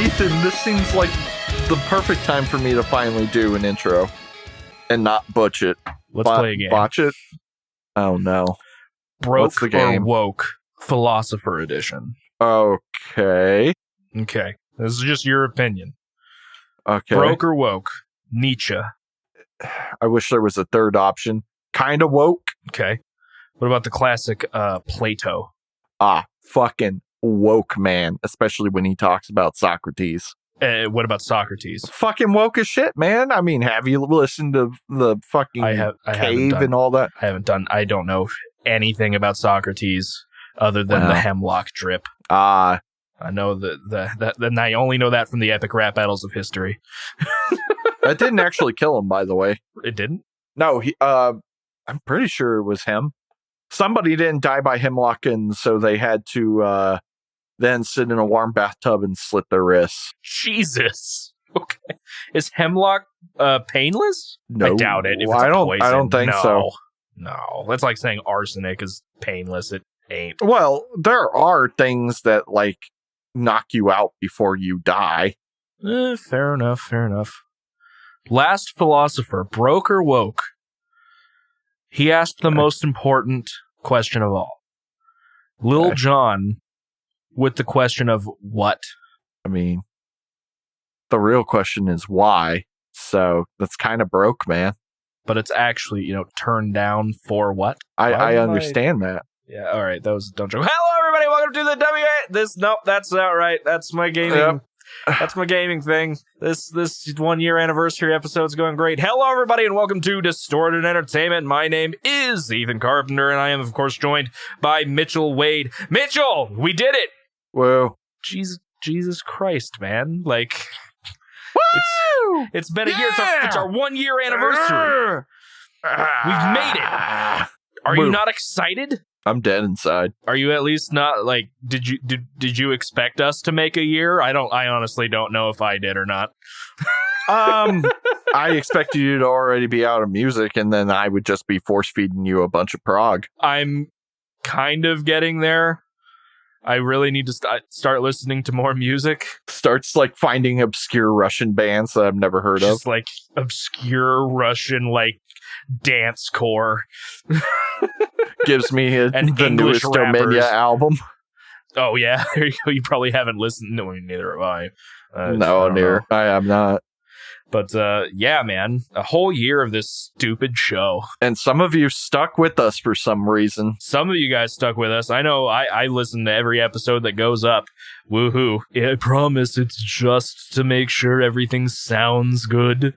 Ethan, this seems like the perfect time for me to finally do an intro and not butch it. Let's play a game. Botch it? Oh, no. Broke the game? or woke? Philosopher edition. Okay. Okay. This is just your opinion. Okay. Broke or woke? Nietzsche. I wish there was a third option. Kind of woke. Okay. What about the classic Plato? Fucking woke, man. Especially when he talks about Socrates. What about Socrates? Fucking woke as shit, man. I mean, have you listened to the fucking cave and all that? I don't know anything about Socrates other than the hemlock drip. I know that I only know that from the epic rap battles of history. That didn't actually kill him, by the way. It didn't? No, I'm pretty sure it was him. Somebody didn't die by hemlock, and so they had to then sit in a warm bathtub and slit their wrists. Jesus. Okay. Is hemlock painless? No. I doubt it. If it's I poison. don't think so. No. That's like saying arsenic is painless. It ain't. Well, there are things that, like, knock you out before you die. Fair enough. Last philosopher, broke or woke? He asked the most important question of all. Lil Jon with the question of what? I mean, the real question is why. So that's kind of broke, man. But it's actually, turned down for what? I understand that. Yeah, all right. That was a dumb joke. Hello, everybody. Welcome to the Nope, that's not right. That's my gaming. Yep. That's my gaming thing. This 1 year anniversary episode's going great. Hello, everybody, and welcome to Distorted Entertainment. My name is Ethan Carpenter, and I am, of course, joined by Mitchell Wade. Mitchell, we did it! Whoa. Jesus Christ, man. Like, it's been a year. It's our 1 year anniversary. We've made it. Are you not excited? I'm dead inside. Are you at least not, like, did you expect us to make a year? I honestly don't know if I did or not. I expected you to already be out of music, and then I would just be force feeding you a bunch of prog. I'm kind of getting there. I really need to start listening to more music. Starts, like, finding obscure Russian bands that I've never heard of. Just, like, obscure Russian, like, dance core. Gives me the English newest Dominia album. Oh, yeah. There you go. You probably haven't listened. No, neither have I. I have not. But, yeah, man. A whole year of this stupid show. And some of you stuck with us for some reason. Some of you guys stuck with us. I know I listen to every episode that goes up. Woohoo. I promise it's just to make sure everything sounds good.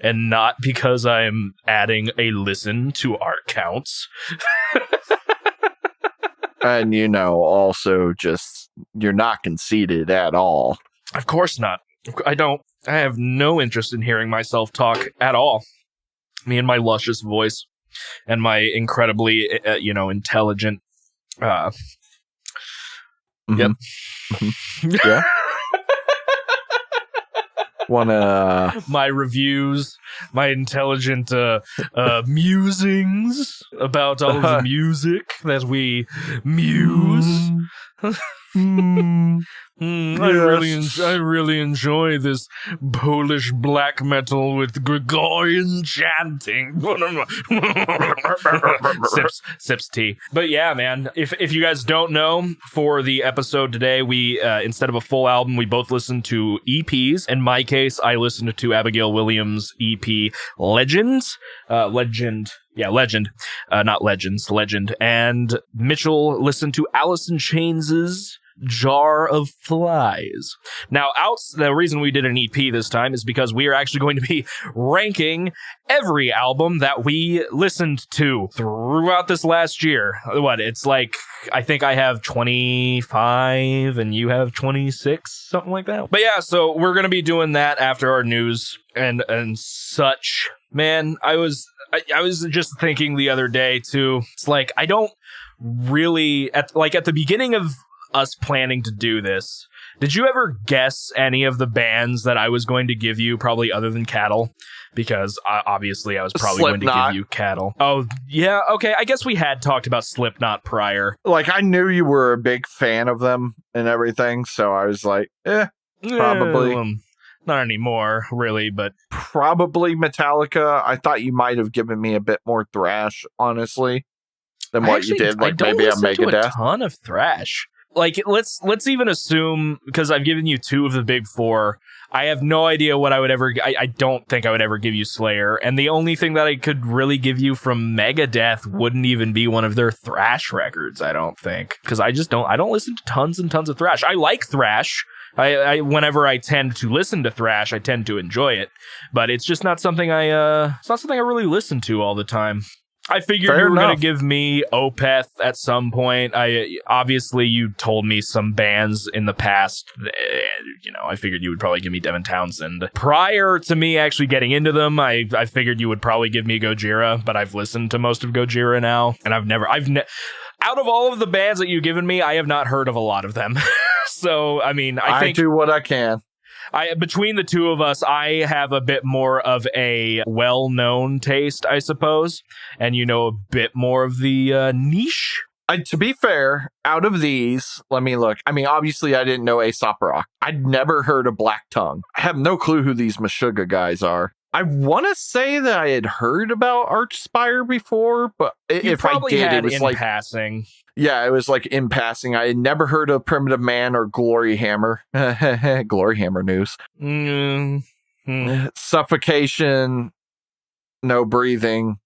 And not because I'm adding a listen to our counts. And, also just, you're not conceited at all. Of course not. I have no interest in hearing myself talk at all. Me and my luscious voice and my incredibly, intelligent. Yep. Yeah. My reviews, my intelligent musings about all of the music that we muse. Yes. I really enjoy this Polish black metal with Gregorian chanting. sips tea. But yeah, man, if you guys don't know, for the episode today, we instead of a full album, we both listened to EPs. In my case, I listened to Abigail Williams' EP Legends. Legend. Yeah, Legend. Not Legends, Legend. And Mitchell listened to Alice in Chains' Jar of Flies. Now, the reason we did an EP this time is because we are actually going to be ranking every album that we listened to throughout this last year. It's like, I think I have 25 and you have 26, something like that. But yeah, so we're going to be doing that after our news and such. Man, I was just thinking the other day too. It's like, I don't really, at the beginning of us planning to do this, did you ever guess any of the bands that I was going to give you, probably other than Cattle? Because obviously I was probably going to give you Cattle. Oh, yeah, okay. I guess we had talked about Slipknot prior. Like, I knew you were a big fan of them and everything, so I was like, Probably. Not anymore, really, but Probably Metallica. I thought you might have given me a bit more thrash, honestly, than what you did. Like maybe a Megadeth. A ton of thrash. Like, let's even assume, because I've given you 2 of the big 4, I have no idea what I would ever... I don't think I would ever give you Slayer, and the only thing that I could really give you from Megadeth wouldn't even be one of their thrash records, I don't think. Because I don't listen to tons and tons of thrash. I like thrash. I whenever I tend to listen to thrash, I tend to enjoy it, but it's just not something it's not something I really listen to all the time. I figured you were going to give me Opeth at some point. Obviously, you told me some bands in the past. I figured you would probably give me Devin Townsend. Prior to me actually getting into them, I figured you would probably give me Gojira, but I've listened to most of Gojira now, and out of all of the bands that you've given me, I have not heard of a lot of them. So, I mean, I think... do what I can. Between the two of us, I have a bit more of a well-known taste, I suppose, and a bit more of the niche. To be fair, out of these, let me look. I mean, obviously, I didn't know Aesop Rock. I'd never heard of Black Tongue. I have no clue who these Meshuggah guys are. I want to say that I had heard about Archspire before, but if I did, it was like passing. Yeah, it was like in passing. I had never heard of Primitive Man or Glory Hammer. Glory Hammer news. Suffocation, No Breathing.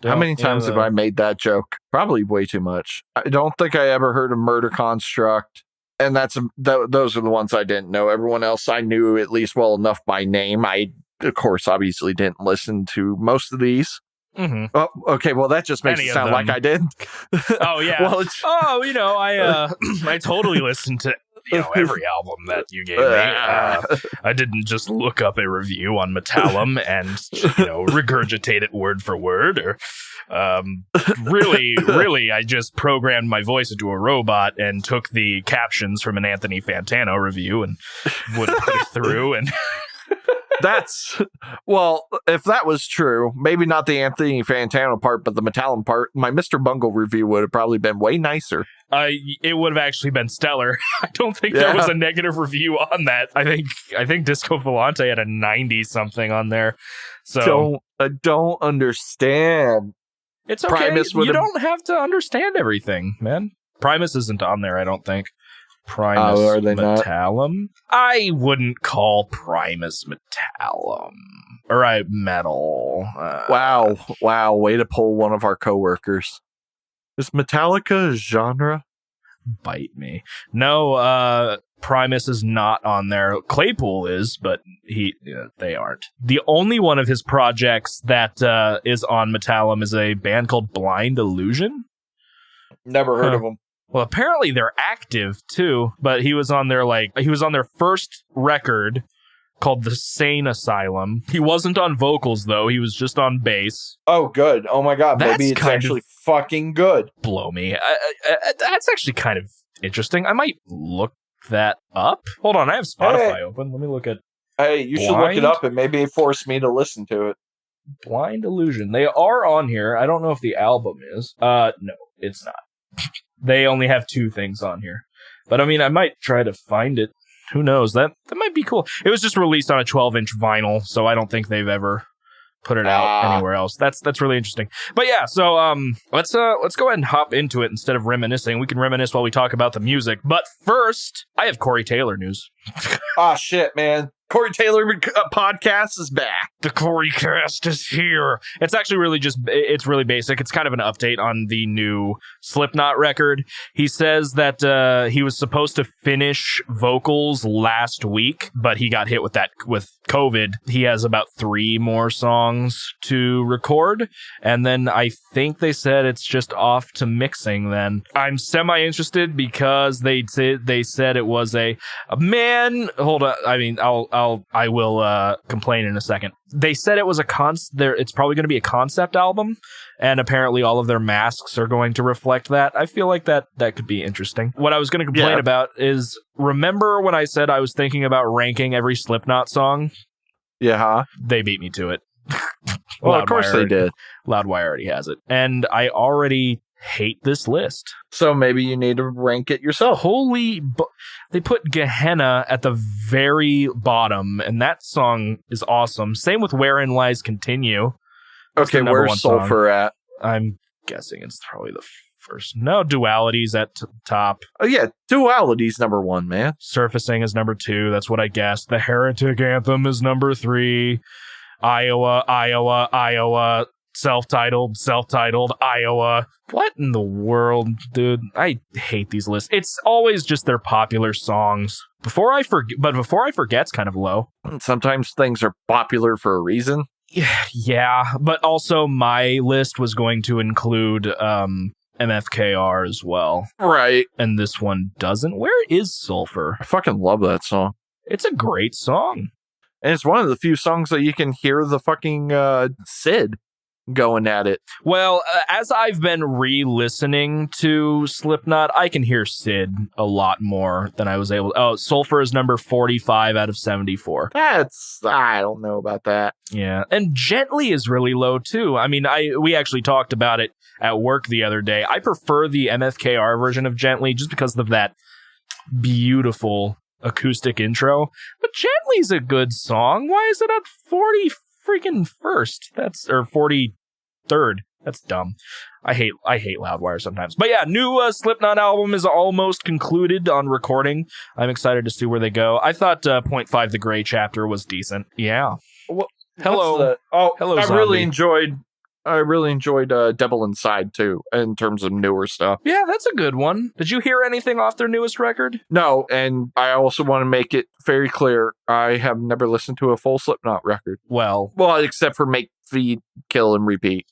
How many times have I made that joke? Probably way too much. I don't think I ever heard of Murder Construct. And those are the ones I didn't know. Everyone else I knew at least well enough by name. I, of course, obviously didn't listen to most of these. Mm-hmm. Oh, okay. Well, that just makes it sound like I did. Oh, yeah. Well, I totally listened to every album that you gave me. I didn't just look up a review on Metallum and regurgitate it word for word, or really, I just programmed my voice into a robot and took the captions from an Anthony Fantano review and would put it through. And if that was true, maybe not the Anthony Fantano part, but the Metallum part, my Mr. Bungle review would have probably been way nicer. It would have actually been stellar. I don't think there was a negative review on that. I think Disco Volante had a 90 something on there. So I don't understand. It's okay. Primus you don't have to understand everything, man. Primus isn't on there, I don't think. Primus are they Metallum? Not? I wouldn't call Primus Metallum. Or metal. Wow. Way to pull one of our coworkers. Is Metallica a genre? Bite me. No, Primus is not on there. Claypool is, but they aren't. The only one of his projects that is on Metallum is a band called Blind Illusion. Never heard of them. Well, apparently they're active too, but he was on their first record called The Sane Asylum. He wasn't on vocals though, he was just on bass. Oh, good. Oh my god, maybe it's actually fucking good. Blow me. That's actually kind of interesting. I might look that up. Hold on, I have Spotify open. Let me look at Hey, you should look it up and maybe force me to listen to it. Blind Illusion. They are on here. I don't know if the album is. No, it's not. They only have 2 things on here. But I mean, I might try to find it. Who knows? That might be cool. It was just released on a 12-inch vinyl, so I don't think they've ever put it out anywhere else. That's really interesting. But yeah, so let's go ahead and hop into it instead of reminiscing. We can reminisce while we talk about the music. But first, I have Corey Taylor news. Shit, man. Corey Taylor podcast is back. The Corey cast is here. It's actually really it's really basic. It's kind of an update on the new Slipknot record. He says that he was supposed to finish vocals last week, but he got hit with COVID. He has about 3 more songs to record, and then I think they said it's just off to mixing then. I'm semi-interested because they said it was a man. Hold on. I mean, I will complain in a second. They said it was it's probably going to be a concept album, and apparently all of their masks are going to reflect that. I feel like that could be interesting. What I was going to complain about is, remember when I said I was thinking about ranking every Slipknot song? Yeah. They beat me to it. Well, of course they did. Loudwire already has it. And I already hate this list. So maybe you need to rank it yourself. They put Gehenna at the very bottom, and that song is awesome. Same with Wherein Lies Continue. That's okay, where's Sulfur at? I'm guessing it's probably the first. No, Duality's at top. Oh yeah, Duality's number 1, man. Surfacing is number 2. That's what I guessed. The Heretic Anthem is number 3. Iowa. Self-titled, Iowa. What in the world, dude? I hate these lists. It's always just their popular songs. Before I forget's kind of low. Sometimes things are popular for a reason. Yeah, but also my list was going to include MFKR as well. Right. And this one doesn't. Where is Sulfur? I fucking love that song. It's a great song. And it's one of the few songs that you can hear the fucking Sid going at it. Well, as I've been re-listening to Slipknot, I can hear Sid a lot more than I was able to. Oh, Sulfur is number 45 out of 74. I don't know about that. Yeah, and Gently is really low too. I mean, we actually talked about it at work the other day. I prefer the MFKR version of Gently just because of that beautiful acoustic intro. But Gently's a good song. Why is it at 40 freaking first? Or 43rd. That's dumb. I hate Loudwire sometimes. But yeah, new Slipknot album is almost concluded on recording. I'm excited to see where they go. I thought 0.5 The Gray Chapter was decent. Yeah. Well, hello. Hello. Zombie. I really enjoyed Devil Inside too, in terms of newer stuff. Yeah, that's a good one. Did you hear anything off their newest record? No, and I also want to make it very clear, I have never listened to a full Slipknot record. Well, except for Make, Feed, Kill, and Repeat.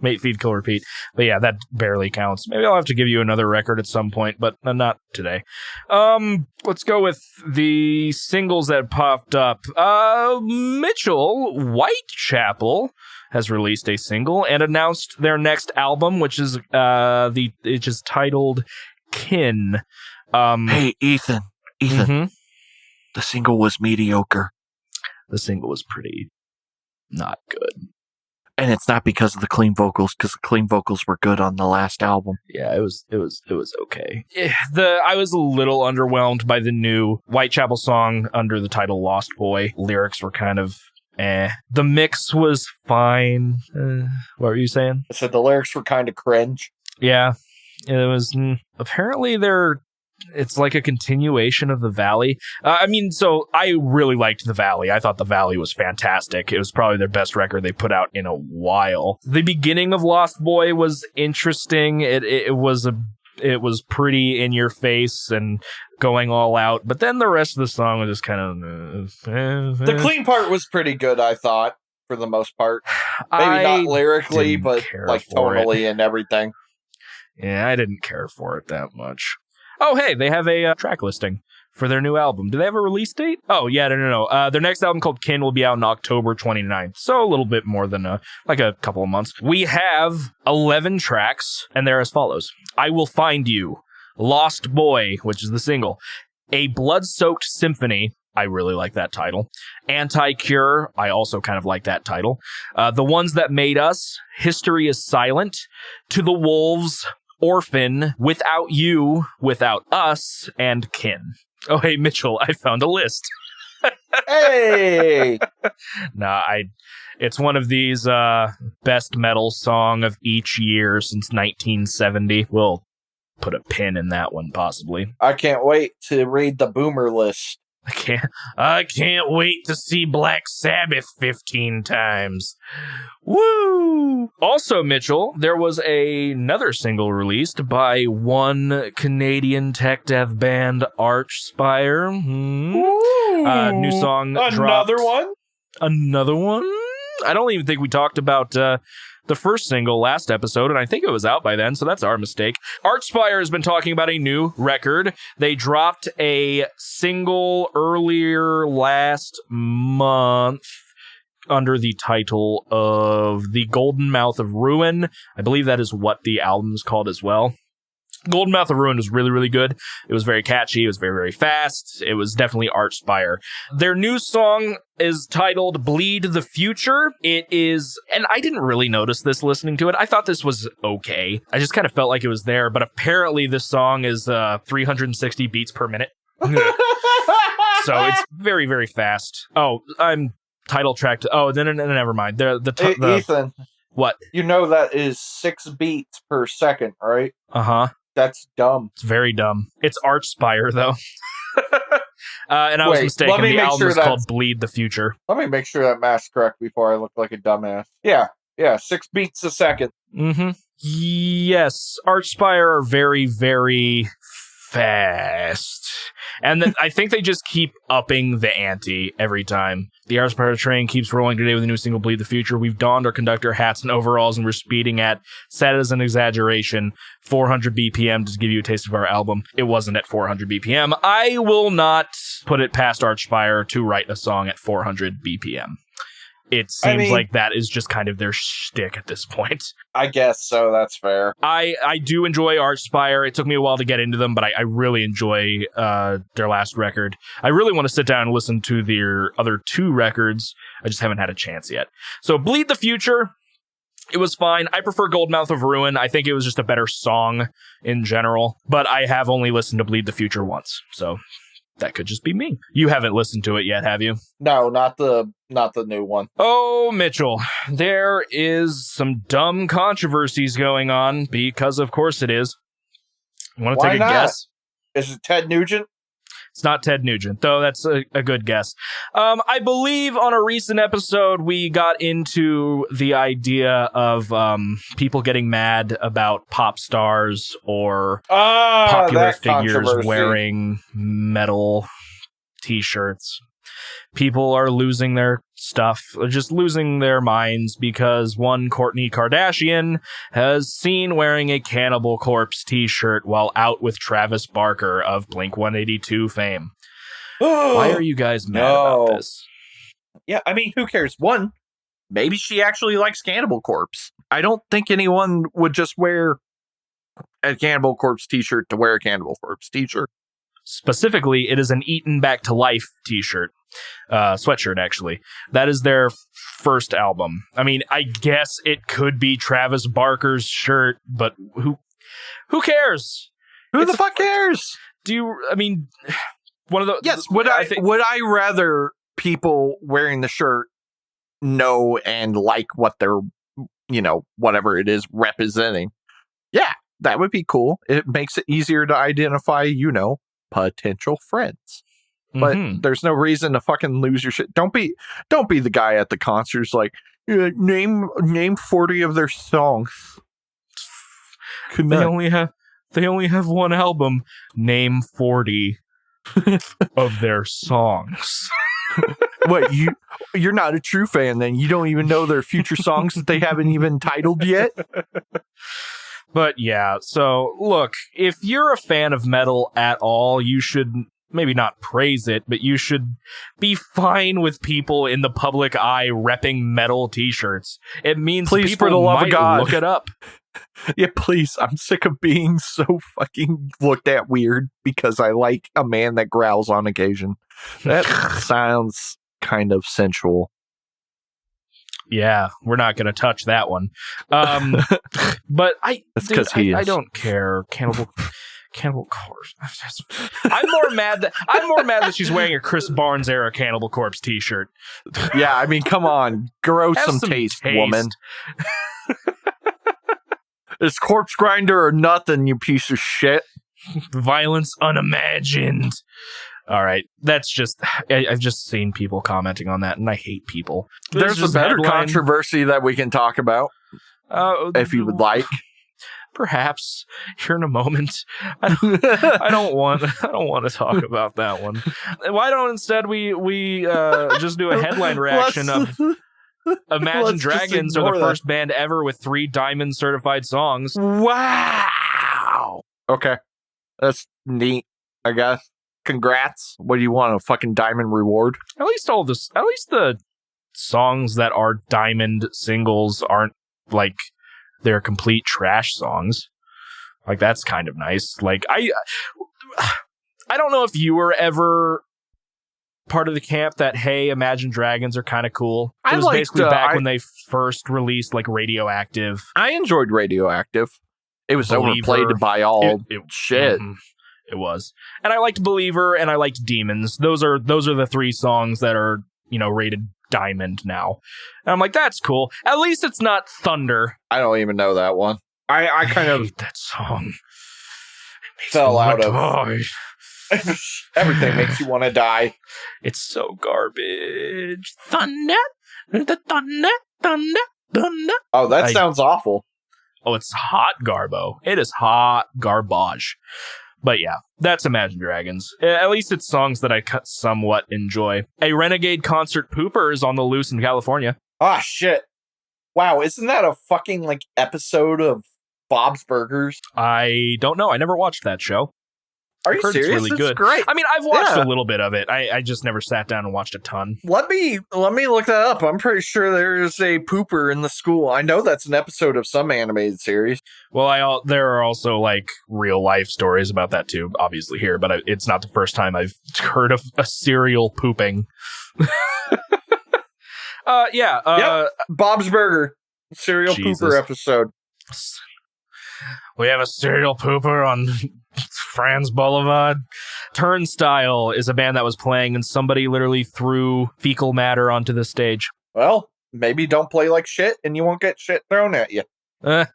Make, Feed, Kill, Repeat. But yeah, that barely counts. Maybe I'll have to give you another record at some point, but not today. Let's go with the singles that popped up. Mitchell, Whitechapel has released a single and announced their next album, which is titled Kin. Hey, Ethan. Mm-hmm. The single was mediocre. The single was pretty not good. And it's not because of the clean vocals, because the clean vocals were good on the last album. Yeah, it was okay. I was a little underwhelmed by the new Whitechapel song under the title Lost Boy. Lyrics were kind of The mix was fine. What were you saying? I said the lyrics were kind of cringe. Yeah, it was. Apparently it's like a continuation of The Valley. So I really liked The Valley. I thought The Valley was fantastic. It was probably their best record they put out in a while. The beginning of Lost Boy was interesting. It was pretty in your face and going all out. But then the rest of the song was just kind of... The clean part was pretty good, I thought, for the most part. Maybe not lyrically, but like tonally and everything. Yeah, I didn't care for it that much. Oh, hey, they have a track listing for their new album. Do they have a release date? Oh, yeah, no. Their next album called Kin will be out on October 29th. So a little bit more than a couple of months. We have 11 tracks, and they're as follows. I Will Find You, Lost Boy, which is the single, A Blood-Soaked Symphony. I really like that title. Anti-Cure. I also kind of like that title. The Ones That Made Us, History is Silent, To the Wolves, Orphan, Without You, Without Us, and Kin. Oh, hey, Mitchell, I found a list. Hey! It's one of these best metal song of each year since 1970. We'll put a pin in that one, possibly. I can't wait to read the Boomer list. I can't wait to see Black Sabbath 15 times. Woo! Also, Mitchell, there was another single released by one Canadian tech death band, Archspire. New song dropped. Another one? I don't even think we talked about the first single last episode, and I think it was out by then, so that's our mistake. Archspire has been talking about a new record. They dropped a single earlier last month under the title of The Golden Mouth of Ruin. I believe that is what the album's called as well. Golden Mouth of Ruin was really, really good. It was very catchy. It was very, very fast. It was definitely Archspire. Their new song is titled Bleed the Future. It is, and I didn't really notice this listening to it. I thought this was okay. I just kind of felt like it was there, but apparently this song is 360 beats per minute. So it's very, very fast. Oh, I'm title track. Oh, no, never mind. Ethan. What? You know that is 6 beats per second, right? Uh-huh. That's dumb. It's very dumb. It's Archspire, though. And I was mistaken. The album is called Bleed the Future. Let me make sure that math's correct before I look like a dumbass. Yeah, 6 beats a second. Mm-hmm. Yes, Archspire are very, very fast. And then I think they just keep upping the ante every time. The Archspire train keeps rolling today with a new single, Bleed the Future. We've donned our conductor hats and overalls, and we're speeding at, sad as an exaggeration, 400 BPM to give you a taste of our album. It wasn't at 400 BPM. I will not put it past Archspire to write a song at 400 BPM. It seems like that is just kind of their shtick at this point. I guess so. That's fair. I do enjoy Archspire. It took me a while to get into them, but I really enjoy their last record. I really want to sit down and listen to their other 2 records. I just haven't had a chance yet. So Bleed the Future, it was fine. I prefer Golden Mouth of Ruin. I think it was just a better song in general, but I have only listened to Bleed the Future once, so that could just be me. You haven't listened to it yet, have you? No, not the new one. Oh, Mitchell, there is some dumb controversies going on, because of course it is. You want to take a guess? Is it Ted Nugent? It's not Ted Nugent, though that's a good guess. I believe on a recent episode, we got into the idea of people getting mad about pop stars or popular figures wearing metal t-shirts. People are losing their stuff, just losing their minds because one Kourtney Kardashian has seen wearing a Cannibal Corpse t-shirt while out with Travis Barker of Blink-182 fame. Why are you guys mad about this? Yeah, I mean, who cares? One, maybe she actually likes Cannibal Corpse. I don't think anyone would just wear a Cannibal Corpse t-shirt to wear a Cannibal Corpse t-shirt. Specifically, it is an Eaten Back to Life t-shirt. Sweatshirt, actually. That is their first album. I mean, I guess it could be Travis Barker's shirt, but who cares? Who the fuck cares? One of the... Yes, would I rather people wearing the shirt know and like what they're, whatever it is representing? Yeah, that would be cool. It makes it easier to identify, potential friends. But there's no reason to fucking lose your shit. Don't be the guy at the concerts like, name 40 of their songs. They only have one album. Name 40 of their songs. What, you're not a true fan then? You don't even know their future songs that they haven't even titled yet? But yeah, so look, if you're a fan of metal at all, you should maybe not praise it, but you should be fine with people in the public eye repping metal t-shirts. It means please, people for the love of God, look it up. Yeah, please. I'm sick of being so fucking looked at weird because I like a man that growls on occasion. That sounds kind of sensual. Yeah, we're not going to touch that one. But I don't care. Cannibal Corpse. I'm more mad that she's wearing a Chris Barnes era Cannibal Corpse t-shirt. Yeah, I mean, come on, grow some taste, woman. It's Corpse Grinder or nothing, you piece of shit. Violence unimagined. All right, that's just... I've just seen people commenting on that, and I hate people. There's a better controversy that we can talk about, if you would like. Perhaps here in a moment. I don't want to talk about that one. Why don't instead we just do a headline reaction of Imagine Dragons are the first band ever with 3 diamond certified songs. Wow. Okay, that's neat, I guess. Congrats. What do you want, a fucking diamond reward? At least the songs that are diamond singles aren't like they're complete trash songs. Like, that's kind of nice. Like, I don't know if you were ever part of the camp that, hey, Imagine Dragons are kind of cool. It was basically back when they first released, like, Radioactive. I enjoyed Radioactive. It was overplayed by all shit. Mm-hmm. It was. And I liked Believer and I liked Demons. Those are the 3 songs that are, rated Diamond now. And I'm like, that's cool. At least it's not Thunder. I don't even know that one. I kind of hate that song. Fell out of everything makes you want to die. It's so garbage. Thunder, thunder, thunder, thunder. Oh, that sounds awful. Oh, it's hot garbo. It is hot garbage. But yeah, that's Imagine Dragons. At least it's songs that I somewhat enjoy. A Renegade concert pooper is on the loose in California. Ah, shit. Wow, isn't that a fucking, episode of Bob's Burgers? I don't know. I never watched that show. Are you serious? It's really good. Great. I mean, I've watched a little bit of it. I just never sat down and watched a ton. Let me look that up. I'm pretty sure there's a pooper in the school. I know that's an episode of some animated series. Well, there are also real life stories about that too, obviously here, but it's not the first time I've heard of a serial pooping. Bob's Burger serial pooper episode. We have a serial pooper on Franz Boulevard. Turnstile is a band that was playing, and somebody literally threw fecal matter onto the stage. Well, maybe don't play like shit, and you won't get shit thrown at you. I've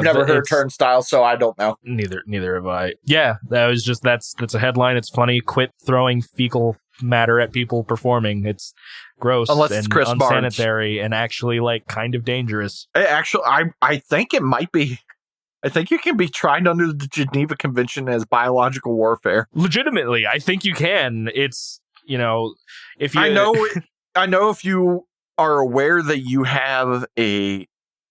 never heard Turnstile, so I don't know. Neither have I. Yeah, that's a headline. It's funny. Quit throwing fecal matter at people performing. It's gross and Chris unsanitary Barnes. And actually kind of dangerous. Actually, I think it might be. I think you can be tried under the Geneva Convention as biological warfare. Legitimately, I think you can. It's, if you... I know if you are aware that you have a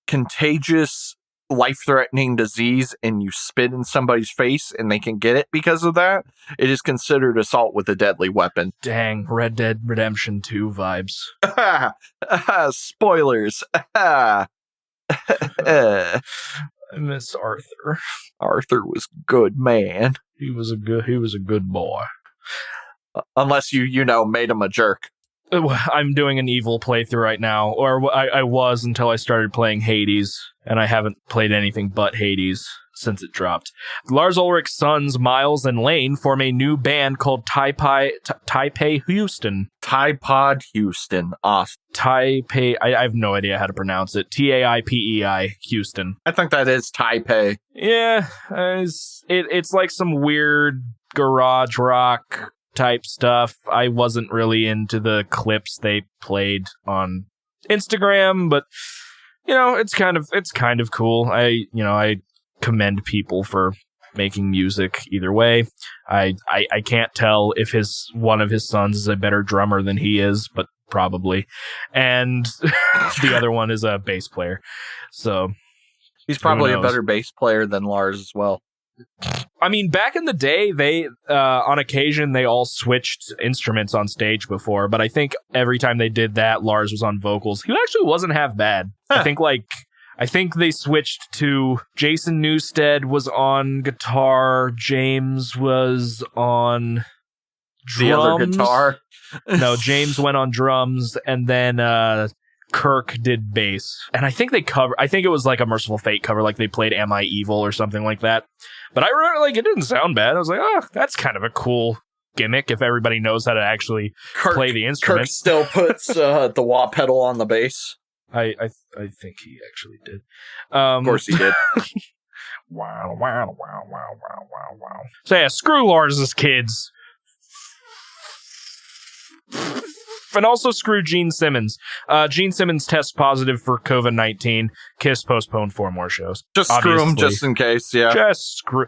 contagious, life-threatening disease and you spit in somebody's face and they can get it because of that, it is considered assault with a deadly weapon. Dang, Red Dead Redemption 2 vibes. Spoilers. I miss Arthur. Arthur was good, man. He was a good boy. Unless you made him a jerk. I'm doing an evil playthrough right now, or I was until I started playing Hades, and I haven't played anything but Hades since it dropped. Lars Ulrich's sons, Miles and Lane, form a new band called Taipei Houston. Taipod Houston. Awesome. Taipei, I have no idea how to pronounce it. Taipei Houston. I think that is Taipei. Yeah, it's like some weird garage rock type stuff. I wasn't really into the clips they played on Instagram, but it's kind of cool. I commend people for making music either way. I can't tell if one of his sons is a better drummer than he is, but probably. And the other one is a bass player. So he's probably a better bass player than Lars as well. I mean, back in the day, they, on occasion, they all switched instruments on stage before, but I think every time they did that, Lars was on vocals. He actually wasn't half bad. Huh. I think they switched to Jason Newsted was on guitar, James was on drums. The other guitar? No, James went on drums, and then Kirk did bass. And I think it was like a Merciful Fate cover, like they played Am I Evil or something like that. But I remember, it didn't sound bad. I was like, oh, that's kind of a cool gimmick if everybody knows how to actually play the instrument. Kirk still puts the wah pedal on the bass. I think he actually did. Of course he did. Wow. So yeah, screw Lars's kids. And also screw Gene Simmons. Gene Simmons tests positive for COVID-19. Kiss postponed 4 more shows. Just screw him just in case, yeah. Just screw.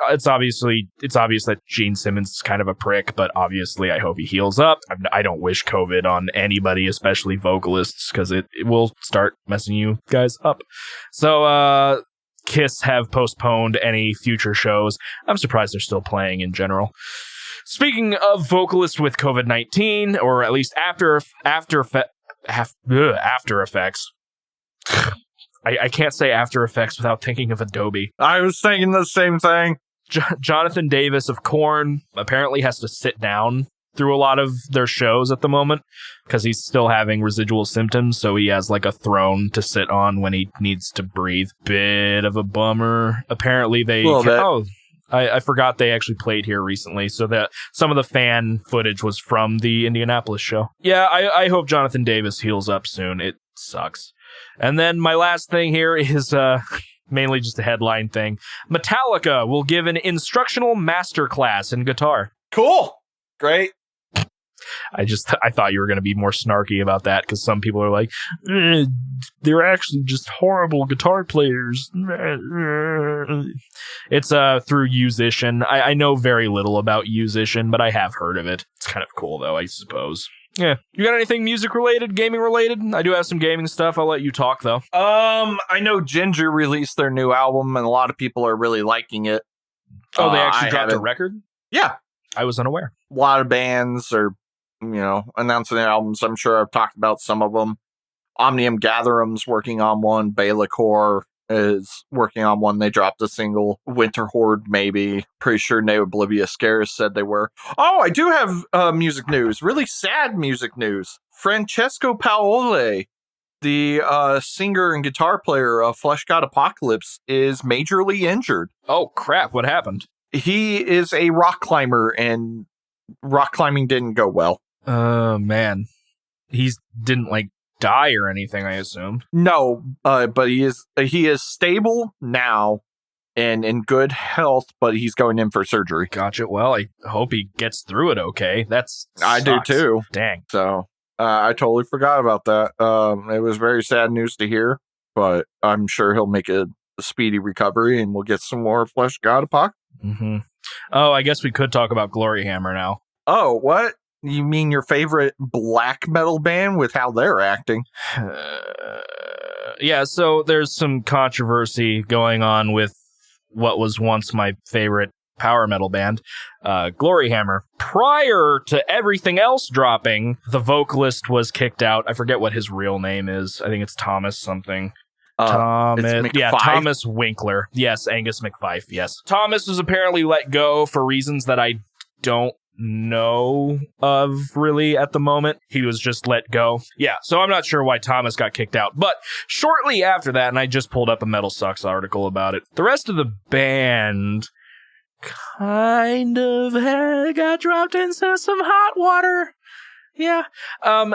It's obvious that Gene Simmons is kind of a prick, but obviously I hope he heals up. I don't wish COVID on anybody, especially vocalists, because it will start messing you guys up. So, Kiss have postponed any future shows. I'm surprised they're still playing in general. Speaking of vocalists with COVID-19, or at least After Effects. I can't say After Effects without thinking of Adobe. I was thinking the same thing. Jonathan Davis of Korn apparently has to sit down through a lot of their shows at the moment because he's still having residual symptoms, so he has like a throne to sit on when he needs to breathe. Bit of a bummer. Apparently I forgot they actually played here recently, so that some of the fan footage was from the Indianapolis show. Yeah, I hope Jonathan Davis heals up soon. It sucks. And then my last thing here is mainly just a headline thing. Metallica will give an instructional masterclass in guitar. Cool. Great. I thought you were going to be more snarky about that because some people are like, they're actually just horrible guitar players. It's through Musician. I know very little about Musician, but I have heard of it. It's kind of cool, though, I suppose. Yeah. You got anything music related, gaming related? I do have some gaming stuff. I'll let you talk, though. I know Ginger released their new album, and a lot of people are really liking it. Oh, they actually dropped a record? Yeah. I was unaware. A lot of bands are, announcing their albums. I'm sure I've talked about some of them. Omnium Gatherum's working on one. Baylacor is working on one. They dropped a single. Winter Horde, maybe. Pretty sure Ne Oblivia Scares said they were. Oh, I do have music news. Really sad music news. Francesco Paoli, the singer and guitar player of Flesh God Apocalypse, is majorly injured. Oh, crap. What happened? He is a rock climber, and rock climbing didn't go well. Man. He didn't, die or anything, I assume. No, but he is stable now and in good health, but he's going in for surgery. Gotcha. Well, I hope he gets through it okay. I do too. Dang. So, I totally forgot about that. It was very sad news to hear, but I'm sure he'll make a speedy recovery and we'll get some more Flesh God Apocalypse. Mm-hmm. Oh, I guess we could talk about Glory Hammer now. Oh, what? You mean your favorite black metal band with how they're acting? Yeah, so there's some controversy going on with what was once my favorite power metal band, Glory Hammer. Prior to everything else dropping, the vocalist was kicked out. I forget what his real name is. I think it's Thomas something. Thomas Winkler. Yes, Angus McFife. Yes. Thomas was apparently let go for reasons that I don't know of really at the moment. He was just let go. Yeah, so I'm not sure why Thomas got kicked out. But shortly after that, and I just pulled up a Metal Sucks article about it, the rest of the band kind of got dropped into some hot water. Yeah.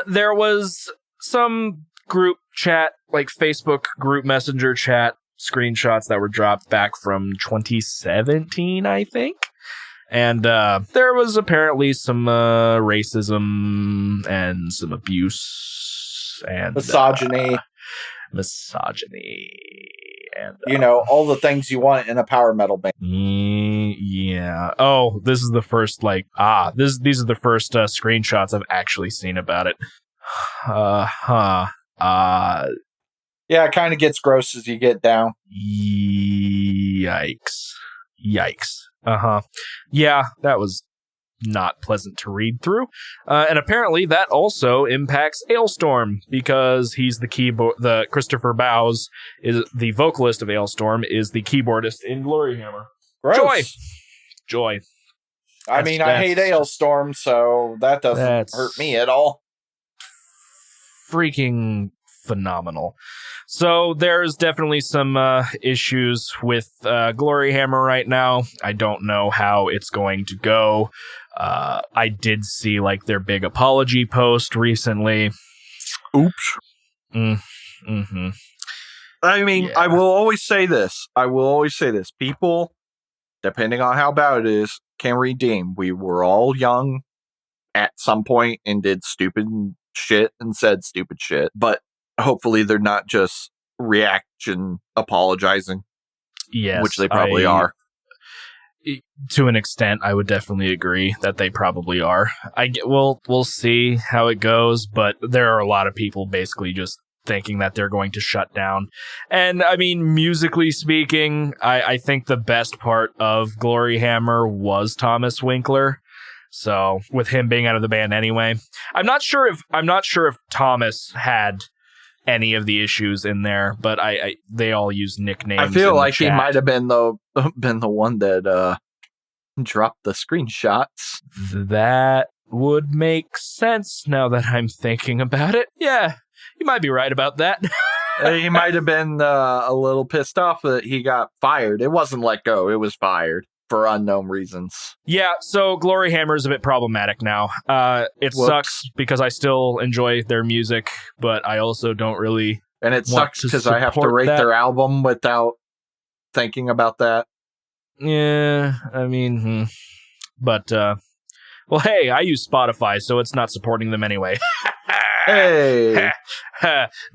There was some group chat, Facebook group messenger chat screenshots that were dropped back from 2017, I think. And there was apparently some racism and some abuse and misogyny. And all the things you want in a power metal band. Yeah. Oh, this is the first these are the first screenshots I've actually seen about it. Yeah, it kind of gets gross as you get down. Yikes. Yeah, that was not pleasant to read through. And apparently that also impacts Ailstorm because he's the keyboard. The Christopher Bowes is the vocalist of Ailstorm, is the keyboardist in Glory Hammer. Gross. Joy. I hate Ailstorm, so that doesn't hurt me at all. Freaking phenomenal. So there's definitely some issues with Glory Hammer right now. I don't know how it's going to go. I did see their big apology post recently. Oops. Mm-hmm. Yeah. I will always say this. People, depending on how bad it is, can redeem. We were all young at some point and did stupid shit and said stupid shit. But hopefully they're not just reaction apologizing. Yes. Which they probably are. To an extent, I would definitely agree that they probably are. We'll see how it goes, but there are a lot of people basically just thinking that they're going to shut down. And musically speaking, I think the best part of Glory Hammer was Thomas Winkler. So with him being out of the band anyway, I'm not sure if Thomas had any of the issues in there, but they all use nicknames. I feel like he might have been the one that dropped the screenshots. That would make sense now that I'm thinking about it. Yeah, you might be right about that. He might have been a little pissed off that he got fired. It wasn't let go. It was fired for unknown reasons. Yeah, so Glory Hammer is a bit problematic now. It sucks because I still enjoy their music, but I also don't really. And it sucks because I have to rate their album without thinking about that. Yeah, I mean, but, well, hey, I use Spotify, so it's not supporting them anyway. Hey!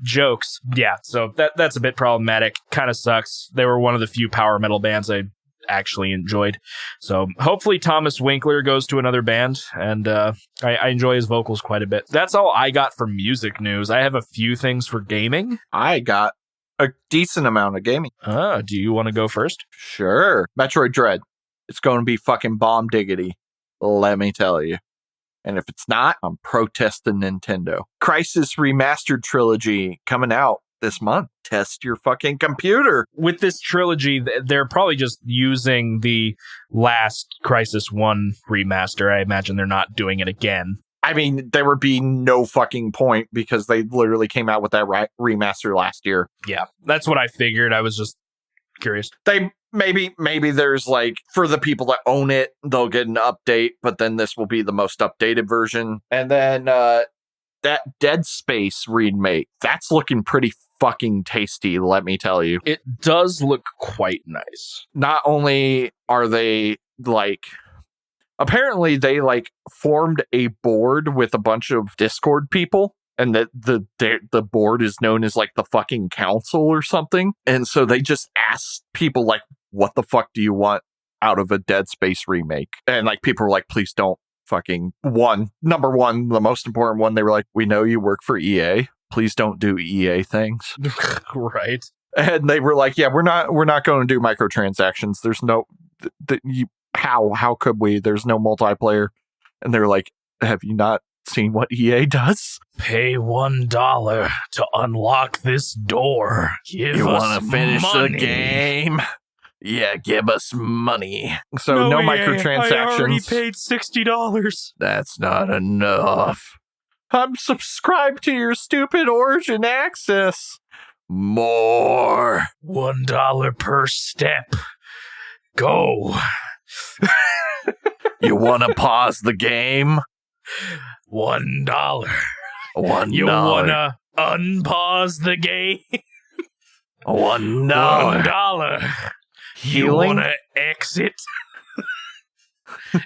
Jokes. Yeah, so that's a bit problematic. Kind of sucks. They were one of the few power metal bands I actually enjoyed. So hopefully Thomas Winkler goes to another band, and I enjoy his vocals quite a bit. That's all I got for music news. I have a few things for gaming. I got a decent amount of gaming. Do you want to go first? Sure. Metroid Dread. It's going to be fucking bomb diggity. Let me tell you. And if it's not, I'm protesting Nintendo. Crisis Remastered Trilogy coming out this month. Test your fucking computer. With this trilogy, they're probably just using the last Crisis 1 remaster. I imagine they're not doing it again. I mean, there would be no fucking point because they literally came out with that remaster last year. Yeah, that's what I figured. I was just curious. They maybe there's like, for the people that own it, they'll get an update, but then this will be the most updated version. And then that Dead Space remake, that's looking pretty fucking tasty, let me tell you. It does look quite nice. Not only are they like, apparently they like formed a board with a bunch of Discord people, and that the board is known as like the fucking council or something. And so they just asked people like, what the fuck do you want out of a Dead Space remake? And like people were like, please don't fucking number one, the most important one. They were like, we know you work for EA. Please don't do EA things. Right. And they were like, yeah, we're not going to do microtransactions. There's no, how could we? There's no multiplayer. And they're like, have you not seen what EA does? Pay $1 to unlock this door. You want to finish the game? Yeah, give us money. So no microtransactions. I already paid $60. That's not enough. I'm subscribed to your stupid Origin Access. More. $1 per step. Go. You want to pause the game? $1. $1. You wanna unpause the game? $1. $1. Healing? You wanna exit?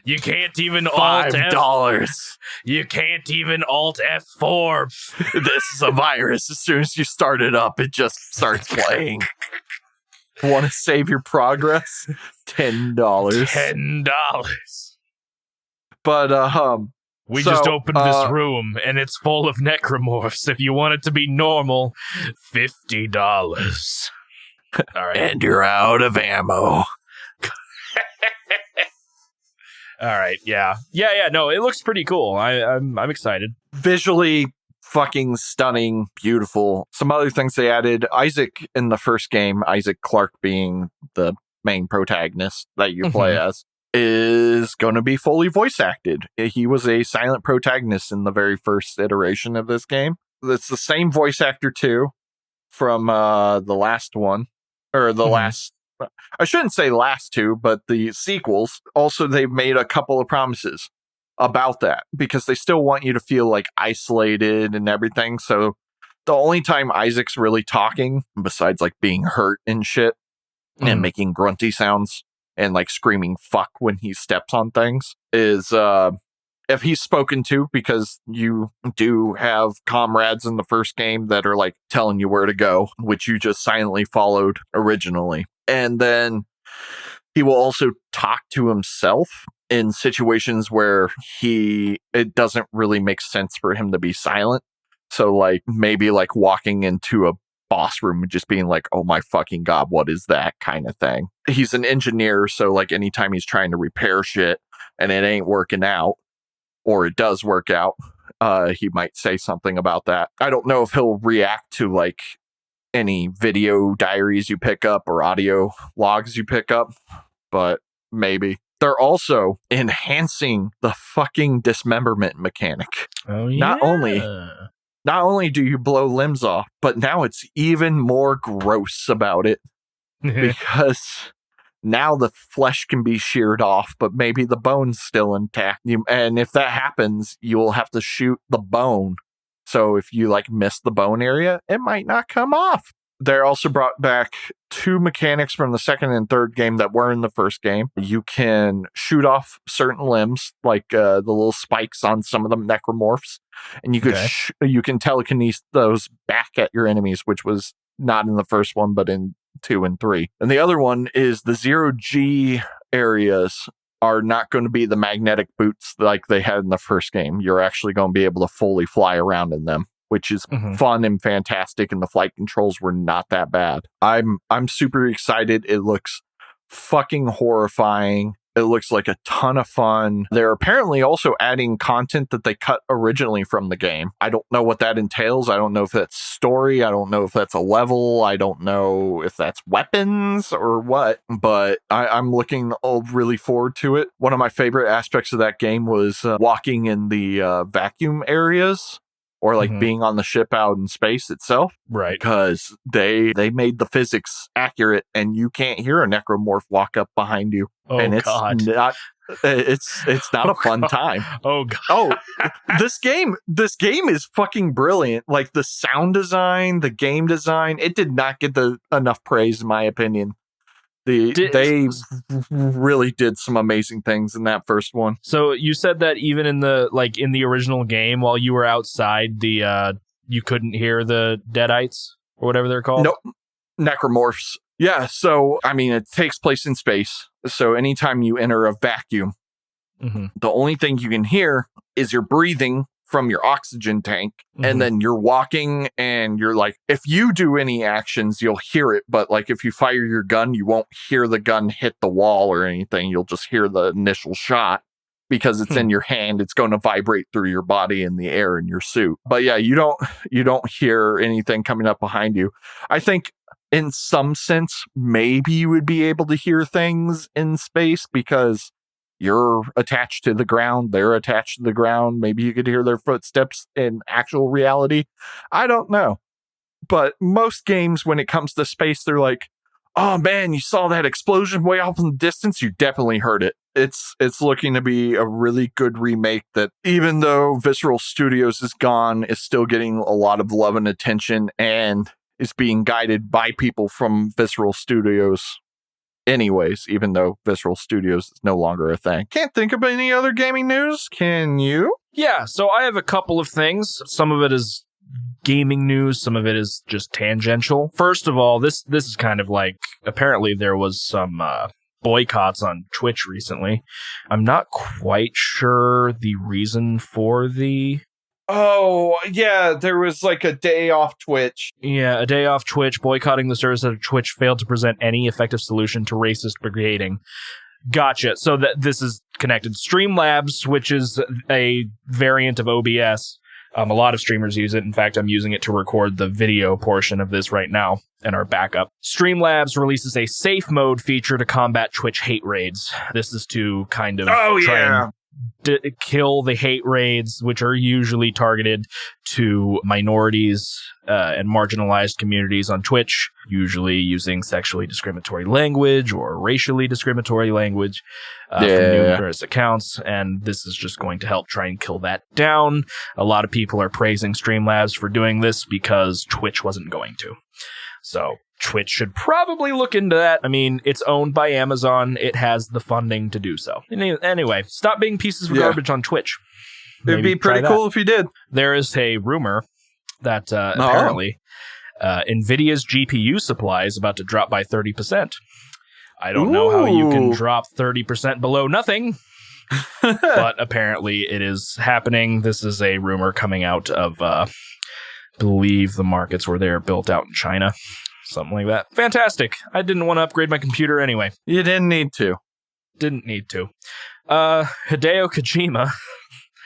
You can't even $5. You can't even Alt F4. This is a virus. As soon as you start it up, it just starts playing. Want to save your progress? $10. $10. But we just opened this room, and it's full of necromorphs. If you want it to be normal, $50. All right. And you're out of ammo. All right, yeah. No, it looks pretty cool. I'm excited. Visually fucking stunning, beautiful. Some other things they added. Isaac in the first game, Isaac Clarke being the main protagonist that you play as, is going to be fully voice acted. He was a silent protagonist in the very first iteration of this game. It's the same voice actor too from the last one, or the last, I shouldn't say last two, but the sequels. Also, they've made a couple of promises about that because they still want you to feel like isolated and everything. So the only time Isaac's really talking, besides like being hurt and shit and making grunty sounds and like screaming fuck when he steps on things, is if he's spoken to, because you do have comrades in the first game that are like telling you where to go, which you just silently followed originally. And then he will also talk to himself in situations where it doesn't really make sense for him to be silent. So like maybe like walking into a boss room and just being like, oh my fucking God, what is that kind of thing? He's an engineer. So like anytime he's trying to repair shit and it ain't working out, or it does work out, he might say something about that. I don't know if he'll react to like any video diaries you pick up or audio logs you pick up, but maybe. They're also enhancing the fucking dismemberment mechanic. Oh, yeah. Not only do you blow limbs off, but now it's even more gross about it because now the flesh can be sheared off, but maybe the bone's still intact. And if that happens, you will have to shoot the bone. So if you like miss the bone area, it might not come off. They also brought back 2 mechanics from the second and third game that were in the first game. You can shoot off certain limbs, like the little spikes on some of the necromorphs, and you can telekinesis those back at your enemies, which was not in the first one, but in 2 and 3. And the other one is the 0G areas are not going to be the magnetic boots like they had in the first game. You're actually going to be able to fully fly around in them, which is fun and fantastic, and the flight controls were not that bad. I'm super excited. It looks fucking horrifying. It looks like a ton of fun. They're apparently also adding content that they cut originally from the game. I don't know what that entails. I don't know if that's story. I don't know if that's a level. I don't know if that's weapons or what, but I'm looking really forward to it. One of my favorite aspects of that game was walking in the vacuum areas, or like being on the ship out in space itself. Right. Because they made the physics accurate and you can't hear a necromorph walk up behind you. Oh, and it's God. it's not a fun time. Oh, God. Oh, this game is fucking brilliant. Like the sound design, the game design, it did not get enough praise in my opinion. They really did some amazing things in that first one. So you said that even in the original game, while you were outside, you couldn't hear the Deadites or whatever they're called? Nope. Necromorphs. Yeah, so I mean it takes place in space. So anytime you enter a vacuum, the only thing you can hear is your breathing from your oxygen tank, and then you're walking and you're like, if you do any actions, you'll hear it, but like if you fire your gun, you won't hear the gun hit the wall or anything. You'll just hear the initial shot because it's in your hand. It's going to vibrate through your body and the air in your suit. But yeah, you don't hear anything coming up behind you. I think in some sense, maybe you would be able to hear things in space because you're attached to the ground. They're attached to the ground. Maybe you could hear their footsteps in actual reality. I don't know. But most games, when it comes to space, they're like, oh man, you saw that explosion way off in the distance? You definitely heard it. It's looking to be a really good remake that, even though Visceral Studios is gone, is still getting a lot of love and attention and is being guided by people from Visceral Studios anyways, even though Visceral Studios is no longer a thing. Can't think of any other gaming news. Can you? Yeah, so I have a couple of things. Some of it is gaming news, some of it is just tangential. First of all, this is kind of like, apparently there was some boycotts on Twitch recently. I'm not quite sure the reason for the... Oh, yeah, there was like a day off Twitch. Yeah, a day off Twitch, boycotting the service of Twitch failed to present any effective solution to racist brigading. Gotcha. So this is connected. Streamlabs, which is a variant of OBS. A lot of streamers use it. In fact, I'm using it to record the video portion of this right now and our backup. Streamlabs releases a safe mode feature to combat Twitch hate raids. This is to kind of try and kill the hate raids, which are usually targeted to minorities and marginalized communities on Twitch, usually using sexually discriminatory language or racially discriminatory language from numerous accounts. And this is just going to help try and kill that down. A lot of people are praising Streamlabs for doing this because Twitch wasn't going to. So Twitch should probably look into that. I mean, it's owned by Amazon. It has the funding to do so. Anyway, stop being pieces of garbage on Twitch. It'd be pretty cool if you did. There is a rumor that apparently NVIDIA's GPU supply is about to drop by 30%. I don't know how you can drop 30% below nothing, but apparently it is happening. This is a rumor coming out of, I believe the markets where they're built out in China. Something like that. Fantastic. I didn't want to upgrade my computer anyway. You didn't need to. Didn't need to. Hideo Kojima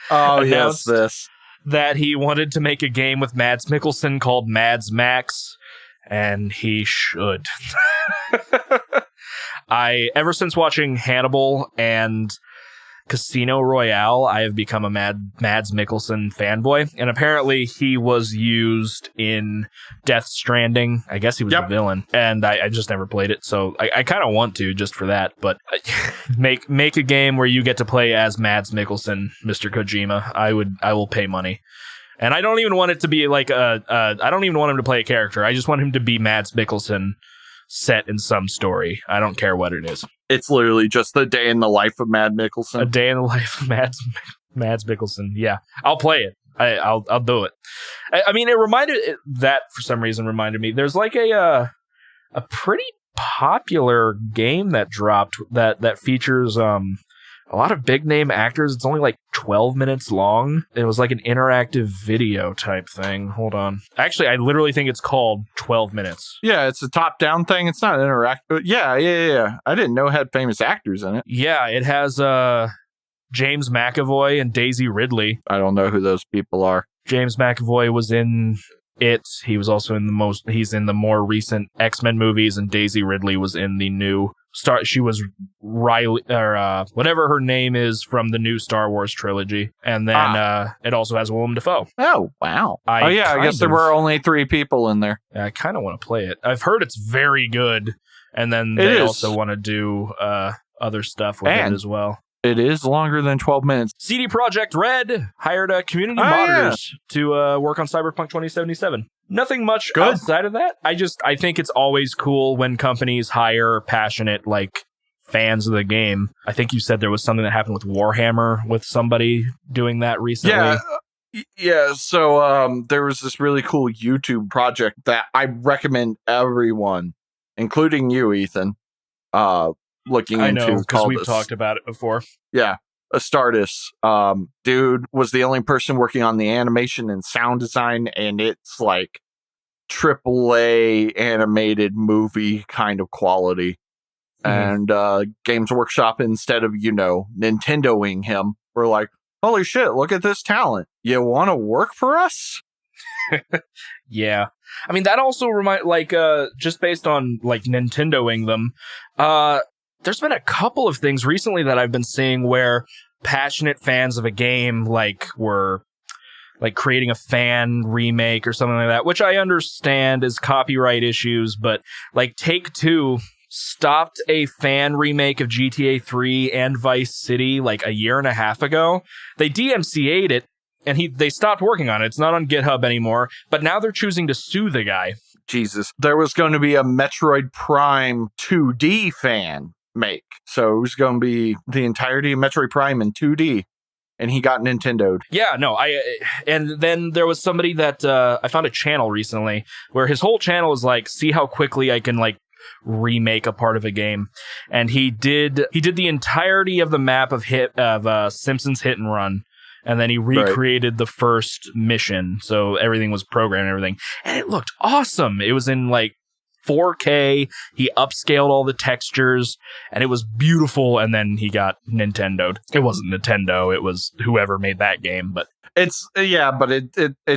announced this. that he wanted to make a game with Mads Mikkelsen called Mads Max, and he should. Ever since watching Hannibal and Casino Royale, I have become a Mads Mikkelsen fanboy, and apparently he was used in Death Stranding. I guess he was the villain, and I just never played it, so I kind of want to just for that. But make a game where you get to play as Mads Mikkelsen, Mr. Kojima. I will pay money, and I don't even want it to be like I don't even want him to play a character. I just want him to be Mads Mikkelsen set in some story. I don't care what it is. It's literally just the day in the life of Mads Mikkelsen. A day in the life of Mads Mikkelsen. Yeah, I'll play it. I'll do it. I mean, that for some reason reminded me. There's like a pretty popular game that dropped that features a lot of big name actors. It's only like 12 minutes long. It was like an interactive video type thing. Hold on. Actually, I literally think it's called 12 minutes. Yeah, it's a top-down thing. It's not interactive. Yeah. I didn't know it had famous actors in it. Yeah, it has James McAvoy and Daisy Ridley. I don't know who those people are. James McAvoy was in It. He was also he's in the more recent X-Men movies, and Daisy Ridley was in the new she was Riley, or whatever her name is, from the new Star Wars trilogy. And then it also has Willem Dafoe. Oh, wow. I guess there were only 3 people in there. I kind of want to play it. I've heard it's very good. And then they also want to do other stuff with it as well. It is longer than 12 minutes. CD Projekt Red hired community modders to work on Cyberpunk 2077. Nothing much outside of that. I think it's always cool when companies hire passionate, fans of the game. I think you said there was something that happened with Warhammer with somebody doing that recently. Yeah. So there was this really cool YouTube project that I recommend everyone, including you, Ethan, looking into. I know, because we've talked about it before. Yeah. Astartes. Dude was the only person working on the animation and sound design, and it's like AAA animated movie kind of quality. Mm-hmm. And Games Workshop, instead of, Nintendoing him, were like, holy shit, look at this talent. You want to work for us? Yeah. I mean, that also just based on Nintendoing them, there's been a couple of things recently that I've been seeing where passionate fans of a game were creating a fan remake or something like that, which I understand is copyright issues, but Take-Two stopped a fan remake of GTA 3 and Vice City a year and a half ago. They DMCA'd it and they stopped working on it. It's not on GitHub anymore, but now they're choosing to sue the guy. Jesus. There was going to be a Metroid Prime 2D fan make. So it was going to be the entirety of Metroid Prime in 2D, and he got Nintendo'd. Yeah, no, and then there was somebody that I found a channel recently where his whole channel is see how quickly I can remake a part of a game, and he did the entirety of the map of Simpsons Hit and Run, and then he recreated the first mission, so everything was programmed and everything, and it looked awesome. It was in 4K, he upscaled all the textures, and it was beautiful, and then he got Nintendo'd. It wasn't Nintendo, it was whoever made that game, but... It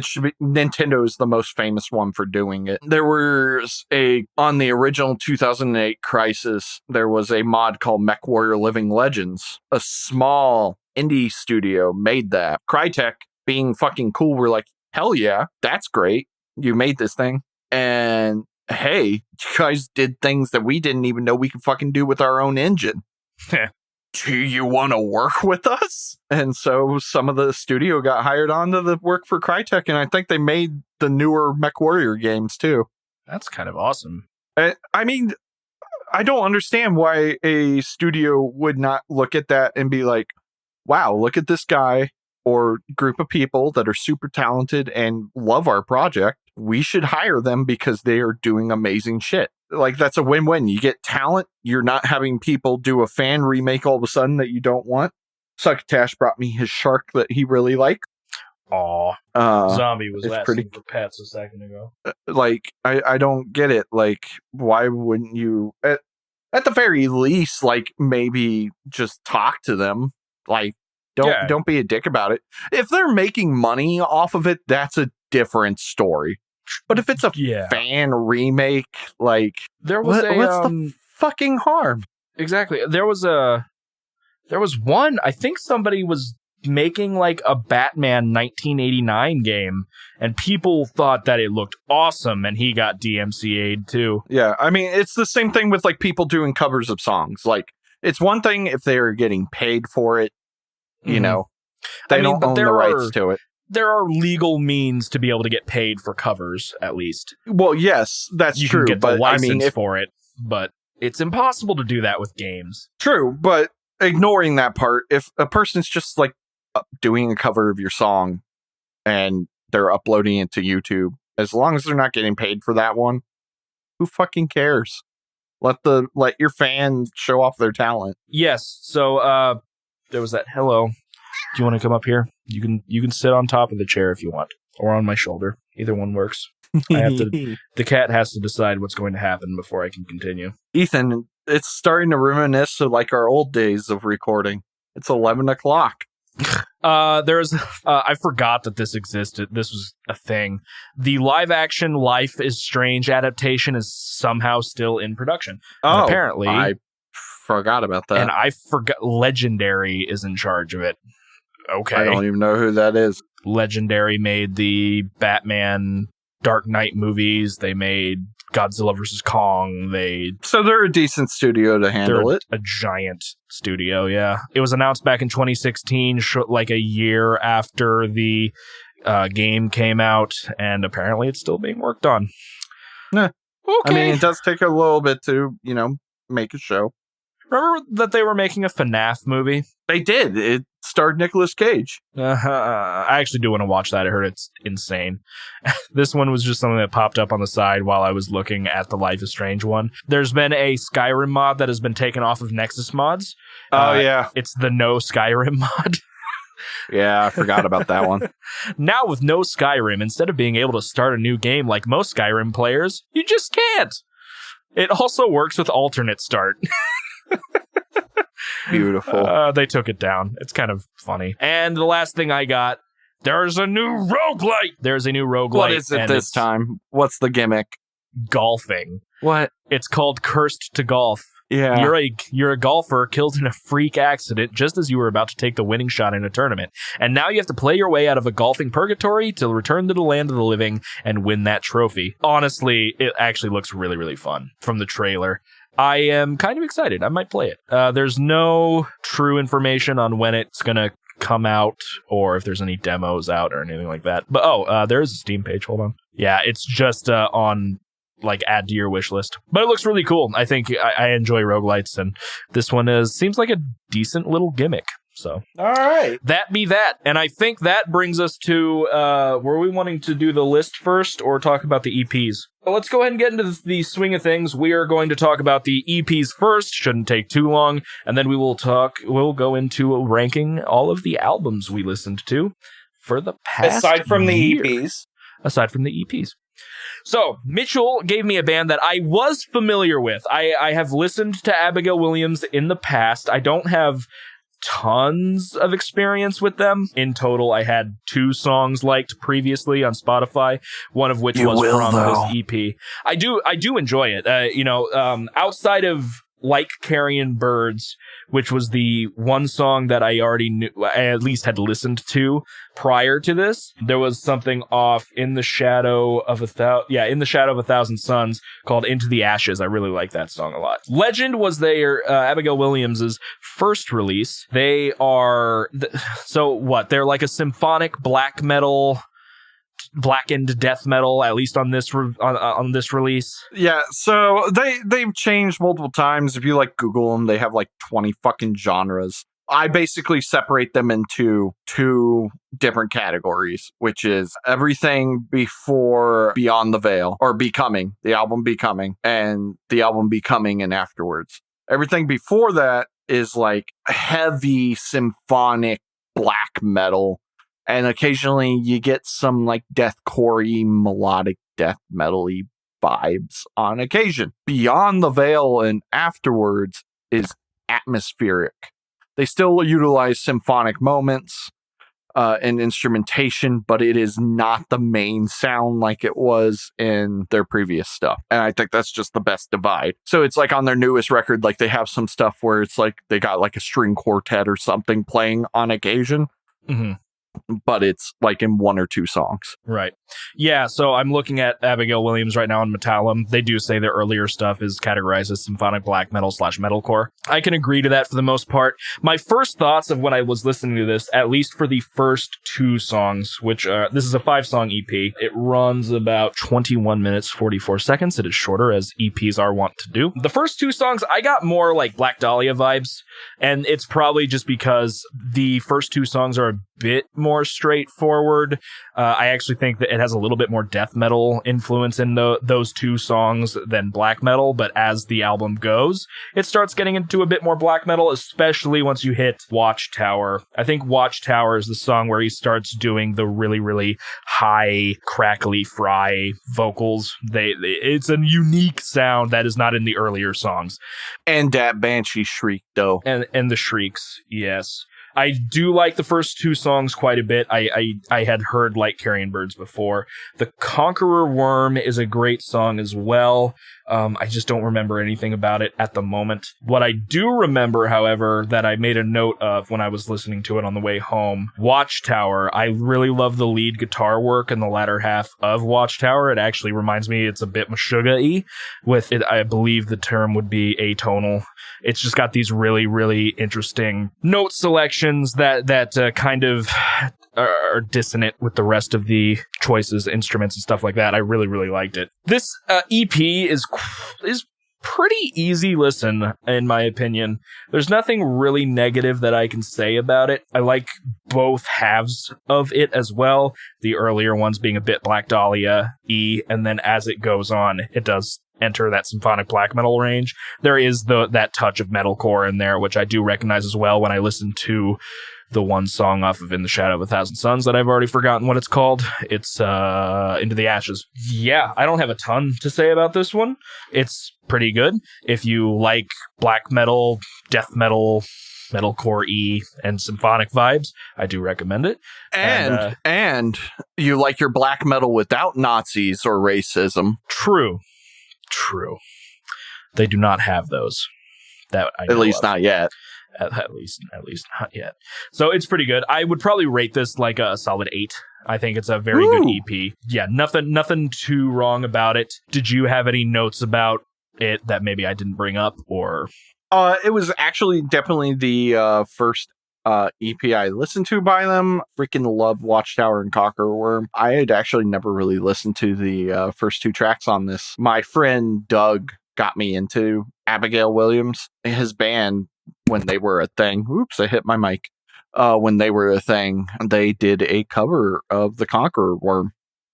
should be... Nintendo is the most famous one for doing it. There was on the original 2008 Crysis, there was a mod called MechWarrior Living Legends. A small indie studio made that. Crytek, being fucking cool, were like, hell yeah, that's great. You made this thing. And... hey, you guys did things that we didn't even know we could fucking do with our own engine. Do you want to work with us? And so some of the studio got hired on to work for Crytek, and I think they made the newer MechWarrior games too. That's kind of awesome. I mean, I don't understand why a studio would not look at that and be like, wow, look at this guy or group of people that are super talented and love our project. We should hire them because they are doing amazing shit. That's a win-win. You get talent. You're not having people do a fan remake all of a sudden that you don't want. Succotash brought me his shark that he really liked. Aw. Zombie was asking for pets a second ago. I don't get it. Why wouldn't you, at the very least, maybe just talk to them? Don't be a dick about it. If they're making money off of it, that's a different story. But if it's a fan remake, like, what's the fucking harm? Exactly. There was one, I think somebody was making like a Batman 1989 game, and people thought that it looked awesome, and he got DMCA'd too. Yeah, I mean, it's the same thing with like people doing covers of songs. Like, it's one thing if they're getting paid for it, you know, they don't own the rights to it. There are legal means to be able to get paid for covers, at least. Well, yes, that's you true. You can get the license for it, but it's impossible to do that with games. True, but ignoring that part, if a person's just like doing a cover of your song and they're uploading it to YouTube, as long as they're not getting paid for that one, who fucking cares? Let your fans show off their talent. Yes. So there was that. Hello. Do you want to come up here? You can sit on top of the chair if you want, or on my shoulder. Either one works. The cat has to decide what's going to happen before I can continue. Ethan, it's starting to reminisce of like our old days of recording. It's 11 o'clock. I forgot that this existed. This was a thing. The live action Life is Strange adaptation is somehow still in production. Oh, apparently. I forgot about that. And I forgot Legendary is in charge of it. Okay. I don't even know who that is. Legendary made the Batman Dark Knight movies. They made Godzilla vs. Kong. So they're a decent studio to handle it. A giant studio, yeah. It was announced back in 2016, like a year after the game came out, and apparently it's still being worked on. Nah. Okay. I mean, it does take a little bit to, make a show. Remember that they were making a FNAF movie? They did. It starred Nicolas Cage. I actually do want to watch that. I heard it's insane. This one was just something that popped up on the side while I was looking at the Life is Strange one. There's been a Skyrim mod that has been taken off of Nexus mods. Oh, yeah. It's the No Skyrim mod. Yeah, I forgot about that one. Now with No Skyrim, instead of being able to start a new game like most Skyrim players, you just can't. It also works with alternate start. Beautiful. They took it down. It's kind of funny. And the last thing I got, there's a new roguelite. There's a new roguelite. What is it this time? What's the gimmick? Golfing. What? It's called Cursed to Golf. Yeah. You're a golfer killed in a freak accident just as you were about to take the winning shot in a tournament. And now you have to play your way out of a golfing purgatory to return to the land of the living and win that trophy. Honestly, it actually looks really, really fun from the trailer. I am kind of excited. I might play it. There's no true information on when it's going to come out or if there's any demos out or anything like that. But, there is a Steam page. Hold on. Yeah, it's just on, like, add to your wish list. But it looks really cool. I think I enjoy roguelites, and this one seems like a decent little gimmick. So, all right. That be that. And I think that brings us to, were we wanting to do the list first or talk about the EPs? Well, let's go ahead and get into the swing of things. We are going to talk about the EPs first. Shouldn't take too long. And then we'll go into ranking all of the albums we listened to for the past Aside from year. the EPs. Aside from the EPs. So, Mitchell gave me a band that I was familiar with. I have listened to Abigail Williams in the past. I don't have tons of experience with them. In total, I had 2 songs liked previously on Spotify, one of which was from this EP. I do enjoy it. Outside of Like Carrion Birds, which was the one song that I already knew, I at least had listened to prior to this. There was something off In the Shadow of a Thousand Suns called Into the Ashes. I really like that song a lot. Legend was their Abigail Williams's first release. They are they're like a symphonic black metal, blackened death metal, at least on this on this release. Yeah, so they've changed multiple times. If you like Google them, they have like 20 fucking genres. I basically separate them into 2 different categories, which is everything before Beyond the Veil, or Becoming, the album Becoming, and the album Becoming and afterwards. Everything before that is like heavy symphonic black metal. And occasionally you get some like deathcore-y, melodic death metal-y vibes on occasion. Beyond the Veil and afterwards is atmospheric. They still utilize symphonic moments and instrumentation, but it is not the main sound like it was in their previous stuff. And I think that's just the best divide. So it's like on their newest record, like they have some stuff where it's like they got like a string quartet or something playing on occasion. Mm-hmm. But it's like in one or two songs. Right. Yeah, so I'm looking at Abigail Williams right now on Metallum. They do say their earlier stuff is categorized as symphonic black metal / metalcore. I can agree to that for the most part. My first thoughts of when I was listening to this, at least for the first two songs, which this is a 5-song EP. It runs about 21 minutes, 44 seconds. It is shorter, as EPs are wont to do. The first two songs, I got more like Black Dahlia vibes, and it's probably just because the first two songs are a bit more straightforward. I actually think that it has a little bit more death metal influence in those two songs than black metal, but as the album goes, it starts getting into a bit more black metal, especially once you hit Watchtower. I think Watchtower is the song where he starts doing the really, really high, crackly fry vocals. It's a unique sound that is not in the earlier songs. And that Banshee shriek, though. And the shrieks, yes. I do like the first two songs quite a bit. I had heard Like Carrion Birds before. The Conqueror Worm is a great song as well. I just don't remember anything about it at the moment. What I do remember, however, that I made a note of when I was listening to it on the way home, Watchtower. I really love the lead guitar work in the latter half of Watchtower. It actually reminds me it's a bit Meshuggah-y. With it, I believe the term would be atonal. It's just got these really, really interesting note selections that kind of are dissonant with the rest of the choices, instruments, and stuff like that. I really, really liked it. This EP is pretty easy listen, in my opinion. There's nothing really negative that I can say about it. I like both halves of it as well. The earlier ones being a bit Black Dahlia-y, and then as it goes on, it does enter that symphonic black metal range. There is that touch of metalcore in there, which I do recognize as well when I listen to the one song off of In the Shadow of a Thousand Suns that I've already forgotten what it's called. It's Into the Ashes. Yeah, I don't have a ton to say about this one. It's pretty good. If you like black metal, death metal, metalcore-y, and symphonic vibes, I do recommend it. And you like your black metal without Nazis or racism. True. They do not have those. That I know at least of. Not yet. At least not yet. So it's pretty good. I would probably rate this like a solid 8. I think it's a very good EP. Yeah, nothing too wrong about it. Did you have any notes about it that maybe I didn't bring up, or? It was actually definitely the first EP I listened to by them. Freaking loved Watchtower and Conqueror Worm. I had actually never really listened to the first two tracks on this. My friend Doug got me into Abigail Williams. His band, when they were a thing, oops, I hit my mic. When they were a thing, they did a cover of The Conqueror Worm,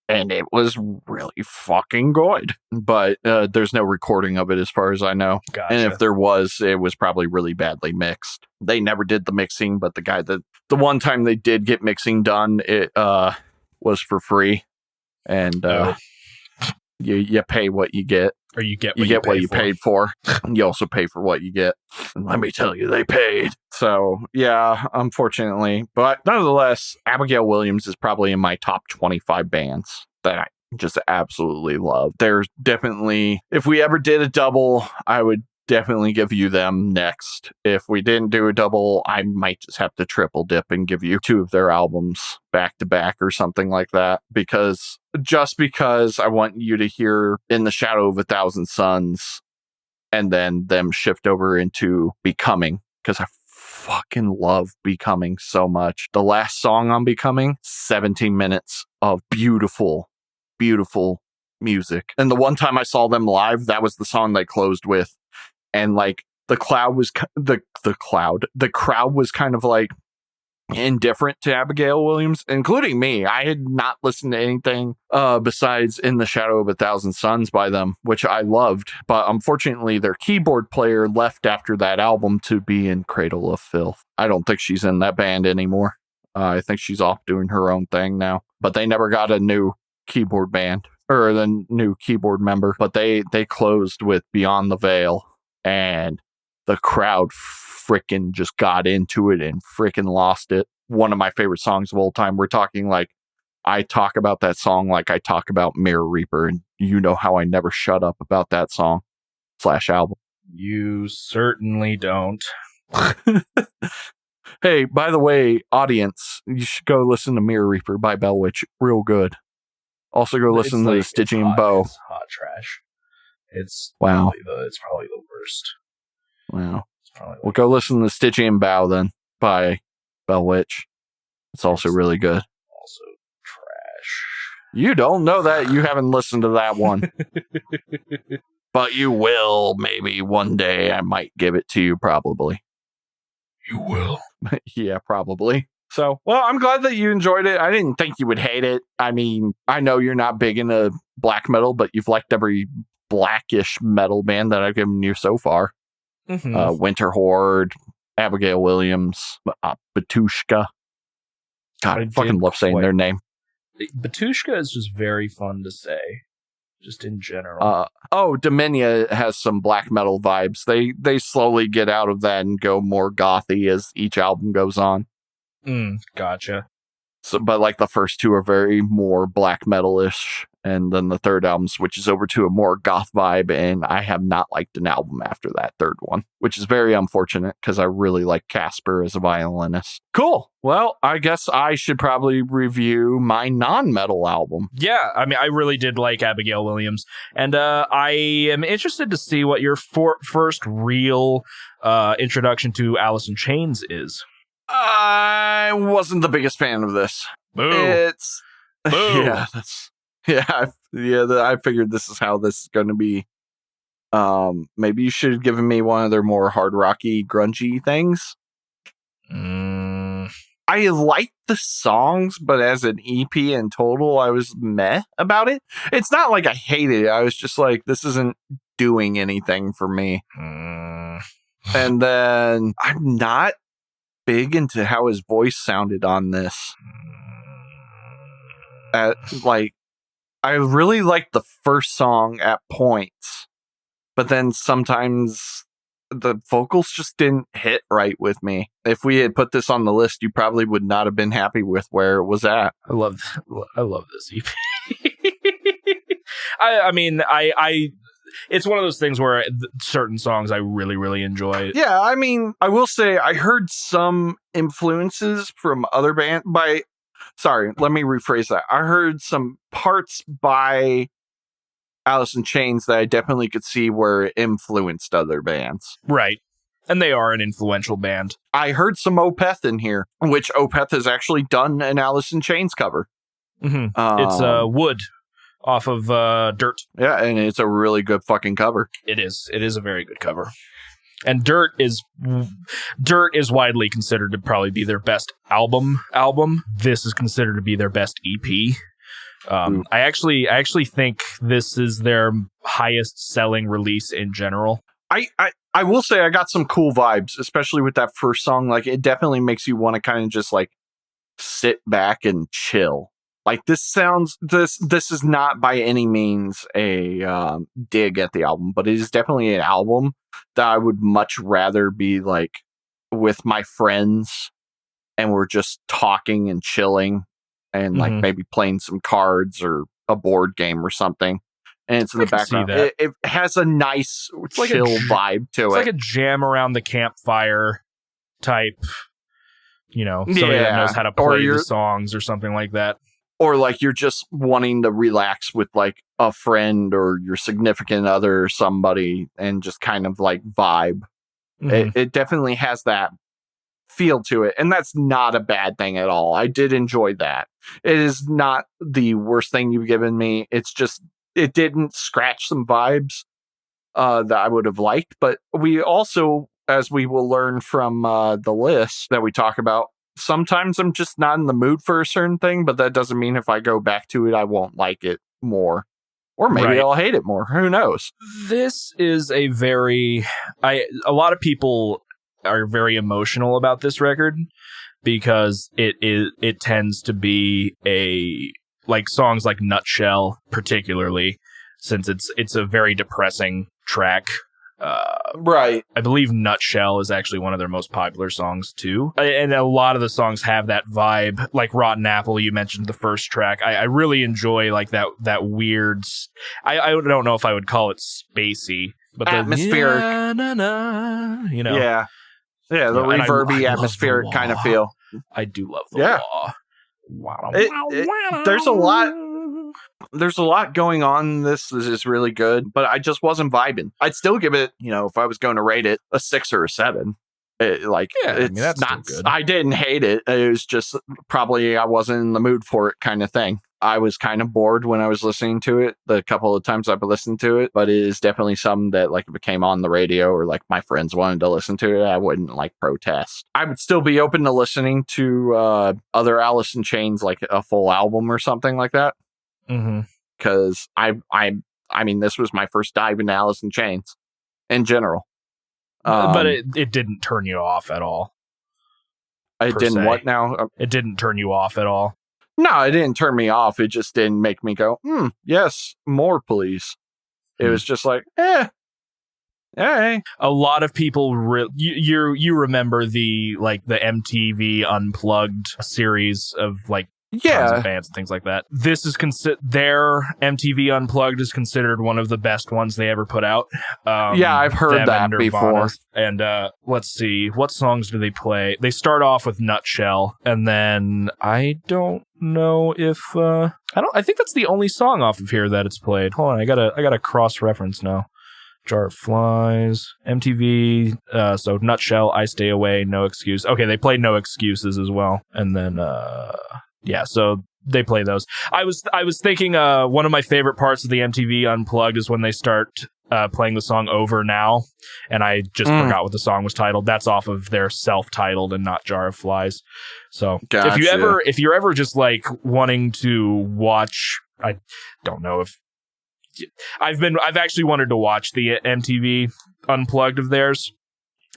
and it was really fucking good. But there's no recording of it as far as I know. Gotcha. And if there was, it was probably really badly mixed. They never did the mixing, but the one time they did get mixing done, it was for free. And you pay what you get. Or you get what you paid for. You also pay for what you get. And let me tell you, they paid. So, yeah, unfortunately. But nonetheless, Abigail Williams is probably in my top 25 bands that I just absolutely love. There's definitely, if we ever did a double, I would definitely give you them next. If we didn't do a double, I might just have to triple dip and give you 2 of their albums back to back or something like that. Because I want you to hear In the Shadow of a Thousand Suns and then them shift over into Becoming, because I fucking love Becoming so much. The last song on Becoming, 17 minutes of beautiful, beautiful music. And the one time I saw them live, that was the song they closed with. And like the crowd was kind of like indifferent to Abigail Williams, including me. I had not listened to anything besides In the Shadow of a Thousand Suns by them, which I loved. But unfortunately, their keyboard player left after that album to be in Cradle of Filth. I don't think she's in that band anymore. I think she's off doing her own thing now. But they never got a new keyboard band or the new keyboard member. But they closed with Beyond the Veil. And the crowd freaking just got into it and freaking lost it. One of my favorite songs of all time. We're talking like, I talk about that song like I talk about Mirror Reaper, and you know how I never shut up about that song / album. You certainly don't. Hey, by the way, audience, you should go listen to Mirror Reaper by Bellwitch. Real good. Also go listen to Stitching and Bow. It's hot trash. It's wow. It's probably the worst. Wow. Well, go listen to Stitching and Bow then by Bellwitch. It's also really good. Also trash. You don't know that. You haven't listened to that one. But you will, maybe one day. I might give it to you, probably. You will? Yeah, probably. So, well, I'm glad that you enjoyed it. I didn't think you would hate it. I mean, I know you're not big into black metal, but you've liked every blackish metal band that I've given you so far. Mm-hmm. Winter Horde, Abigail Williams, Batushka. God, I fucking love saying their name. Batushka is just very fun to say, just in general. Dominia has some black metal vibes. They slowly get out of that and go more gothy as each album goes on. Gotcha. So, but like the first two are very more black metal-ish, and then the third album switches over to a more goth vibe, and I have not liked an album after that third one, which is very unfortunate because I really like Casper as a violinist. Cool. Well, I guess I should probably review my non-metal album. Yeah, I mean, I really did like Abigail Williams, and I am interested to see what your first real introduction to Alice in Chains is. I wasn't the biggest fan of this. Boo. It's Boo. I figured this is how this is going to be. Maybe you should have given me one of their more hard rocky, grungy things. I liked the songs, but as an EP in total, I was meh about it. It's not like I hated it. I was just like, this isn't doing anything for me. And then I'm not big into how his voice sounded on this. I really liked the first song at points, but then sometimes the vocals just didn't hit right with me. If we had put this on the list, you probably would not have been happy with where it was at. I love this EP. I mean, it's one of those things where certain songs I really, really enjoy. Yeah, I mean, I will say I heard some influences from other bands sorry, let me rephrase that. I heard some parts by Alice in Chains that I definitely could see were influenced other bands. Right. And they are an influential band. I heard some Opeth in here, which Opeth has actually done an Alice in Chains cover. Mm-hmm. It's Wood off of Dirt. Yeah, and it's a really good fucking cover. It is. It is a very good cover. And Dirt is widely considered to probably be their best album. This is considered to be their best EP. I actually think this is their highest selling release in general. I will say I got some cool vibes, especially with that first song. Like, it definitely makes you want to kind of just like sit back and chill. Like, this is not by any means a dig at the album, but it is definitely an album that I would much rather be like with my friends and we're just talking and chilling and like maybe playing some cards or a board game or something. And it's in the background. It has a nice chill vibe to it. It's like a jam around the campfire type, somebody that knows how to play the songs or something like that. Or like you're just wanting to relax with like a friend or your significant other or somebody and just kind of like vibe. It definitely has that feel to it. And that's not a bad thing at all. I did enjoy that. It is not the worst thing you've given me. It's just, it didn't scratch some vibes that I would have liked. But we also, as we will learn from the list that we talk about, sometimes I'm just not in the mood for a certain thing, but that doesn't mean if I go back to it, I won't like it more. Or maybe I'll hate it more. Who knows? This is a lot of people are very emotional about this record because it tends to be like songs like Nutshell, particularly since it's a very depressing track. Right. I believe Nutshell is actually one of their most popular songs too. And a lot of the songs have that vibe, like Rotten Apple, you mentioned the first track. I really enjoy like that weird, I don't know if I would call it spacey, but atmospheric. You know. Yeah. Yeah, the reverby, atmospheric kind of feel. I do love the law. Wow. There's a lot going on. This is really good, but I just wasn't vibing. I'd still give it, if I was going to rate it, a 6 or a 7. It's not good. I didn't hate it. It was just probably I wasn't in the mood for it kind of thing. I was kind of bored when I was listening to it the couple of times I've listened to it, but it is definitely something that like if it came on the radio or like my friends wanted to listen to it, I wouldn't like protest. I would still be open to listening to other Alice in Chains, like a full album or something like that. Because I mean, this was my first dive into Alice in Chains in general. But it didn't turn you off at all. It didn't what now? It didn't turn you off at all. No, it didn't turn me off. It just didn't make me go, yes, more please. It was just like, hey. A lot of people, you remember the MTV Unplugged series of like tons of bands and things like that. This is their MTV Unplugged is considered one of the best ones they ever put out. I've heard that before. And let's see, what songs do they play? They start off with Nutshell, and then I don't know if I think that's the only song off of here that it's played. Hold on, I gotta cross reference now. Jar of Flies, MTV, so Nutshell, I Stay Away, No Excuse. Okay, they played No Excuses as well, and then so they play those. I was thinking one of my favorite parts of the MTV Unplugged is when they start playing the song Over Now, and I just forgot what the song was titled. That's off of their self-titled and not Jar of Flies. So gotcha. if you're ever just like wanting to watch, I don't know if I've actually wanted to watch the MTV Unplugged of theirs.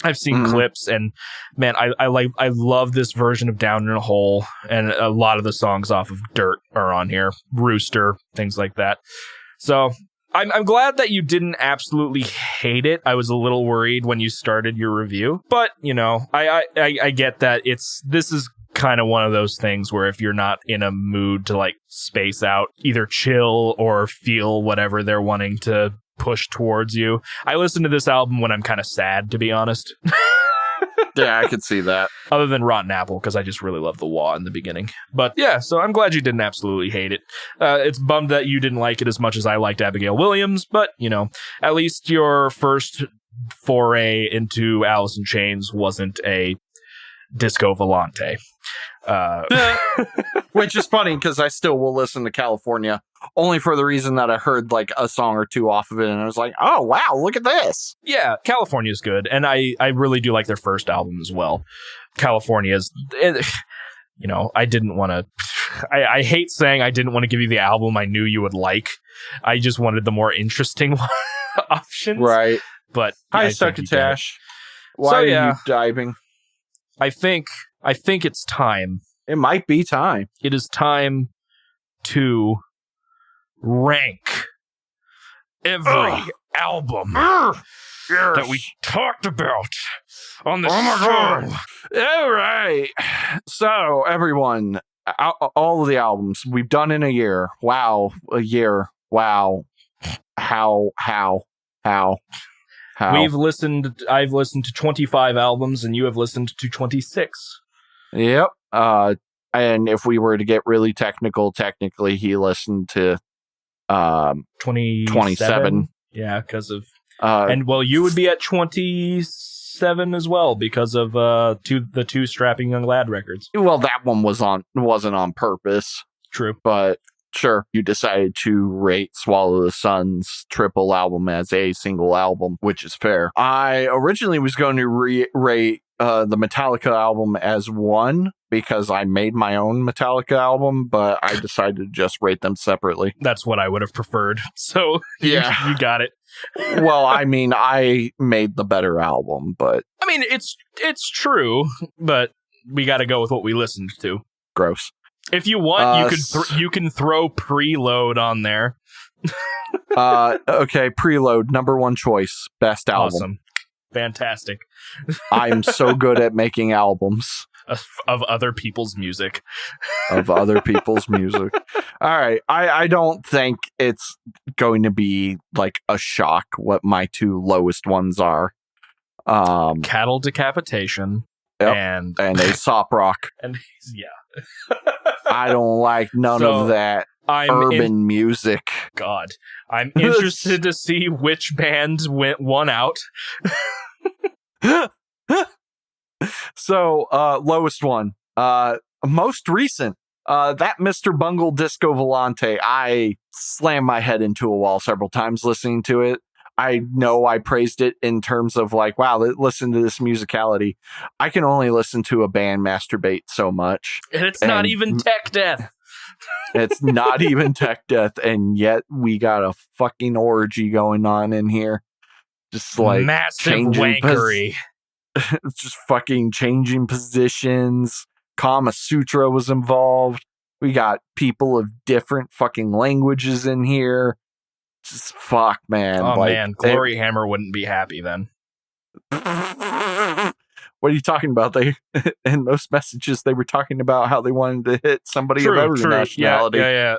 I've seen clips, and man, I love this version of Down in a Hole, and a lot of the songs off of Dirt are on here, Rooster, things like that. So I'm glad that you didn't absolutely hate it. I was a little worried when you started your review, but I get that this is kind of one of those things where if you're not in a mood to like space out, either chill or feel whatever they're wanting to push towards you. I listen to this album when I'm kind of sad, to be honest. Yeah, I could see that. Other than Rotten Apple, because I just really love the wah in the beginning. But yeah, so I'm glad you didn't absolutely hate it. It's bummed that you didn't like it as much as I liked Abigail Williams, but at least your first foray into Alice in Chains wasn't a Disco Volante. Which is funny because I still will listen to California only for the reason that I heard like a song or two off of it and I was like, oh wow, look at this. Yeah, California's good, and I really do like their first album as well. California's, I didn't want to. I hate saying I didn't want to give you the album I knew you would like. I just wanted the more interesting options. Right. But hi, Succotash. Why are you diving? I think it's time. It might be time. It is time to rank every album that we talked about on the show. God. All right. So, everyone, all of the albums we've done in a year. Wow. A year. Wow. How? I've listened to 25 albums and you have listened to 26. Yep. And if we were to get really technical, technically he listened to 27. Yeah, because of and well, you would be at 27 as well because of the two Strapping Young Lad records. Well, that one wasn't on purpose. True. But sure, you decided to rate Swallow the Sun's triple album as a single album, which is fair. I originally was going to rate the Metallica album as 1 because I made my own Metallica album, but I decided to just rate them separately. That's what I would have preferred. So yeah, you got it. Well, I mean, I made the better album, but I mean, it's true, but we got to go with what we listened to. Gross. If you want, you can throw Preload on there. Okay, Preload, number one choice, best album. Awesome. Fantastic. I'm so good at making albums. Of other people's music. Of other people's music. All right. I don't think it's going to be like a shock what my two lowest ones are. Cattle Decapitation. Yep, and Aesop Rock. And yeah. I don't like none of that urban music. God. I'm interested to see which band won out. So, lowest one. Most recent. That Mr. Bungle Disco Volante. I slammed my head into a wall several times listening to it. I know I praised it in terms of like, wow, listen to this musicality. I can only listen to a band masturbate so much. And it's not even tech death. It's not even tech death. And yet we got a fucking orgy going on in here. Just like massive wankery. Just fucking changing positions. Kama Sutra was involved. We got people of different fucking languages in here. Just fuck, man. Oh, like, man. Glory Hammer wouldn't be happy then. What are you talking about? They in those messages, they were talking about how they wanted to hit somebody of every nationality. Yeah.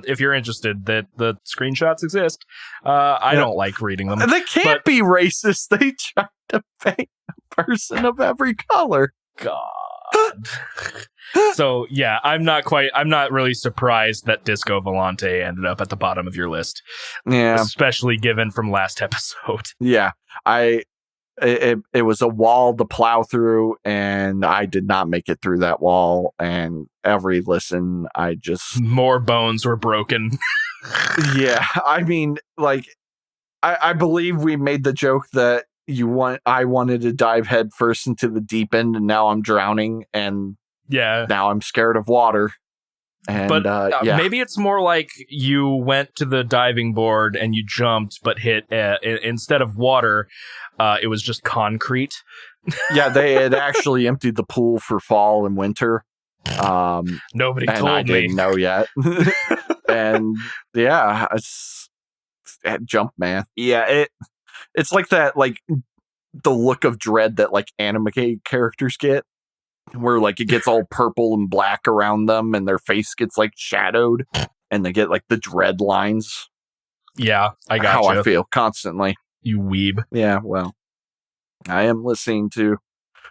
If you're interested, that the screenshots exist. I don't like reading them. They can't be racist. They try to paint a person of every color. God. So yeah, I'm not really surprised that Disco Volante ended up at the bottom of your list. Yeah. Especially given from last episode. Yeah. It was a wall to plow through, and I did not make it through that wall. And every listen, I just more bones were broken. Yeah, I mean, like, I believe we made the joke that I wanted to dive head first into the deep end, and now I'm drowning, and now I'm scared of water. And, but maybe it's more like you went to the diving board and you jumped, but hit instead of water, it was just concrete. Yeah, they had actually emptied the pool for fall and winter. Nobody told me. I didn't know yet. And yeah, it's jump, man. Yeah, it's like that, like the look of dread that like anime characters get, where like it gets all purple and black around them and their face gets like shadowed and they get like the dread lines. Yeah, I got how I feel constantly. You weeb. Yeah, well, I am listening to,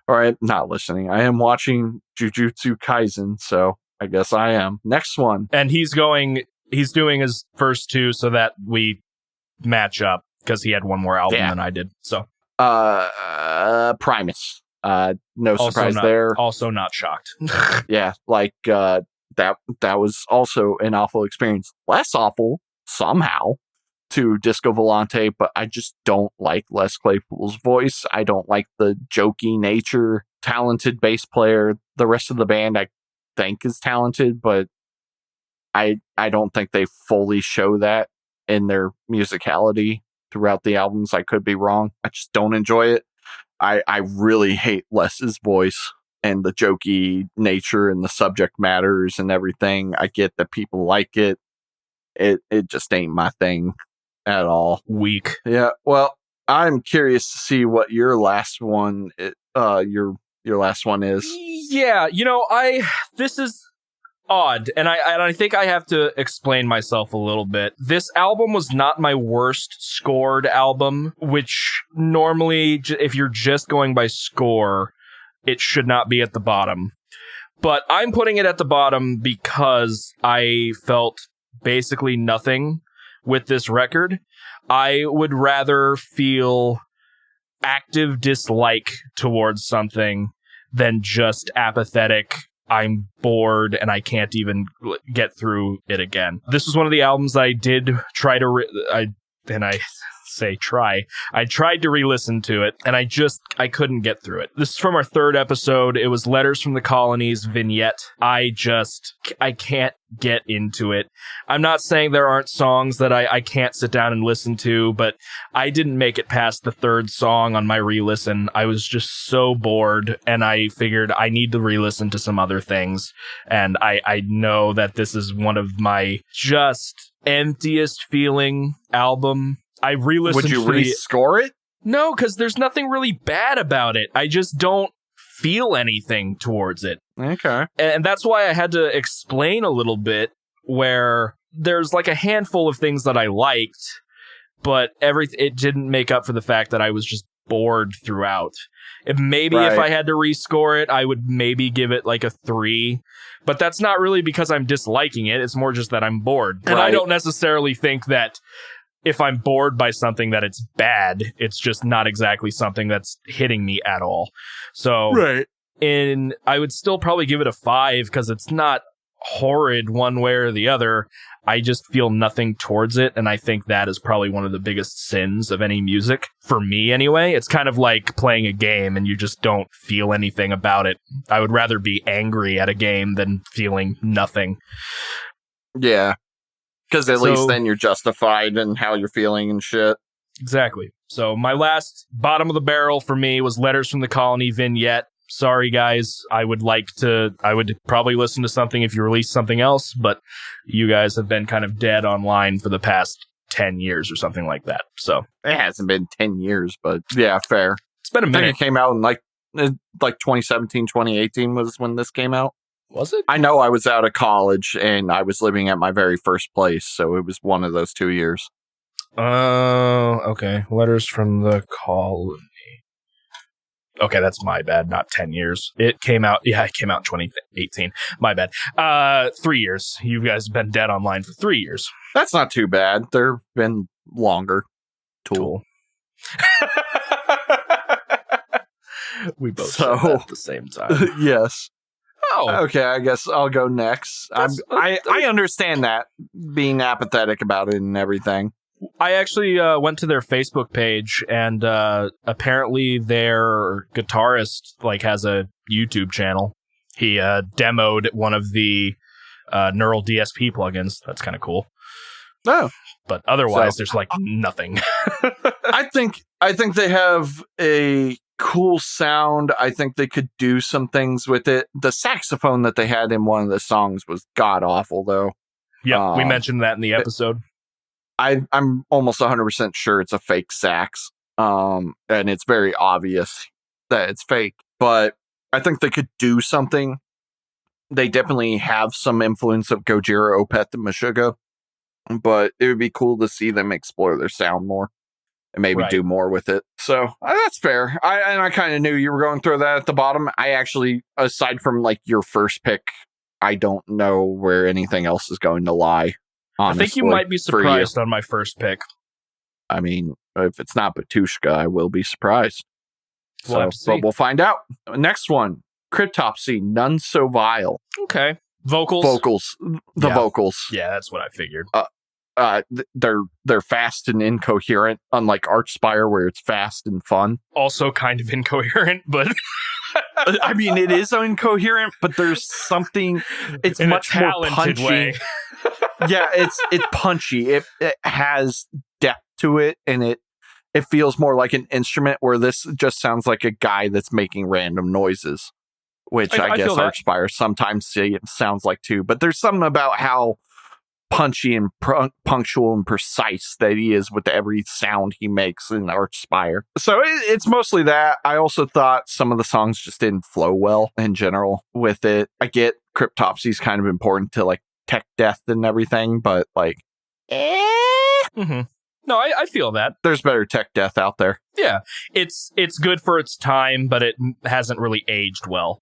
or I'm not listening. I am watching Jujutsu Kaisen, so I guess I am. Next one. And he's doing his first two so that we match up because he had one more album than I did. So, Primus. No surprise there. Also not shocked. Yeah, like that was also an awful experience. Less awful somehow to Disco Volante, but I just don't like Les Claypool's voice. I don't like the jokey nature. Talented bass player. The rest of the band I think is talented, but I don't think they fully show that in their musicality throughout the albums. I could be wrong. I just don't enjoy it. I really hate Les's voice and the jokey nature and the subject matters and everything. I get that people like it. It just ain't my thing at all. Weak. Yeah. Well, I'm curious to see what your last one your last one is. Yeah, this is odd, and I think I have to explain myself a little bit. This album was not my worst scored album, which normally, if you're just going by score, it should not be at the bottom. But I'm putting it at the bottom because I felt basically nothing with this record. I would rather feel active dislike towards something than just apathetic, I'm bored and I can't even get through it again. This was one of the albums I did try to say try. I tried to re-listen to it, and I couldn't get through it. This is from our third episode. It was Letters from the Colonies vignette. I can't get into it. I'm not saying there aren't songs that I can't sit down and listen to, but I didn't make it past the third song on my re-listen. I was just so bored, and I figured I need to re-listen to some other things, and I know that this is one of my just emptiest feeling album. I re-listened. Would you rescore it? No, because there's nothing really bad about it. I just don't feel anything towards it. Okay. And that's why I had to explain a little bit, where there's like a handful of things that I liked, but it didn't make up for the fact that I was just bored throughout. Maybe if I had to rescore it, I would maybe give it like a 3, but that's not really because I'm disliking it. It's more just that I'm bored. And I don't necessarily think that if I'm bored by something that it's bad. It's just not exactly something that's hitting me at all. So I would still probably give it a 5 because it's not horrid one way or the other. I just feel nothing towards it, and I think that is probably one of the biggest sins of any music, for me anyway. It's kind of like playing a game and you just don't feel anything about it. I would rather be angry at a game than feeling nothing. Yeah, because at least then you're justified in how you're feeling and shit. Exactly. So my last bottom of the barrel for me was Letters from the Colony vignette. Sorry, guys. I would probably listen to something if you release something else, but you guys have been kind of dead online for the past 10 years or something like that. So it hasn't been 10 years, but yeah, fair. It's been a minute. I think it came out in like 2017, 2018 was when this came out. Was it? I know I was out of college and I was living at my very first place, so it was one of those 2 years. Oh, okay. Letters from the Colony. Okay, that's my bad, not 10 years. It came out in 2018. My bad. 3 years. You guys have been dead online for 3 years. That's not too bad. They've been longer. Tool. We both said that at the same time. Yes. Oh. Okay, I guess I'll go next. I understand that, being apathetic about it and everything. I actually went to their Facebook page, and apparently their guitarist has a YouTube channel. He demoed one of the Neural DSP plugins. That's kind of cool. Oh, but otherwise, there's nothing. I think they have a cool sound. I think they could do some things with it. The saxophone that they had in one of the songs was god awful, though. Yeah, we mentioned that in the episode. I'm almost 100% sure it's a fake sax, and it's very obvious that it's fake. But I think they could do something. They definitely have some influence of Gojira, Opeth, and Meshuggah, but it would be cool to see them explore their sound more and maybe do more with it. So that's fair. I kind of knew you were going to throw that at the bottom. I actually, aside from your first pick, I don't know where anything else is going to lie. Honestly, I think you might be surprised on my first pick. I mean, if it's not Batushka, I will be surprised. But we'll find out. Next one, Cryptopsy, None So Vile. Okay. Vocals. Vocals. Yeah, that's what I figured. They're fast and incoherent, unlike Archspire, where it's fast and fun. Also kind of incoherent, but... I mean, it is incoherent, but there's something... It's in much a more punchy. Way. Yeah, it's punchy. It has depth to it, and it feels more like an instrument, where this just sounds like a guy that's making random noises, which I guess Archspire sometimes sounds like too. But there's something about how punchy and punctual and precise that he is with every sound he makes in Archspire. So it's mostly that. I also thought some of the songs just didn't flow well in general with it. I get Cryptopsy is kind of important to tech death and everything, but Mm-hmm. No, I feel that. There's better tech death out there. Yeah, it's good for its time, but it hasn't really aged well.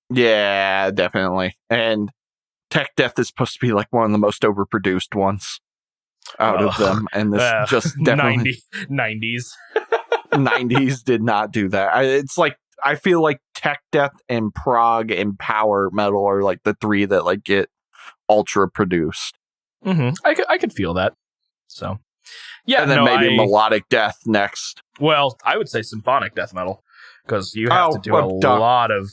Yeah, definitely. And tech death is supposed to be one of the most overproduced ones out of them, and this just definitely 90s 90s did not do that. It's I feel like tech death and prog and power metal are the three that get ultra produced. Mm-hmm. I could feel that. So Yeah, and then maybe melodic death next. Well, I would say symphonic death metal, because you have to do a lot of,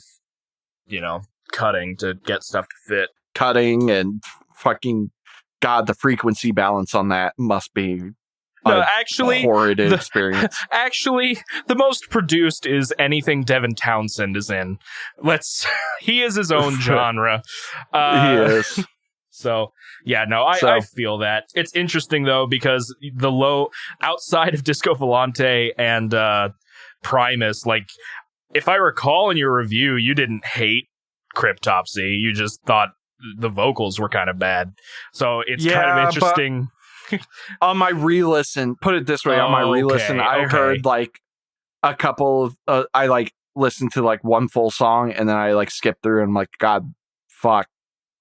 cutting to get stuff to fit. Cutting and fucking God, the frequency balance on that must be horrid experience. Actually, the most produced is anything Devin Townsend is in. He is his own genre. He is. So, yeah, no, I feel that. It's interesting, though, because outside of Disco Volante and Primus, like, if I recall in your review, you didn't hate Cryptopsy. You just thought the vocals were kind of bad. So it's kind of interesting. On my re-listen, put it this way, on my re-listen, I heard like a couple of, I like listened to like one full song and then I like skipped through and I'm like, God, fuck,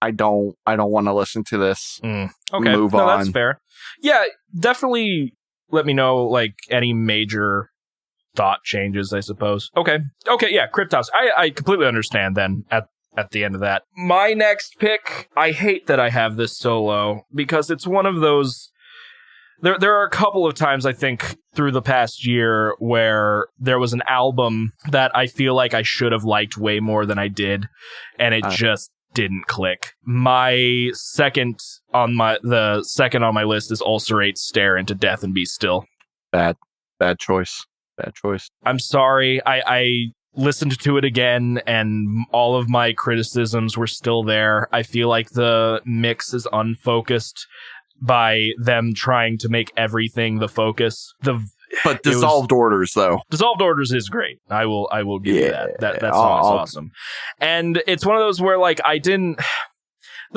I don't want to listen to this. Okay, move on. That's fair. Yeah, definitely let me know like any major thought changes, I suppose. Okay, yeah, Cryptos. I completely understand then at the end of that. My next pick, I hate that I have this so low because it's one of those. There are a couple of times, I think, through the past year where there was an album that I feel like I should have liked way more than I did, and it just didn't click. The second on my list is Ulcerate's Stare Into Death and Be Still. Bad choice. I'm sorry. I listened to it again, and all of my criticisms were still there. I feel like the mix is unfocused by them trying to make everything the focus. But Dissolved Orders, though. Dissolved Orders is great. I will give you that. That song is awesome. And it's one of those where, like, the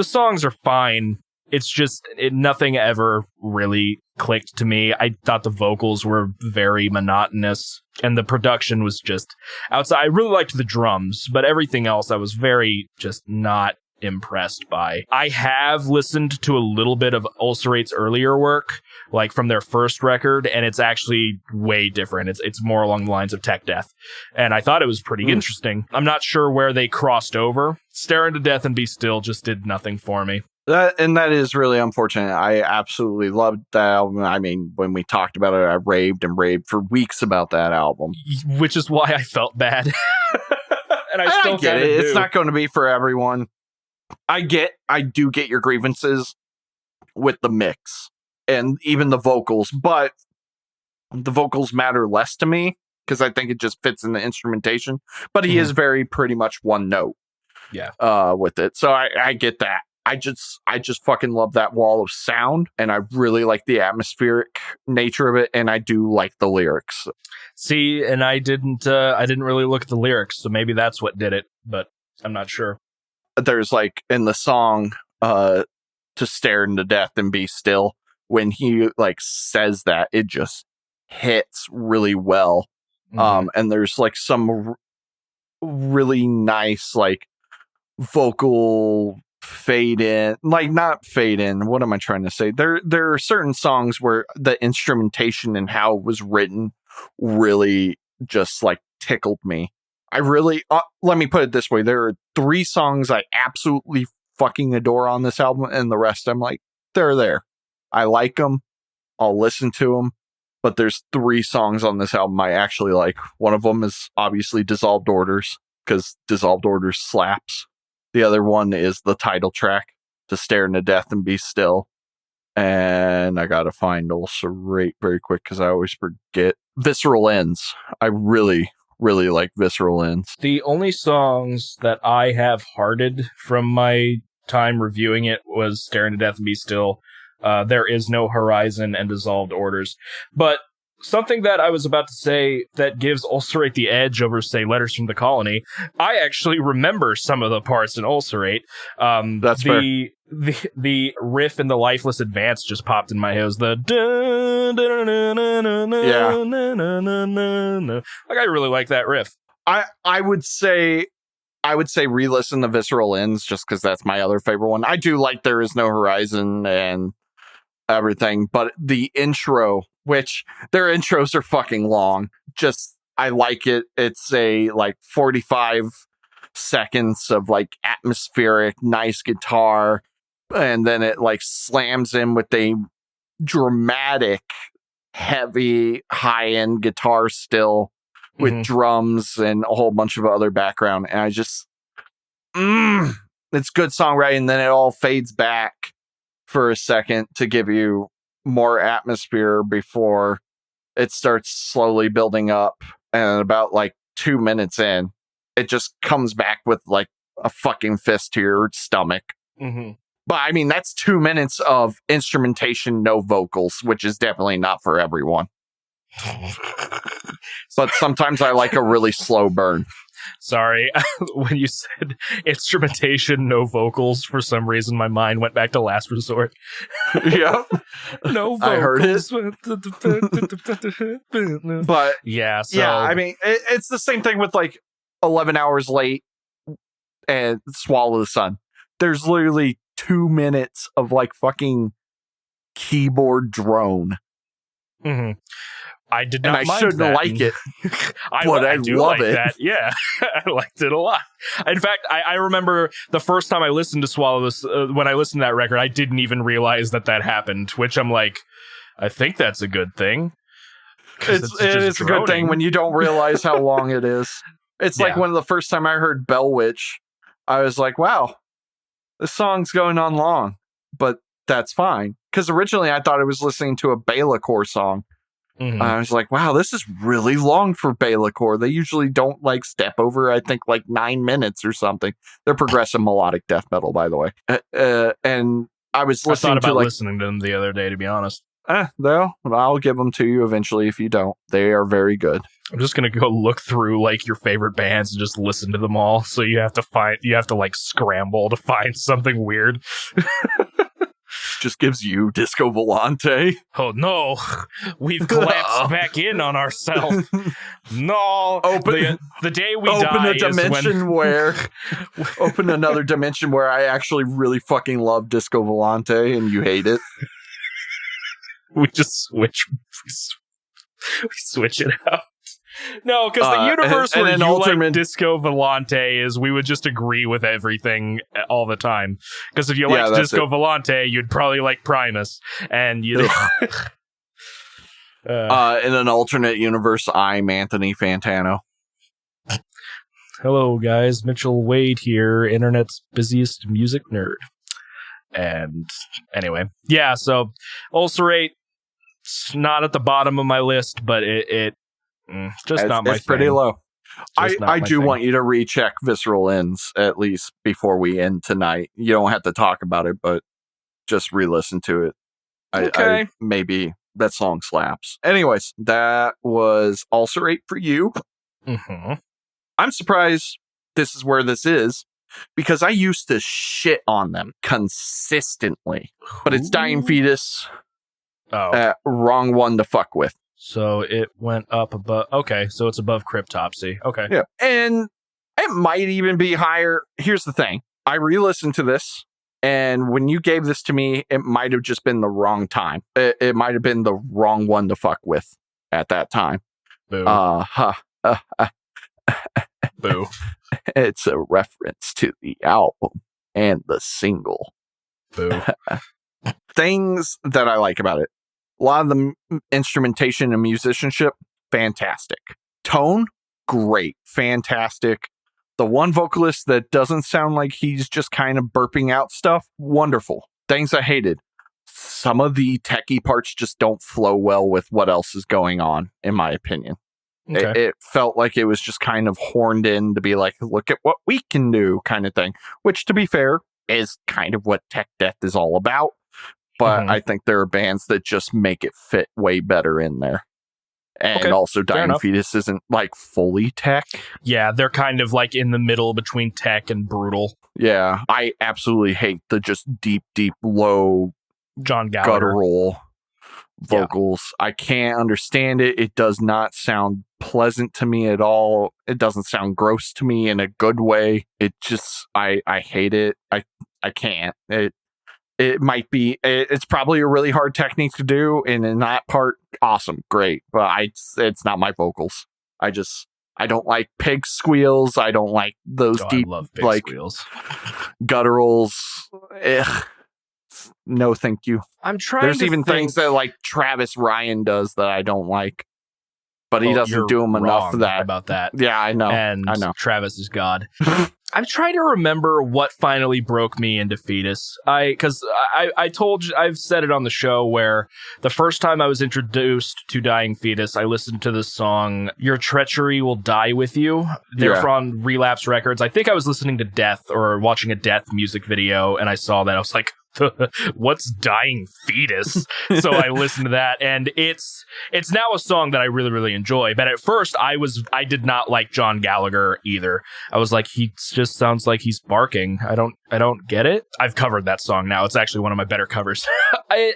songs are fine. It's just, nothing ever really clicked to me. I thought the vocals were very monotonous, and the production was just outside. I really liked the drums, but everything else I was very just not impressed by. I have listened to a little bit of Ulcerate's earlier work, like from their first record, and it's actually way different. It's more along the lines of tech death, and I thought it was pretty interesting. I'm not sure where they crossed over. Stare Into Death and Be Still just did nothing for me. That is really unfortunate. I absolutely loved that album. I mean, when we talked about it, I raved for weeks about that album, which is why I felt bad. And I still get it. It's not going to be for everyone. I do get your grievances with the mix and even the vocals, but the vocals matter less to me because I think it just fits in the instrumentation. But he is very pretty much one note. Yeah. With it. So I get that. I just fucking love that wall of sound, and I really like the atmospheric nature of it, and I do like the lyrics. See, and I didn't really look at the lyrics, so maybe that's what did it, but I'm not sure. There's like in the song to Stare Into Death and Be Still, when he like says that, it just hits really well. And there's like some really nice like vocal fade in, like not fade in. What am I trying to say? There are certain songs where the instrumentation and how it was written really just like tickled me. I really, let me put it this way. There are 3 songs I absolutely fucking adore on this album, and the rest I'm like, they're there. I like them. I'll listen to them. But there's 3 songs on this album I actually like. One of them is obviously Dissolved Orders, because Dissolved Orders slaps. The other one is the title track, To Stare Into Death and Be Still. And I gotta find Ulcerate very quick because I always forget. Visceral Ends. I really like Visceral Ends. The only songs that I have hearted from my time reviewing it was Stare Into Death and Be Still, There Is No Horizon, and Dissolved Orders. But something that I was about to say that gives Ulcerate the edge over, say, Letters from the Colony, I actually remember some of the parts in Ulcerate. That's fair. The riff in the Lifeless Advance just popped in my head. It was the like, I really like that riff. I would say re-listen to Visceral Ends just because that's my other favorite one. I do like There Is No Horizon and everything, but the intro, which their intros are fucking long, just I like it. It's a like 45 seconds of like atmospheric, nice guitar, and then it like slams in with a dramatic, heavy, high-end guitar still with drums and a whole bunch of other background. And I just, it's good songwriting. And then it all fades back for a second to give you more atmosphere before it starts slowly building up. And about like 2 minutes in, it just comes back with like a fucking fist to your stomach. But I mean, that's 2 minutes of instrumentation, no vocals, which is definitely not for everyone. But sometimes I like a really slow burn. Sorry, when you said instrumentation, no vocals, for some reason my mind went back to Last Resort. Yeah. No vocals. I heard it. But yeah, so yeah, I mean, it's the same thing with like 11 Hours Late and Swallow the Sun. There's literally 2 minutes of like fucking keyboard drone. I did not and I mind shouldn't that. Like it, but I do love like it. That. Yeah, I liked it a lot. In fact, I remember the first time I listened to Swallow This, when I listened to that record, I didn't even realize that happened, which I'm like, I think that's a good thing. It's a good thing when you don't realize how long it is. It's like when the first time I heard Bell Witch, I was like, wow, this song's going on long, but that's fine. Because originally I thought I was listening to a Belacore song. I was like, wow, this is really long for Belacore. They usually don't like step over, I think, like 9 minutes or something. They're progressive melodic death metal, by the way. And I was listening listening to them the other day, to be honest. Though, I'll give them to you eventually if you don't. They are very good. I'm just gonna go look through like your favorite bands and just listen to them all. So you have to like scramble to find something weird. Just gives you Disco Volante. Oh no, we've collapsed back in on ourselves. No, the day we die a dimension is when where open another dimension where I actually really fucking love Disco Volante and you hate it. We just switch it out. No, because the universe where you like Disco Volante is we would just agree with everything all the time. Because if you liked Disco Volante, you'd probably like Primus. And you in an alternate universe, I'm Anthony Fantano. Hello, guys. Mitchell Wade here, internet's busiest music nerd. And anyway, yeah, so Ulcerate, it's not at the bottom of my list, but it's not my thing. It's pretty low. I do want you to recheck Visceral Ends at least before we end tonight. You don't have to talk about it, but just re-listen to it. Okay. Maybe that song slaps. Anyways, that was Ulcerate for you. I'm surprised this is where this is because I used to shit on them consistently. But it's Dying Fetus. Wrong one to fuck with. So it went up above. Okay, so it's above Cryptopsy. Okay. Yeah. And it might even be higher. Here's the thing. I re-listened to this, and when you gave this to me, it might have just been the wrong time. It might have been the wrong one to fuck with at that time. Boo. Boo. It's a reference to the album and the single. Boo. Things that I like about it. A lot of the instrumentation and musicianship, fantastic. Tone, great, fantastic. The one vocalist that doesn't sound like he's just kind of burping out stuff, wonderful. Things I hated. Some of the techie parts just don't flow well with what else is going on, in my opinion. Okay. It felt like it was just kind of horned in to be like, look at what we can do kind of thing. Which, to be fair, is kind of what tech death is all about. But I think there are bands that just make it fit way better in there. And also Dying Fetus isn't like fully tech. Yeah, they're kind of like in the middle between tech and brutal. Yeah, I absolutely hate the just deep, low John Gallagher guttural vocals. Yeah. I can't understand it. It does not sound pleasant to me at all. It doesn't sound gross to me in a good way. It just, I hate it. I can't. It might be, it's probably a really hard technique to do. And in that part, awesome, great. But it's not my vocals. I don't like pig squeals. I don't like those deep, like, squeals. Gutturals. no, thank you. I'm trying. There's even things that like Travis Ryan does that I don't like, but he doesn't do them enough for that. About that, yeah, I know. And I know. Travis is God. I'm trying to remember what finally broke me into Fetus. Because I told you, I've said it on the show where the first time I was introduced to Dying Fetus, I listened to this song, Your Treachery Will Die With You. They're from Relapse Records. I think I was listening to Death or watching a Death music video, and I saw that. I was like, what's Dying Fetus? So I listened to that, and it's now a song that I really, really enjoy. But at first I did not like John Gallagher either. I was like, he just sounds like he's barking. I don't get it. I've covered that song now. It's actually one of my better covers. I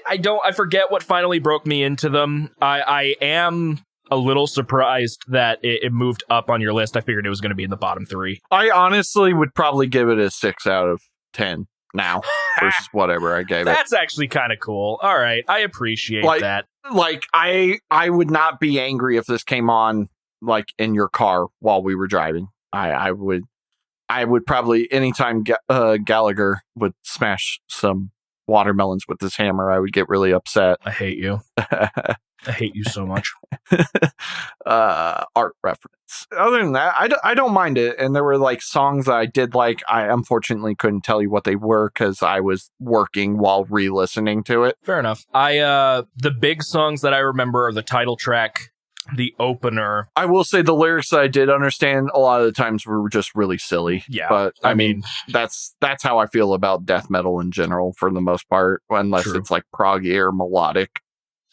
forget what finally broke me into them. I am a little surprised that it moved up on your list. I figured it was going to be in the bottom 3. I honestly would probably give it a 6 out of 10 now versus whatever I gave it. That's actually kind of cool. All right. I appreciate that. Like, I would not be angry if this came on, like, in your car while we were driving. I would probably, anytime Gallagher would smash some watermelons with his hammer, I would get really upset. I hate you. I hate you so much. Art reference. Other than that, I don't mind it. And there were like songs that I did like. I unfortunately couldn't tell you what they were because I was working while re-listening to it. Fair enough. The big songs that I remember are the title track, the opener. I will say the lyrics that I did understand a lot of the times were just really silly. Yeah. But I mean, that's how I feel about death metal in general for the most part, unless it's like proggy or melodic.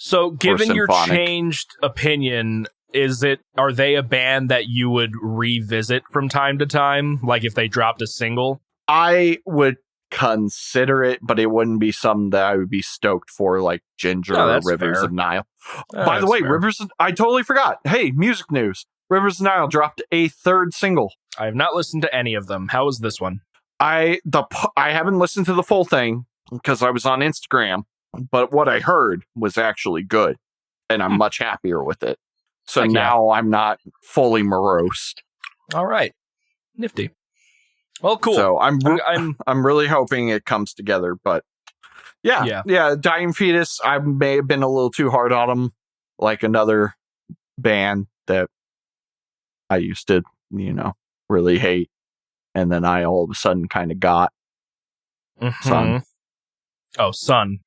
So given your changed opinion, are they a band that you would revisit from time to time? Like if they dropped a single? I would consider it, but it wouldn't be something that I would be stoked for, like Ginger or Rivers of Nile. By the way, I totally forgot. Hey, music news. Rivers of Nile dropped a 3rd single. I have not listened to any of them. How is this one? I haven't listened to the full thing because I was on Instagram, but what I heard was actually good, and I'm much happier with it. So now I'm not fully morose. All right. Nifty. Well, cool. So I'm really hoping it comes together, but yeah. Dying Fetus, I may have been a little too hard on them, like another band that I used to, really hate, and then I all of a sudden kind of got. Sun. Oh, Sun.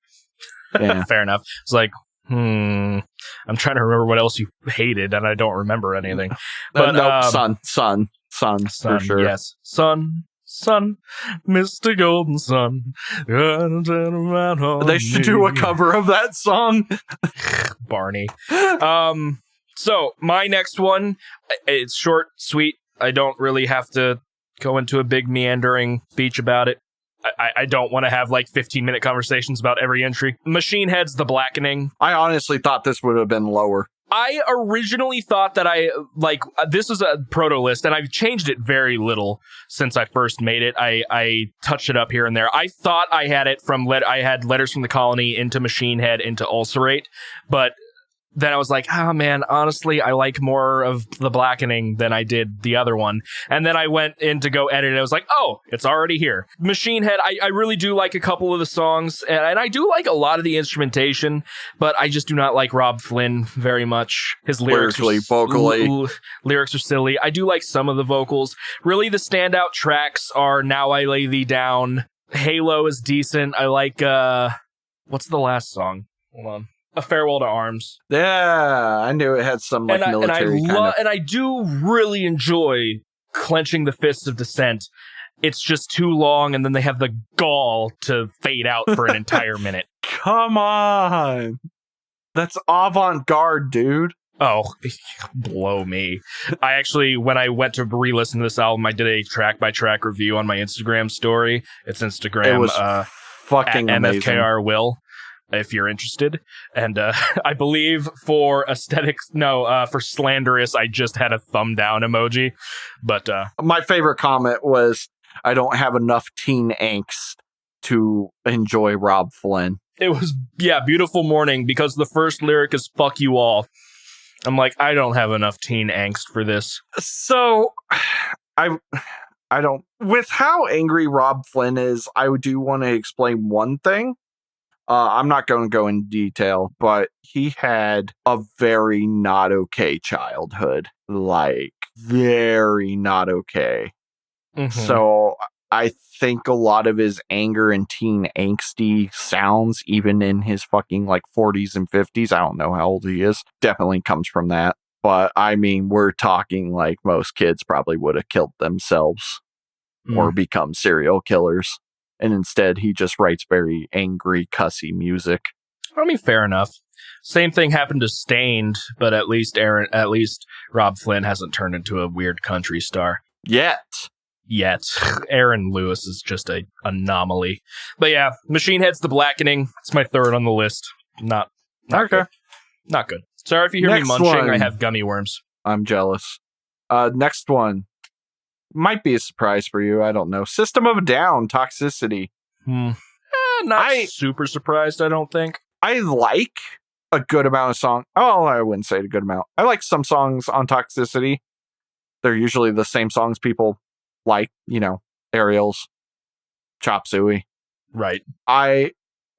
Yeah. Fair enough. It's like, I'm trying to remember what else you hated, and I don't remember anything. But Sun, for sure. Yes, Sun, Mr. Golden Sun. They should do a cover of that song. Barney. So my next one, it's short, sweet. I don't really have to go into a big meandering speech about it. I don't want to have like 15-minute conversations about every entry. Machine Head's The Blackening. I honestly thought this would have been lower. I originally thought that this was a proto list, and I've changed it very little since I first made it. I touched it up here and there. I thought I had it I had Letters from the Colony into Machine Head into Ulcerate, but then I was like, oh man, honestly, I like more of The Blackening than I did the other one. And then I went in to go edit it. I was like, oh, it's already here. Machine Head, I really do like a couple of the songs, and I do like a lot of the instrumentation, but I just do not like Rob Flynn very much. His lyrics vocally. Lyrics are silly. I do like some of the vocals. Really, the standout tracks are Now I Lay Thee Down. Halo is decent. I like, what's the last song? Hold on. A Farewell to Arms. Yeah, I knew it had some military kind of. And I do really enjoy Clenching the Fists of Dissent. It's just too long, and then they have the gall to fade out for an entire minute. Come on. That's avant-garde, dude. Oh, blow me. I actually, when I went to re-listen to this album, I did a track-by-track review on my Instagram story. It's Instagram. It was fucking amazing. MFKR Will. If you're interested. And I believe for for slanderous, I just had a thumb down emoji. But my favorite comment was, I don't have enough teen angst to enjoy Rob Flynn. It was, Beautiful Morning, because the first lyric is fuck you all. I'm like, I don't have enough teen angst for this. So I don't, with how angry Rob Flynn is, I do want to explain one thing. I'm not going to go in detail, but he had a very not okay childhood. Like, very not okay. Mm-hmm. So I think a lot of his anger and teen angsty sounds, even in his fucking like 40s and 50s, I don't know how old he is, definitely comes from that. But I mean, we're talking like most kids probably would have killed themselves or become serial killers. And instead, he just writes very angry, cussy music. I mean, fair enough. Same thing happened to Stained, but at least Rob Flynn hasn't turned into a weird country star. Yet. Aaron Lewis is just an anomaly. But yeah, Machine Head's The Blackening. It's my third on the list. Not okay. Good. Not good. Sorry if you hear me munching. I have gummy worms. I'm jealous. Next one. Might be a surprise for you. I don't know. System of a Down, Toxicity. Not super surprised, I don't think. I like a good amount of song. Oh, I wouldn't say a good amount. I like some songs on Toxicity. They're usually the same songs people like, Aerials, Chop Suey. Right. I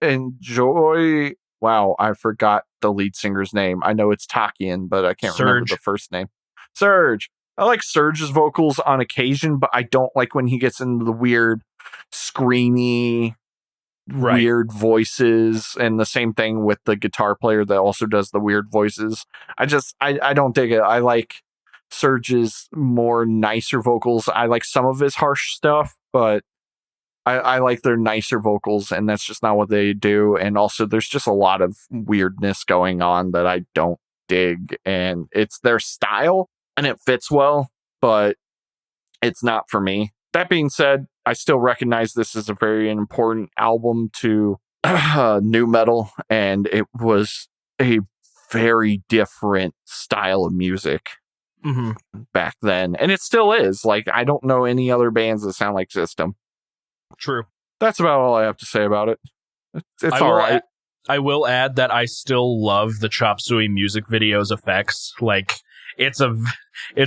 enjoy... Wow, I forgot the lead singer's name. I know it's Takian, but I can't remember the first name. Serge. I like Serge's vocals on occasion, but I don't like when he gets into the weird, screamy, weird voices. And the same thing with the guitar player that also does the weird voices. I don't dig it. I like Serge's more nicer vocals. I like some of his harsh stuff, but I like their nicer vocals, and that's just not what they do. And also, there's just a lot of weirdness going on that I don't dig. And it's their style. And it fits well, but it's not for me. That being said, I still recognize this as a very important album to nu metal, and it was a very different style of music back then. And it still is. Like, I don't know any other bands that sound like System. True. That's about all I have to say about it. It's all right. I will add that I still love the Chop Suey music video's effects. Like, it's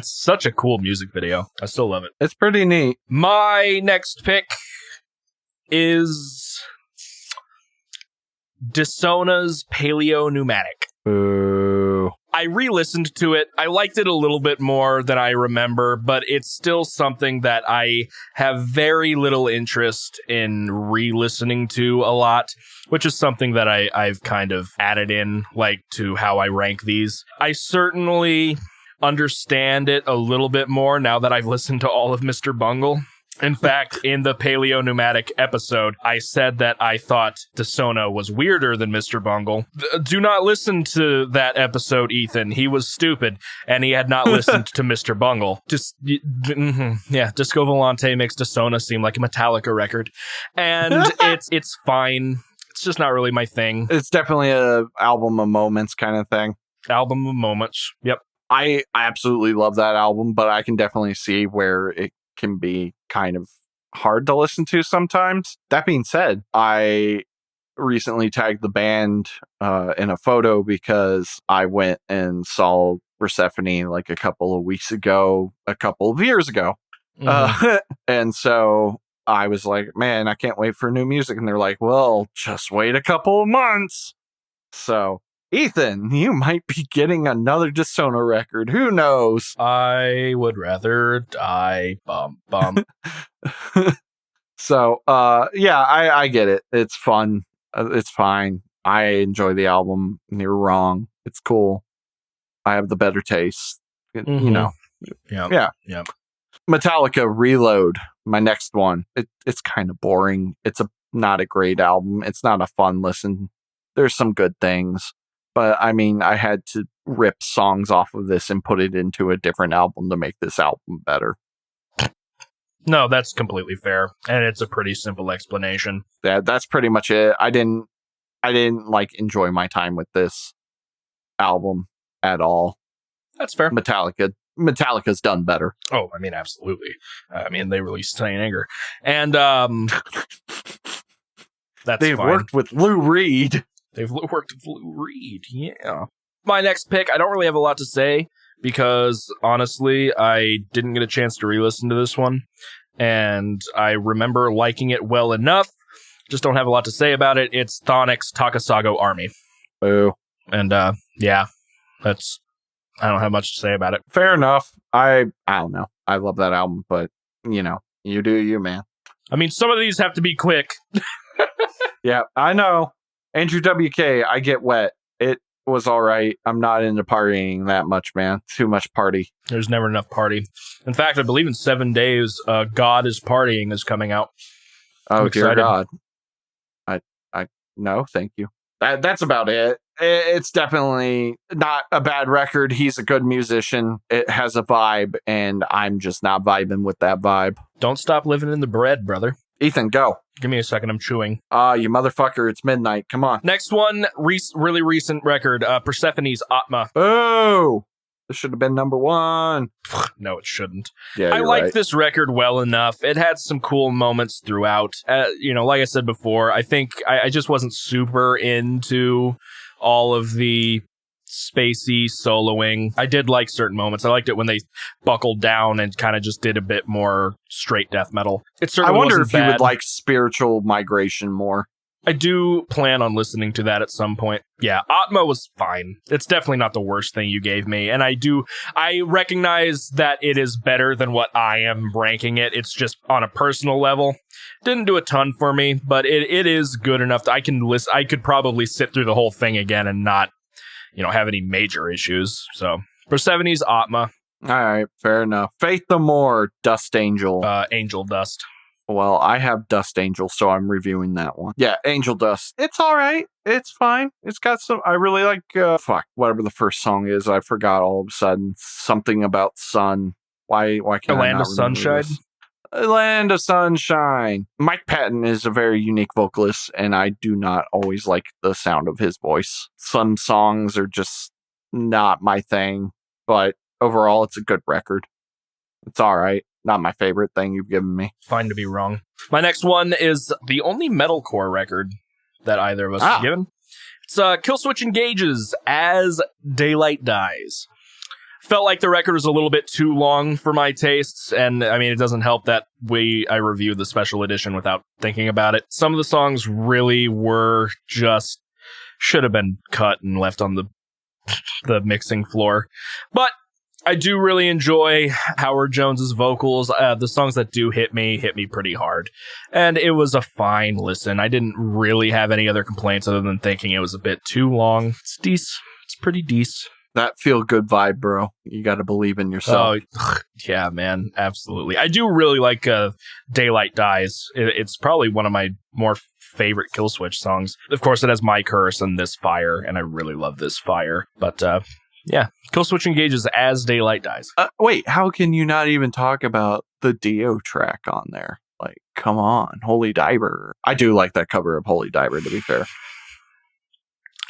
such a cool music video. I still love it. It's pretty neat. My next pick is Disona's Paleo Pneumatic. Boo. I re-listened to it. I liked it a little bit more than I remember, but it's still something that I have very little interest in re-listening to a lot, which is something that I've kind of added in, like, to how I rank these. I certainly understand it a little bit more now that I've listened to all of Mr. Bungle. In fact, in the Paleo Pneumatic episode, I said that I thought Disona was weirder than Mr. Bungle. Do not listen to that episode, Ethan. He was stupid, and he had not listened to Mr. Bungle. Disco Volante makes Disona seem like a Metallica record, and it's fine. It's just not really my thing. It's definitely a album of moments kind of thing. Album of moments. Yep. I absolutely love that album, but I can definitely see where it can be kind of hard to listen to sometimes. That being said, I recently tagged the band in a photo because I went and saw Persephone like a couple of years ago. And so I was like, man, I can't wait for new music. And they're like, well, just wait a couple of months. So Ethan, you might be getting another Disona record. Who knows? I would rather die. Bum, bum. So, I get it. It's fun. It's fine. I enjoy the album. You're wrong. It's cool. I have the better taste. You know. Yeah. Metallica Reload, my next one. It's kind of boring. It's not a great album. It's not a fun listen. There's some good things. But, I mean, I had to rip songs off of this and put it into a different album to make this album better. No, that's completely fair. And it's a pretty simple explanation. Yeah, that's pretty much it. I didn't enjoy my time with this album at all. That's fair. Metallica's done better. Oh, I mean, absolutely. I mean, they released Saint Anger. And They've worked with Lou Reed. They've worked with Lou Reed, yeah. My next pick, I don't really have a lot to say because, honestly, I didn't get a chance to re-listen to this one. And I remember liking it well enough Just don't have a lot to say about it. It's Thonic's Takasago Army. Boo. And yeah, that's, I don't have much to say about it. Fair enough. I don't know. I love that album, but you know, you do you, man. I mean, some of these have to be quick. Yeah, I know. Andrew WK, I get wet. It was all right. I'm not into partying that much, man. Too much party. There's never enough party. In fact, I believe in 7 days, God is Partying is coming out. Oh, dear God. I no, thank you. That's about it. It's definitely not a bad record. He's a good musician. It has a vibe, and I'm just not vibing with that vibe. Don't stop living in the bread, brother. Ethan, go. Give me a second. I'm chewing. You motherfucker. It's midnight. Come on. Next one, really recent record, Persephone's Atma. Oh, this should have been number 1. No, it shouldn't. Yeah, I liked right. this record well enough. It had some cool moments throughout. Like I said before, I think I just wasn't super into all of the spacey soloing. I did like certain moments. I liked it when they buckled down and kind of just did a bit more straight death metal. It certainly I wonder wasn't if you bad. would like Spiritual Migration more. I do plan on listening to that at some point. Yeah, Atma was fine. It's definitely not the worst thing you gave me. And I recognize that it is better than what I am ranking it. It's just on a personal level. Didn't do a ton for me, but it is good enough that I could probably sit through the whole thing again and not, have any major issues. So, Persephone's Atma. All right, fair enough. Faith No More, Dust Angel. Angel Dust. Well, I have Dust Angel, so I'm reviewing that one. Yeah, Angel Dust. It's all right. It's fine. It's got some... I really like... whatever the first song is. I forgot all of a sudden. Something about sun. Why can't A I Land not of Sunshine? this? A Land of Sunshine. Mike Patton is a very unique vocalist, and I do not always like the sound of his voice. Some songs are just not my thing, but overall, it's a good record. It's all right. Not my favorite thing you've given me. Fine to be wrong. My next one is the only metalcore record that either of us have given. It's Killswitch Engage's As Daylight Dies. Felt like the record was a little bit too long for my tastes, and I mean, it doesn't help that I reviewed the special edition without thinking about it. Some of the songs really were just should have been cut and left on the mixing floor. But I do really enjoy Howard Jones's vocals. The songs that do hit me pretty hard. And it was a fine listen. I didn't really have any other complaints other than thinking it was a bit too long. It's decent. It's pretty decent. That feel good vibe, bro. You got to believe in yourself. Oh, yeah, man. Absolutely. I do really like Daylight Dies. It's probably one of my more favorite Killswitch songs. Of course, it has My Curse and This Fire, and I really love This Fire. But, yeah, Killswitch Engage's As Daylight Dies. Wait, how can you not even talk about the Dio track on there? Like, come on, Holy Diver. I do like that cover of Holy Diver, to be fair.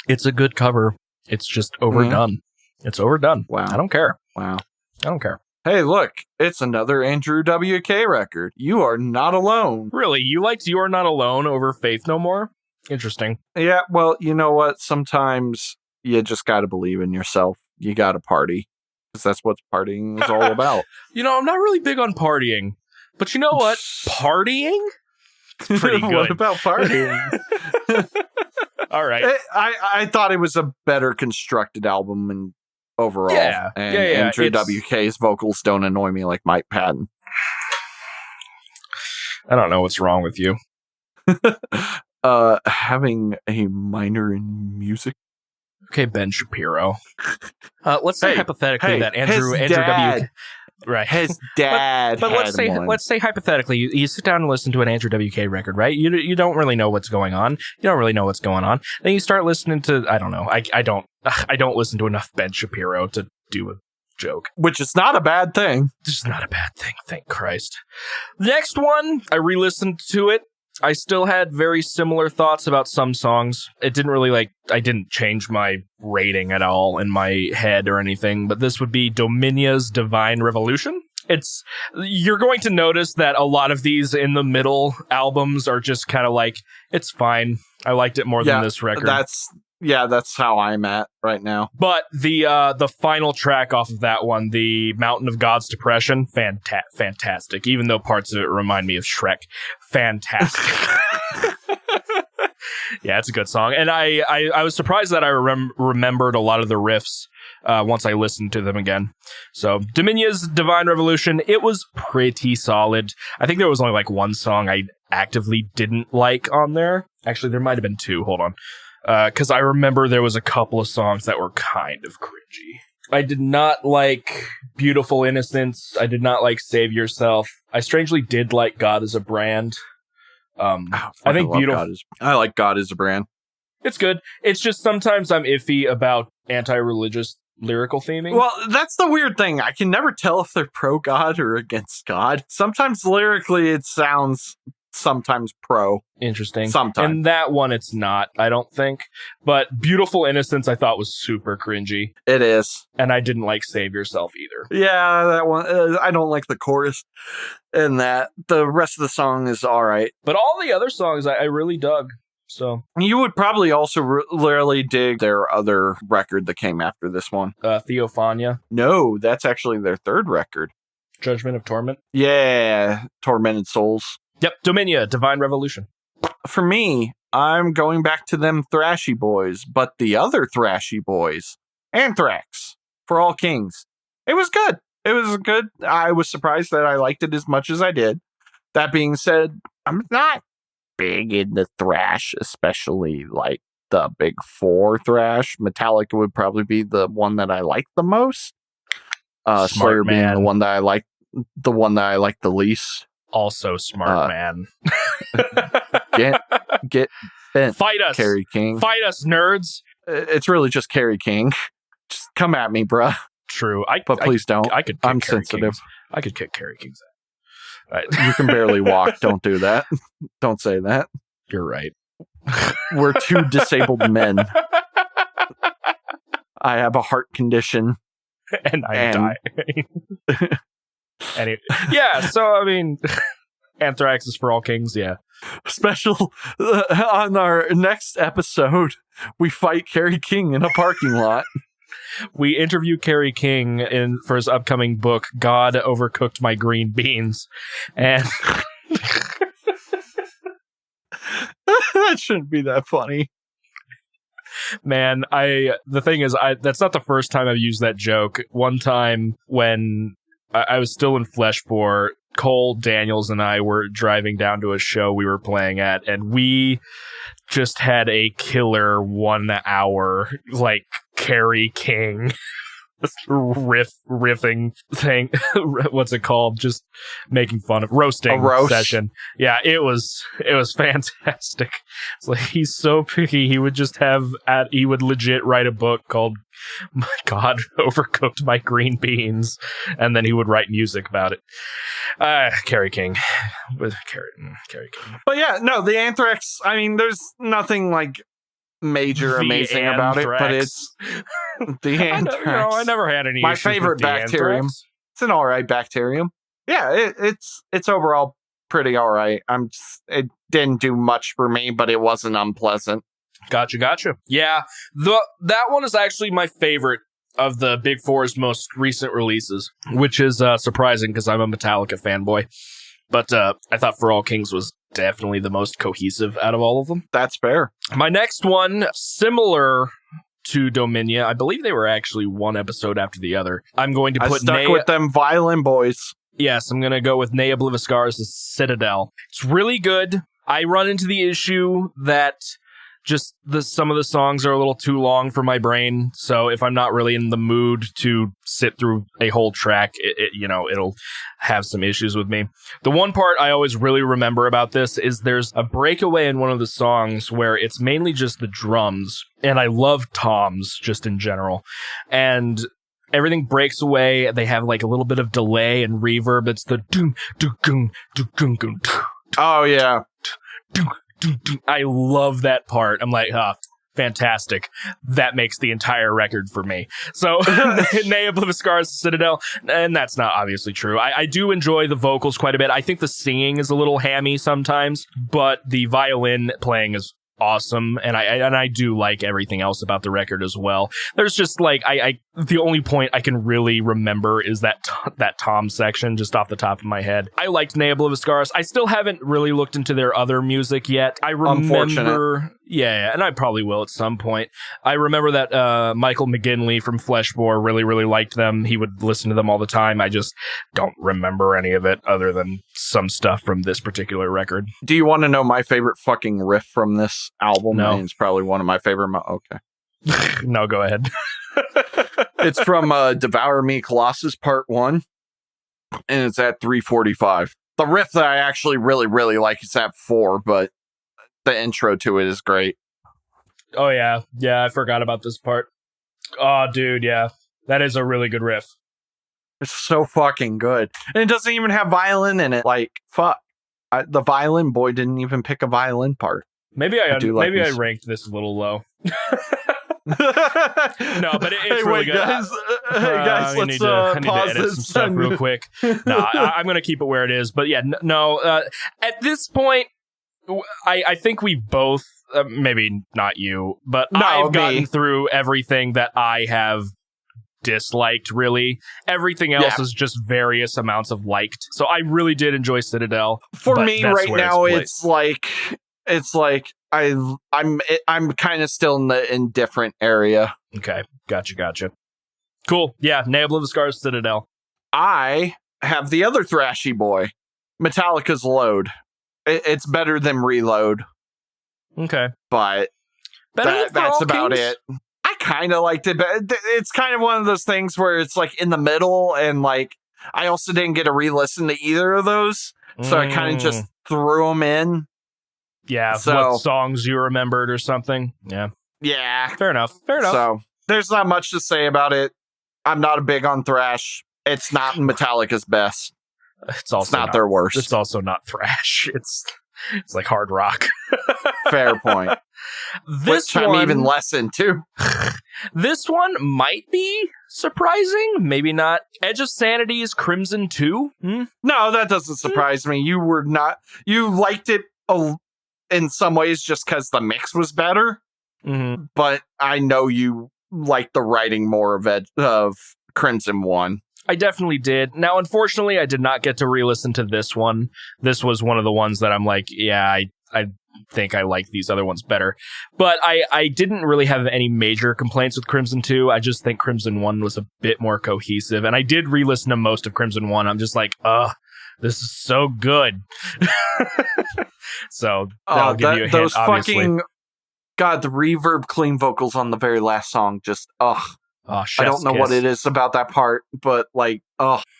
It's a good cover. It's just overdone. Mm-hmm. It's overdone. Wow. I don't care. Wow. I don't care. Hey, look, it's another Andrew WK record. You Are Not Alone. Really? You liked You Are Not Alone over Faith No More? Interesting. Yeah, well, you know what? Sometimes you just got to believe in yourself. You got to party. Because that's what partying is all about. I'm not really big on partying. But you know what? Partying? It's pretty good. What about partying? All right. I thought it was a better constructed album and overall. Yeah. And Andrew WK's vocals don't annoy me like Mike Patton. I don't know what's wrong with you. Having a minor in music. Okay, Ben Shapiro. Let's say hypothetically that Andrew dad. WK. Right. His dad. But let's say hypothetically, you sit down and listen to an Andrew WK record, right? You don't really know what's going on. You don't really know what's going on. Then you start listening to, I don't know. I don't listen to enough Ben Shapiro to do a joke. Which is not a bad thing. This is not a bad thing, thank Christ. The next one, I re-listened to it. I still had very similar thoughts about some songs. It didn't really I didn't change my rating at all in my head or anything, but this would be Dominia's Divine Revolution. You're going to notice that a lot of these in the middle albums are just kind of it's fine. I liked it more than this record. That's how I'm at right now. But the final track off of that one, the Mountain of God's Depression, fantastic. Even though parts of it remind me of Shrek, fantastic. Yeah, it's a good song. And I was surprised that I remembered a lot of the riffs once I listened to them again. So Dominion's Divine Revolution, it was pretty solid. I think there was only like one song I actively didn't like on there. Actually, there might have been two. Hold on. Because I remember there was a couple of songs that were kind of cringy. I did not like Beautiful Innocence. I did not like Save Yourself. I strangely did like God is a Brand. I think Beautiful. I like God is a Brand. It's good. It's just sometimes I'm iffy about anti-religious lyrical theming. Well, that's the weird thing. I can never tell if they're pro-God or against God. Sometimes lyrically it sounds sometimes pro. Interesting. Sometimes. And that one it's not, I don't think. But Beautiful Innocence I thought was super cringy. It is. And I didn't like Save Yourself either. Yeah, that one. I don't like the chorus and that. The rest of the song is all right. But all the other songs I really dug. So you would probably also really dig their other record that came after this one. Theophania. No, that's actually their third record. Judgment of Torment. Yeah, Tormented Souls. Yep, Dominia, Divine Revolution. For me, I'm going back to them Thrashy boys, but the other Thrashy boys, Anthrax, For All Kings. It was good. It was good. I was surprised that I liked it as much as I did. That being said, I'm not big into thrash, especially like the big four thrash. Metallica would probably be the one that I like the most. Slayer being the one that I like the least. Also smart man. get bent. Fight us, Kerry King. Fight us, nerds. It's really just Kerry King. Just come at me, bruh. True. But please don't. I could. I'm sensitive. I could kick Kerry King's ass. You can barely walk. Don't do that. Don't say that. You're right. We're two disabled men. I have a heart condition. And I'm dying. Anyway, yeah, so, I mean, Anthrax is For All Kings, yeah. Special, on our next episode, we fight Kerry King in a parking lot. We interview Kerry King for his upcoming book, God Overcooked My Green Beans. And that shouldn't be that funny. Man, the thing is, that's not the first time I've used that joke. One time when I was still in Fleshbore, Cole Daniels and I were driving down to a show we were playing at, and we just had a killer 1 hour, like, Kerry King riffing thing. What's it called? Just making fun of roasting session. Yeah, it was fantastic. It's like, he's so picky. He would just he would legit write a book called "My God Overcooked My Green Beans," and then he would write music about it. Kerry King with Kerry King. But yeah, no, the Anthrax. I mean, there's nothing like major amazing about it, but it's the Anthrax. I never had any. My favorite bacterium. Anthrax. It's an all right bacterium. Yeah, it's overall pretty all right. It didn't do much for me, but it wasn't unpleasant. Gotcha. Yeah, that one is actually my favorite of the Big Four's most recent releases, which is surprising because I'm a Metallica fanboy. But I thought For All Kings was definitely the most cohesive out of all of them. That's fair. My next one, similar to Dominia, I believe they were actually one episode after the other. I'm going to put stuck with them violin boys. Yes, I'm going to go with Nea Obliviscaris' Citadel. It's really good. I run into the issue that just some of the songs are a little too long for my brain. So if I'm not really in the mood to sit through a whole track, it'll have some issues with me. The one part I always really remember about this is there's a breakaway in one of the songs where it's mainly just the drums. And I love toms just in general. And everything breaks away. They have like a little bit of delay and reverb. It's the doom, doom, doom, doom, doom. Oh, yeah. I love that part. I'm like, fantastic. That makes the entire record for me. So, Nea Obliviscaris' Citadel, and that's not obviously true. I do enjoy the vocals quite a bit. I think the singing is a little hammy sometimes, but the violin playing is awesome, and I do like everything else about the record as well. There's just like the only point I can really remember is that tom section just off the top of my head. I liked Nea Obliviscaris. I still haven't really looked into their other music yet. I remember Yeah, and I probably will at some point. I remember that Michael McGinley from Fleshbore really, really liked them. He would listen to them all the time. I just don't remember any of it other than some stuff from this particular record. Do you want to know my favorite fucking riff from this album? No. It's probably one of my favorite. Okay. No, go ahead. It's from Devour Me Colossus Part 1, and it's at 3:45. The riff that I actually really, really like is at 4, but the intro to it is great. Oh, yeah. Yeah, I forgot about this part. Oh, dude, yeah. That is a really good riff. It's so fucking good. And it doesn't even have violin in it. Like, fuck. The violin boy didn't even pick a violin part. Maybe I ranked this a little low. No, but it's really good. Guys, guys, let's I need to pause edit this some stuff real quick. No, I'm going to keep it where it is. But yeah, no. At this point, I think we both, maybe not you, but I've gotten through everything that I have disliked, really. Everything else is just various amounts of liked. So I really did enjoy Citadel. For me right now, it's like I'm kind of still in the indifferent area. Okay, gotcha. Cool. Yeah, Nail of the Scars, Citadel. I have the other thrashy boy, Metallica's Load. It's better than Reload. Okay. But that's about it. I kind of liked it, but it's kind of one of those things where it's like in the middle, and like I also didn't get to re-listen to either of those, so I kind of just threw them in. Yeah, so, what songs you remembered or something. Yeah. Fair enough. So there's not much to say about it. I'm not big on thrash. It's not Metallica's best. It's also not their worst. It's also not thrash. It's like hard rock. Fair point. Which I'm even less into. This one might be surprising. Maybe not. Edge of Sanity's Crimson 2? No, that doesn't surprise me. You liked it in some ways just because the mix was better. Mm-hmm. But I know you like the writing more of Crimson 1. I definitely did. Now, unfortunately, I did not get to re-listen to this one. This was one of the ones that I'm like, yeah, I think I like these other ones better. But I didn't really have any major complaints with Crimson 2. I just think Crimson 1 was a bit more cohesive. And I did re-listen to most of Crimson 1. I'm just like, this is so good. So that'll give you a hint, obviously. God, the reverb clean vocals on the very last song, just, I don't know what it is about that part, but like,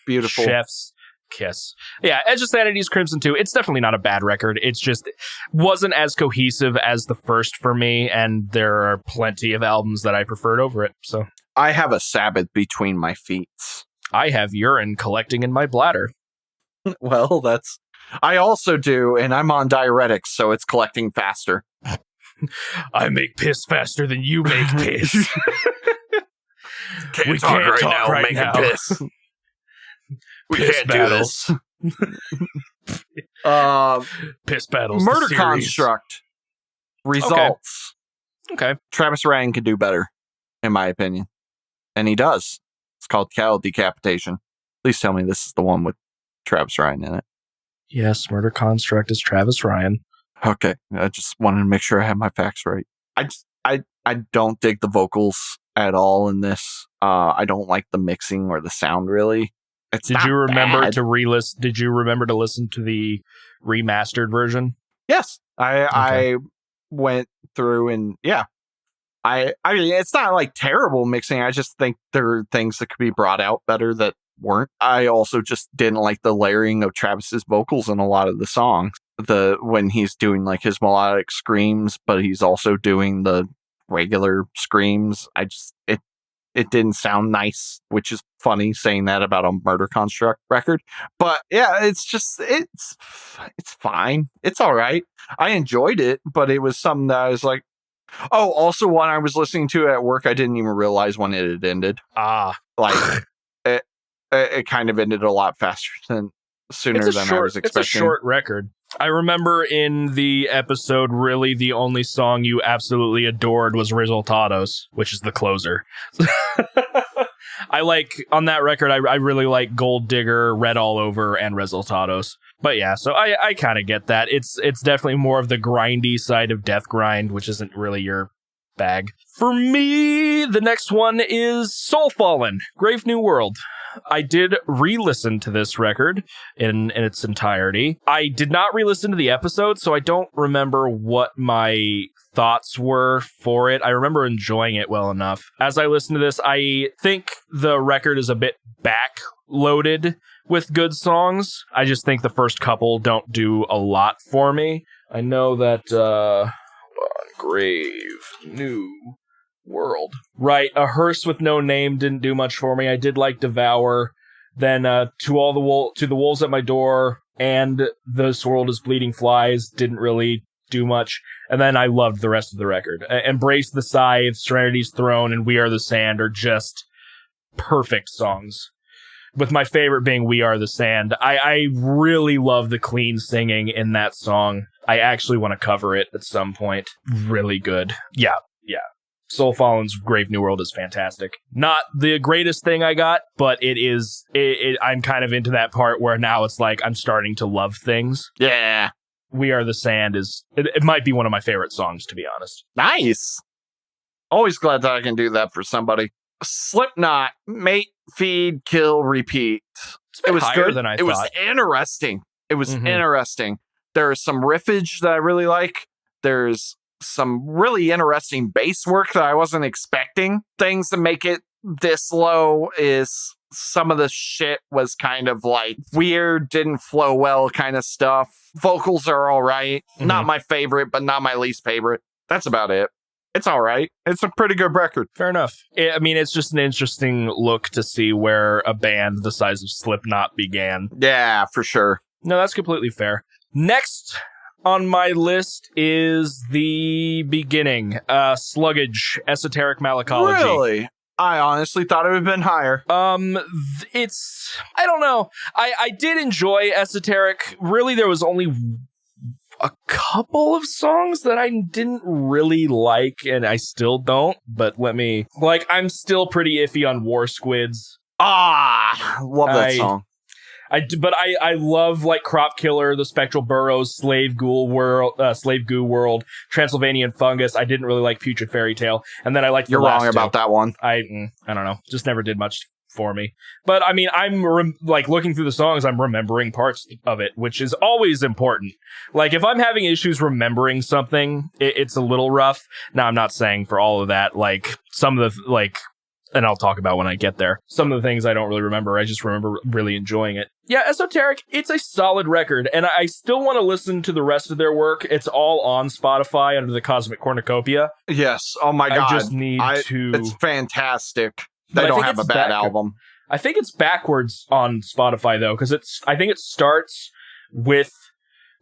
beautiful. Chef's kiss. Yeah, Edge of Sanity's Crimson 2. It's definitely not a bad record. It's just wasn't as cohesive as the first for me, and there are plenty of albums that I preferred over it. So I have a Sabbath between my feet. I have urine collecting in my bladder. Well, I also do, and I'm on diuretics, so it's collecting faster. I make piss faster than you make piss. We can't talk right now. Piss. We can't do this. Piss battles. Murder Construct. Results. Okay. Travis Ryan could do better, in my opinion. And he does. It's called Cattle Decapitation. Please tell me this is the one with Travis Ryan in it. Yes, Murder Construct is Travis Ryan. Okay. I just wanted to make sure I have my facts right. I don't dig the at all in this. I don't like the mixing or the sound really. Did you remember to listen to the remastered version? Yes. I went through and I mean, it's not like terrible mixing. I just think there are things that could be brought out better that weren't. I also just didn't like the layering of Travis's vocals in a lot of the songs. When he's doing like his melodic screams, but he's also doing the regular screams. It didn't sound nice, which is funny saying that about a Murder Construct record. But yeah, it's fine. It's all right. I enjoyed it, but it was something that I was like, oh, also one I was listening to at work, I didn't even realize when it had ended. Like it kind of ended a lot faster sooner than I was expecting. It's a short record. I remember in the episode, really, the only song you absolutely adored was Resultados, which is the closer. I like, on that record, I really like Gold Digger, Red All Over, and Resultados. But yeah, so I kind of get that. It's definitely more of the grindy side of death grind, which isn't really your bag. For me, the next one is Soul Fallen, Grave New World. I did re-listen to this record in its entirety. I did not re-listen to the episode, so I don't remember what my thoughts were for it. I remember enjoying it well enough. As I listen to this, I think the record is a bit back-loaded with good songs. I just think the first couple don't do a lot for me. I know that, Grave New World. Right, A Hearse with No Name didn't do much for me. I did like Devour. Then To the Wolves at My Door and This World is Bleeding Flies didn't really do much. And then I loved the rest of the record. Embrace the Scythe, Serenity's Throne, and We Are the Sand are just perfect songs. With my favorite being We Are the Sand. I really love the clean singing in that song. I actually want to cover it at some point. Really good. Yeah. Soul Fallen's Grave New World is fantastic. Not the greatest thing I got, but it is. I'm kind of into that part where now it's like I'm starting to love things. Yeah. We Are the Sand it might be one of my favorite songs, to be honest. Nice. Always glad that I can do that for somebody. Slipknot, Mate, Feed, Kill, Repeat. It was good. Than I thought. It was interesting. Interesting. There's some riffage that I really like. There's some really interesting bass work that I wasn't expecting. Things that make it this low is some of the shit was kind of like weird, didn't flow well kind of stuff. Vocals are all right. Not my favorite, but not my least favorite. That's about it. It's all right. It's a pretty good record. Fair enough. I mean, it's just an interesting look to see where a band the size of Slipknot began. Yeah, for sure. No, that's completely fair. Next on my list is The Beginning, Sluggish, Esoteric Malacology. Really? I honestly thought it would have been higher. It's, I don't know. I did enjoy Esoteric. Really, there was only a couple of songs that I didn't really like, and I still don't, but I'm still pretty iffy on War Squids. Love that song. I love like Crop Killer, The Spectral Burrows, Slave Goo World, Transylvanian Fungus. I didn't really like Putrid Fairy Tale, and then I liked. You're wrong about that one. I don't know, just never did much for me. But I mean, I'm looking through the songs, I'm remembering parts of it, which is always important. Like if I'm having issues remembering something, it's a little rough. Now I'm not saying for all of that. Like some of the and I'll talk about when I get there. Some of the things I don't really remember. I just remember really enjoying it. Yeah, Esoteric, it's a solid record, and I still want to listen to the rest of their work. It's all on Spotify under the Cosmic Cornucopia. Yes. Oh my God. I just need to... It's fantastic. They don't have a bad album. I think it's backwards on Spotify, though, because I think it starts with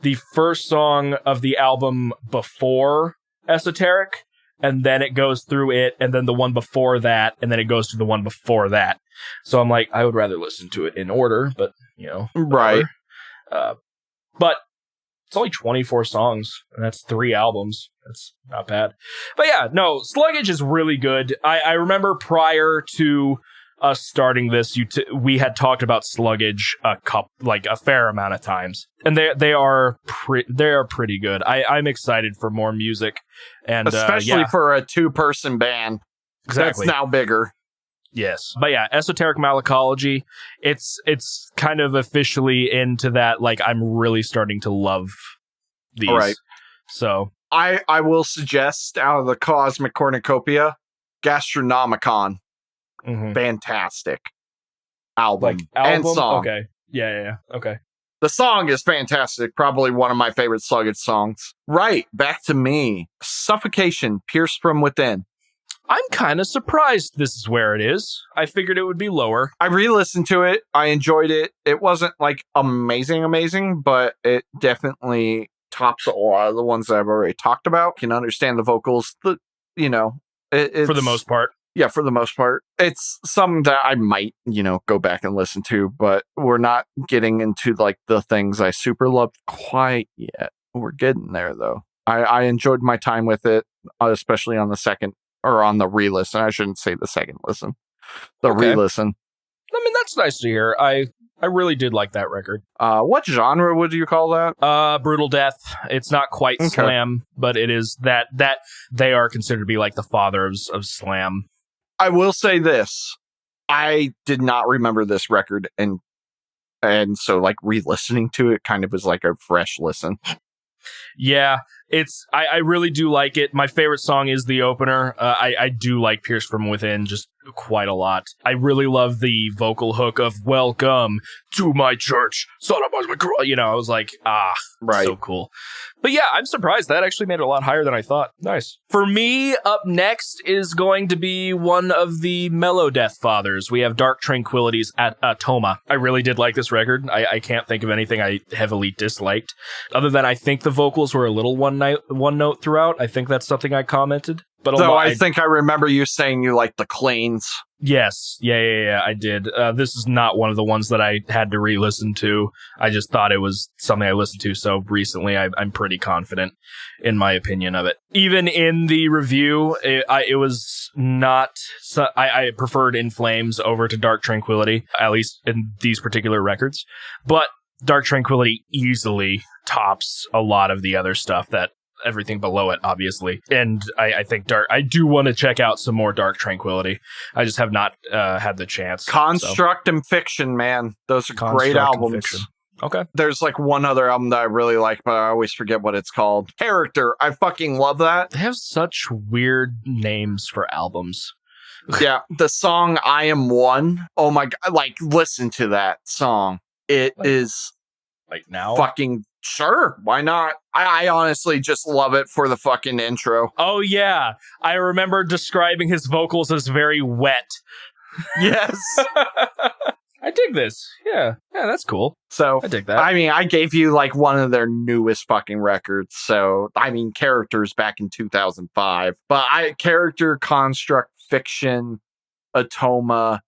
the first song of the album before Esoteric, and then it goes through it, and then the one before that, and then it goes to the one before that. So I'm like, I would rather listen to it in order, but, right. But it's only 24 songs, and that's 3 albums. That's not bad. But yeah, no, Sluggish is really good. I remember prior to us starting this, we had talked about Sluggish a fair amount of times, and they are pretty good. I'm excited for more music, and especially for a 2-person band. Exactly. That's now bigger. Yes, but yeah, Esoteric Malacology. It's kind of officially into that. Like I'm really starting to love these. Right. So I will suggest out of the Cosmic Cornucopia, Gastronomicon. Fantastic album and song. Okay. Yeah. Okay. The song is fantastic. Probably one of my favorite Sluggish songs. Right. Back to me. Suffocation, Pierced from Within. I'm kind of surprised this is where it is. I figured it would be lower. I re-listened to it. I enjoyed it. It wasn't like amazing, but it definitely tops a lot of the ones that I've already talked about. Can understand the vocals. For the most part. Yeah, for the most part. It's something that I might, go back and listen to, but we're not getting into like the things I super loved quite yet. We're getting there though. I enjoyed my time with it, especially on the second or on the re-listen. I shouldn't say the second listen. re-listen. I mean, that's nice to hear. I really did like that record. What genre would you call that? Brutal Death. It's not quite slam, but it is that they are considered to be like the fathers of slam. I will say this. I did not remember this record, and so like re-listening to it kind of was like a fresh listen. Yeah, I really do like it. My favorite song is the opener. I do like Pierced from Within just quite a lot. I really love the vocal hook of "Welcome to my church, son of my girl." You know, I was like, right, so cool. But yeah, I'm surprised that actually made it a lot higher than I thought. Nice. For me, up next is going to be one of the Mellow Death fathers. We have Dark Tranquillity's Atoma. I really did like this record. I can't think of anything I heavily disliked, other than I think the vocals were a little one note throughout. I think that's something I commented. But though I think I remember you saying you like the cleans. Yes. Yeah, I did. This is not one of the ones that I had to re-listen to. I just thought it was something I listened to so recently. I'm pretty confident in my opinion of it. Even in the review, it was not... I preferred In Flames over to Dark Tranquillity, at least in these particular records. But Dark Tranquillity easily tops a lot of the other stuff that everything below it, obviously. And I think I do want to check out some more Dark Tranquillity. I just have not had the chance. Construct and Fiction, man. Those are great albums. Okay. There's like one other album that I really like, but I always forget what it's called. Character. I fucking love that. They have such weird names for albums. Yeah. The song I Am One. Oh my God. Like, listen to that song. It is like now fucking... Sure, why not? I honestly just love it for the fucking intro. Oh, yeah. I remember describing his vocals as very wet. Yes. I dig this. Yeah, that's cool. So, I dig that. I mean, I gave you like one of their newest fucking records. So, I mean, Characters back in 2005. But Character, Construct, Fiction, Atoma.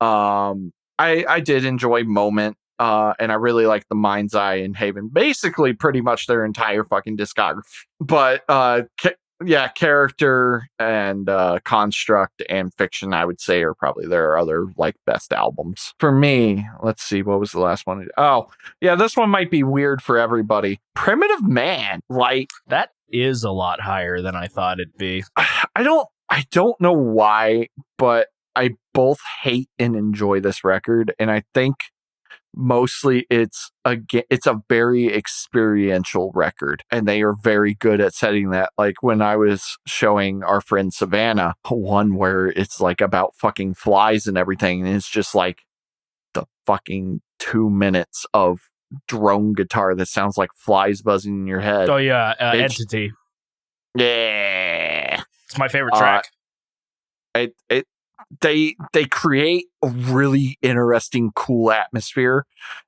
I did enjoy Moment. And I really like the Mind's Eye and Haven. Basically, pretty much their entire fucking discography. But, Character and Construct and Fiction, I would say, are probably their other, like, best albums. For me, let's see, what was the last one? Oh, yeah, this one might be weird for everybody. Primitive Man, like... That is a lot higher than I thought it'd be. I don't know why, but I both hate and enjoy this record, and I think... Mostly it's a very experiential record, and they are very good at setting that. Like when I was showing our friend Savannah one where it's like about fucking flies and everything, and it's just like the fucking 2 minutes of drone guitar that sounds like flies buzzing in your head. Oh yeah, Entity. Yeah, it's my favorite track. They create a really interesting, cool atmosphere,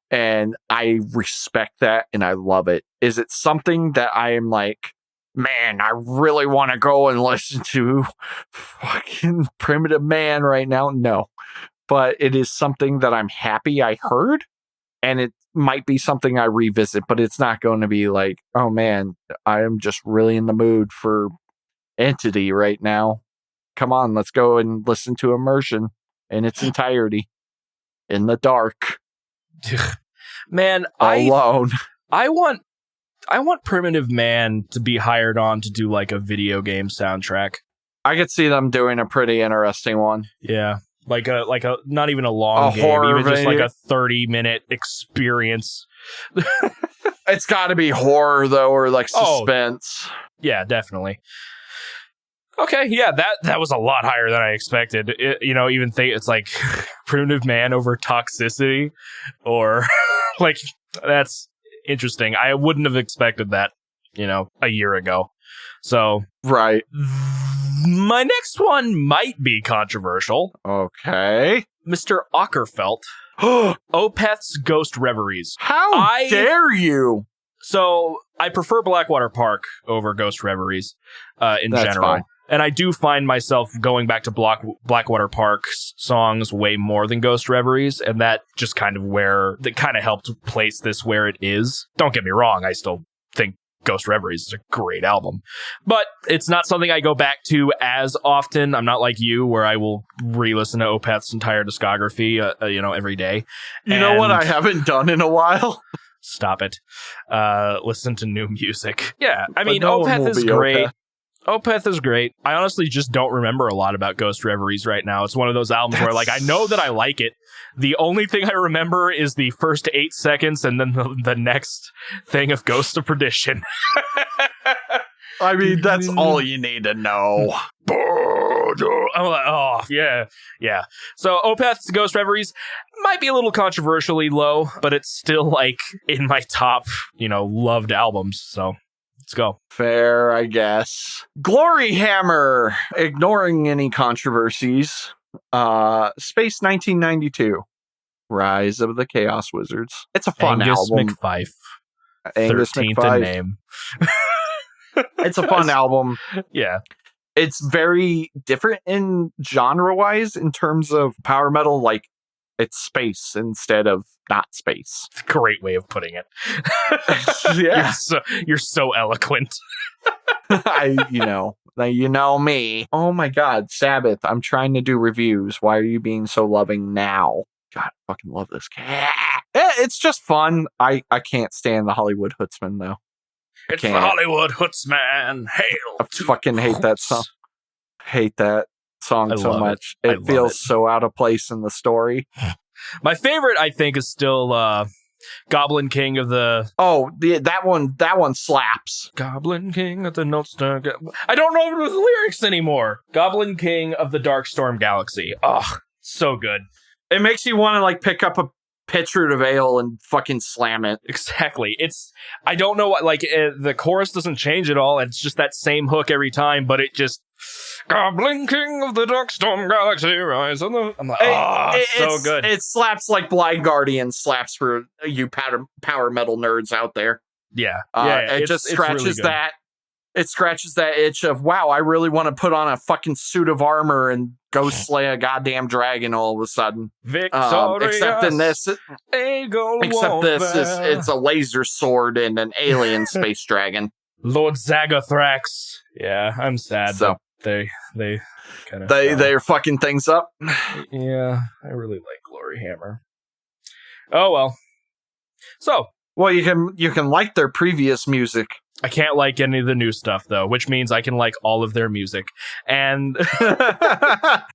and I respect that, and I love it. Is it something that I am like, man, I really want to go and listen to fucking Primitive Man right now? No. But it is something that I'm happy I heard, and it might be something I revisit, but it's not going to be like, oh man, I am just really in the mood for Entity right now. Come on, let's go and listen to Immersion in its entirety. In the dark. Man, alone. I want Primitive Man to be hired on to do like a video game soundtrack. I could see them doing a pretty interesting one. Yeah. Like a not even a long game, horror even just video. like a 30-minute experience. It's got to be horror though, or like suspense. Yeah, definitely. Okay, yeah, that was a lot higher than I expected. Even think it's like Primitive Man over Toxicity, or like that's interesting. I wouldn't have expected that, a year ago. So, right. My next one might be controversial. Okay. Mr. Ockerfelt, Opeth's Ghost Reveries. How dare you? So, I prefer Blackwater Park over Ghost Reveries in general. Fine. And I do find myself going back to Blackwater Park's songs way more than Ghost Reveries, and that just kind of helped place this where it is. Don't get me wrong, I still think Ghost Reveries is a great album. But it's not something I go back to as often. I'm not like you, where I will re-listen to Opeth's entire discography, every day. You know what I haven't done in a while? Stop it. Listen to new music. Yeah, I mean, no Opeth is great. Opeth. Opeth is great. I honestly just don't remember a lot about Ghost Reveries right now. It's one of those albums where, like, I know that I like it. The only thing I remember is the first 8 seconds and then the next thing of Ghost of Perdition. I mean, that's all you need to know. I'm like, oh, yeah. So Opeth's Ghost Reveries might be a little controversially low, but it's still, like, in my top, loved albums, so... Let's go. Fair, I guess. Glory Hammer, ignoring any controversies. Space 1992. Rise of the Chaos Wizards. It's a fun Angus album. McFife. Angus 13th McFife. in name. It's a fun album. Yeah. It's very different in genre-wise in terms of power metal. Like, it's space instead of not space. Great way of putting it. Yeah. You're so eloquent. You know me. Oh my God, Sabbath. I'm trying to do reviews. Why are you being so loving now? God, I fucking love this cat. It's just fun. I can't stand the Hollywood Hootsman though. It's the Hollywood Hootsman. Hail! I fucking hate that song. Hate that song so much. It feels so out of place in the story. My favorite, I think, is still Goblin King of the... Oh, that one slaps. Goblin King of the Note. I don't know the lyrics anymore. Goblin King of the Darkstorm Galaxy. Oh, so good. It makes you want to like pick up a pitcher of ale and fucking slam it. Exactly. I don't know what, like, the chorus doesn't change at all. It's just that same hook every time, but it just... Goblin King of the Darkstorm Galaxy, rise on the... I'm like, so good. It slaps like Blind Guardian slaps for you power metal nerds out there. Yeah. It just scratches really that. It scratches that itch of, wow, I really want to put on a fucking suit of armor and go slay a goddamn dragon all of a sudden. Victorious. Except in this, it's a laser sword and an alien space dragon. Lord Zagathrax. Yeah, I'm sad. So they kind of they're fucking things up. Yeah, I really like Glory Hammer. Oh well. So you can like their previous music. I can't like any of the new stuff though, which means I can like all of their music. And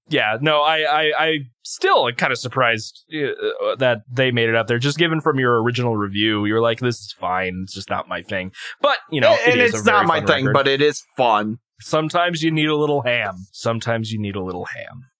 yeah, no, I still kind of surprised that they made it up there. Just given from your original review, you're like, this is fine. It's just not my thing. But it's not my thing, but it is fun. Sometimes you need a little ham.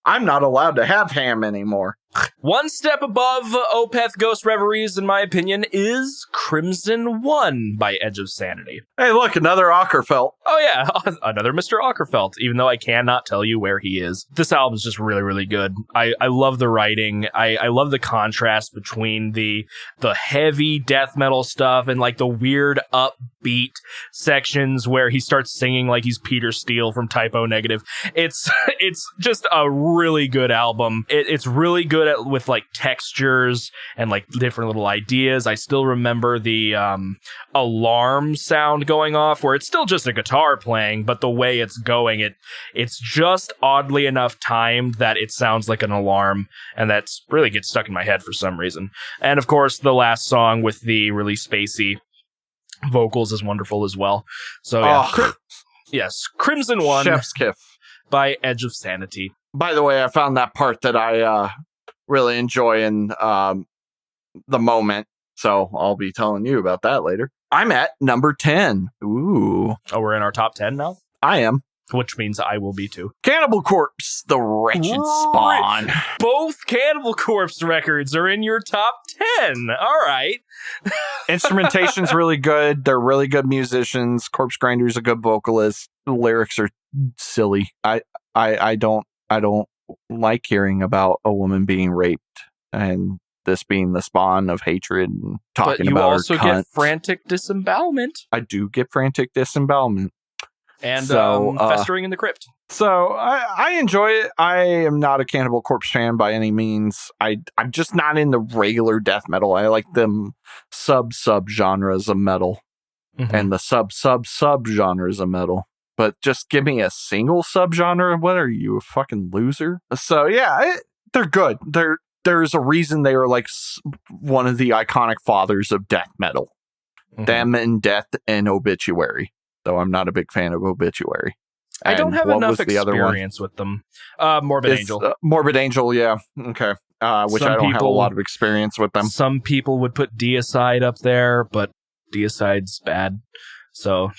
I'm not allowed to have ham anymore. One step above Opeth Ghost Reveries, in my opinion, is Crimson One by Edge of Sanity. Hey, look, another Ockerfeld. Oh, yeah, another Mr. Ockerfeld, even though I cannot tell you where he is. This album is just really, really good. I love the writing. I love the contrast between the heavy death metal stuff and like the weird upbeat sections where he starts singing like he's Peter Steele from Typo Negative. It's just a really good album. It's really good with like textures and like different little ideas. I still remember the alarm sound going off where it's still just a guitar playing, but the way it's going, it's just oddly enough timed that it sounds like an alarm, and that's really gets stuck in my head for some reason. And of course, the last song with the really spacey vocals is wonderful as well. So yeah, yes, Crimson One, Chef's Kiss by Edge of Sanity. By the way, I found that part that I really enjoy in the moment, so I'll be telling you about that later. I'm at number 10. Ooh. Oh, we're in our top 10 now? I am. Which means I will be too. Cannibal Corpse, The Wretched Spawn. Both Cannibal Corpse records are in your top 10. All right. Instrumentation's really good. They're really good musicians. Corpse Grinder's a good vocalist. The lyrics are silly. I don't like hearing about a woman being raped and this being the spawn of hatred and talking about her cunt. But you also get frantic disembowelment. I do get frantic disembowelment. And festering in the crypt. So I enjoy it. I am not a Cannibal Corpse fan by any means. I'm just not into regular death metal. I like them sub genres of metal. and the sub genres of metal. But just give me a single subgenre. What are you, a fucking loser? So yeah, they're good. There's a reason they are like one of the iconic fathers of death metal. Them and Death and Obituary. Though I'm not a big fan of Obituary. I don't have enough experience with them. Morbid Angel. Morbid Angel, yeah. Okay. Which I don't have a lot of experience with them. Some people would put Deicide up there, but Deicide's bad. So...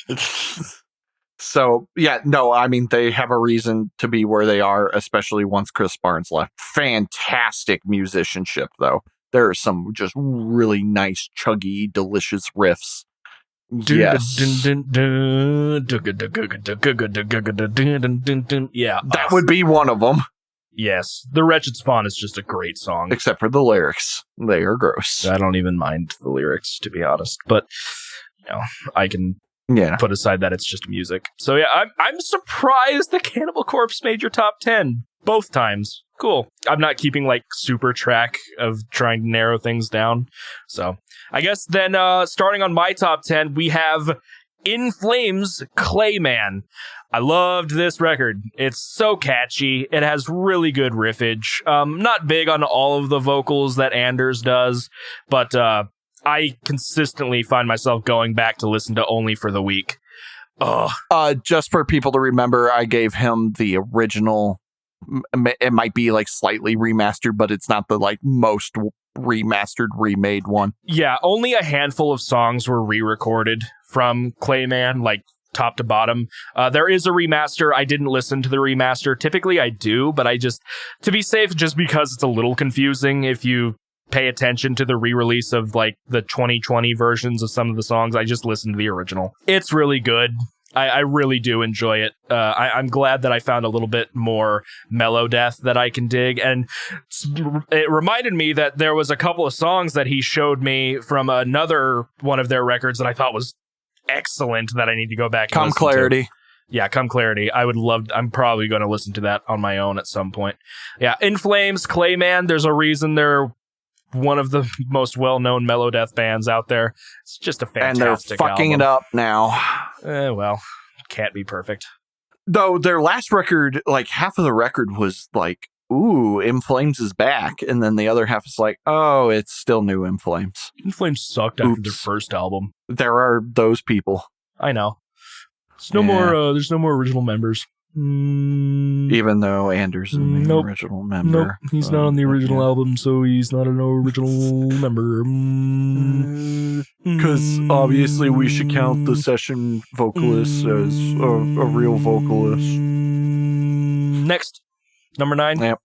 So, yeah, no, I mean, they have a reason to be where they are, especially once Chris Barnes left. Fantastic musicianship, though. There are some just really nice, chuggy, delicious riffs. Yes. Yeah. That would be one of them. Yes. The Wretched Spawn is just a great song. Except for the lyrics. They are gross. I don't even mind the lyrics, to be honest. But, you know, I can... put aside that it's just music. So yeah, I'm surprised the Cannibal Corpse made your top 10 both times. Cool. I'm not keeping like super track of trying to narrow things down. So I guess then starting on my top 10, we have In Flames, Clayman. I loved this record. It's so catchy. It has really good riffage. Not big on all of the vocals that Anders does, but I consistently find myself going back to listen to Only for the Weak. Just for people to remember, I gave him the original. It might be like slightly remastered, but it's not the like most remastered, remade one. Yeah, only a handful of songs were re-recorded from Clayman, like top to bottom. There is a remaster. I didn't listen to the remaster. Typically I do, but I just, to be safe, just because it's a little confusing if you pay attention to the re-release of like the 2020 versions of some of the songs, I just listened to the original. It's really good. I really do enjoy it. I'm glad that I found a little bit more mellow death that I can dig. And it reminded me that there was a couple of songs that he showed me from another one of their records that I thought was excellent that I need to go back and Come listen Clarity. to. Yeah, Come Clarity. I'm probably going to listen to that on my own at some point. Yeah, In Flames, Clayman, there's a reason they're one of the most well-known mellow death bands out there. It's just a fantastic album. And they're fucking it up now. Well, can't be perfect. Though their last record, like half of the record was like, ooh, In Flames is back. And then the other half is like, oh, it's still new In Flames. In Flames sucked after their first album. There are those people. I know. There's no more original members. Even though Anders is the original member. Nope, he's not on the original album, so he's not an original member. Because obviously we should count the session vocalist as a real vocalist. Next, number 9. Yep.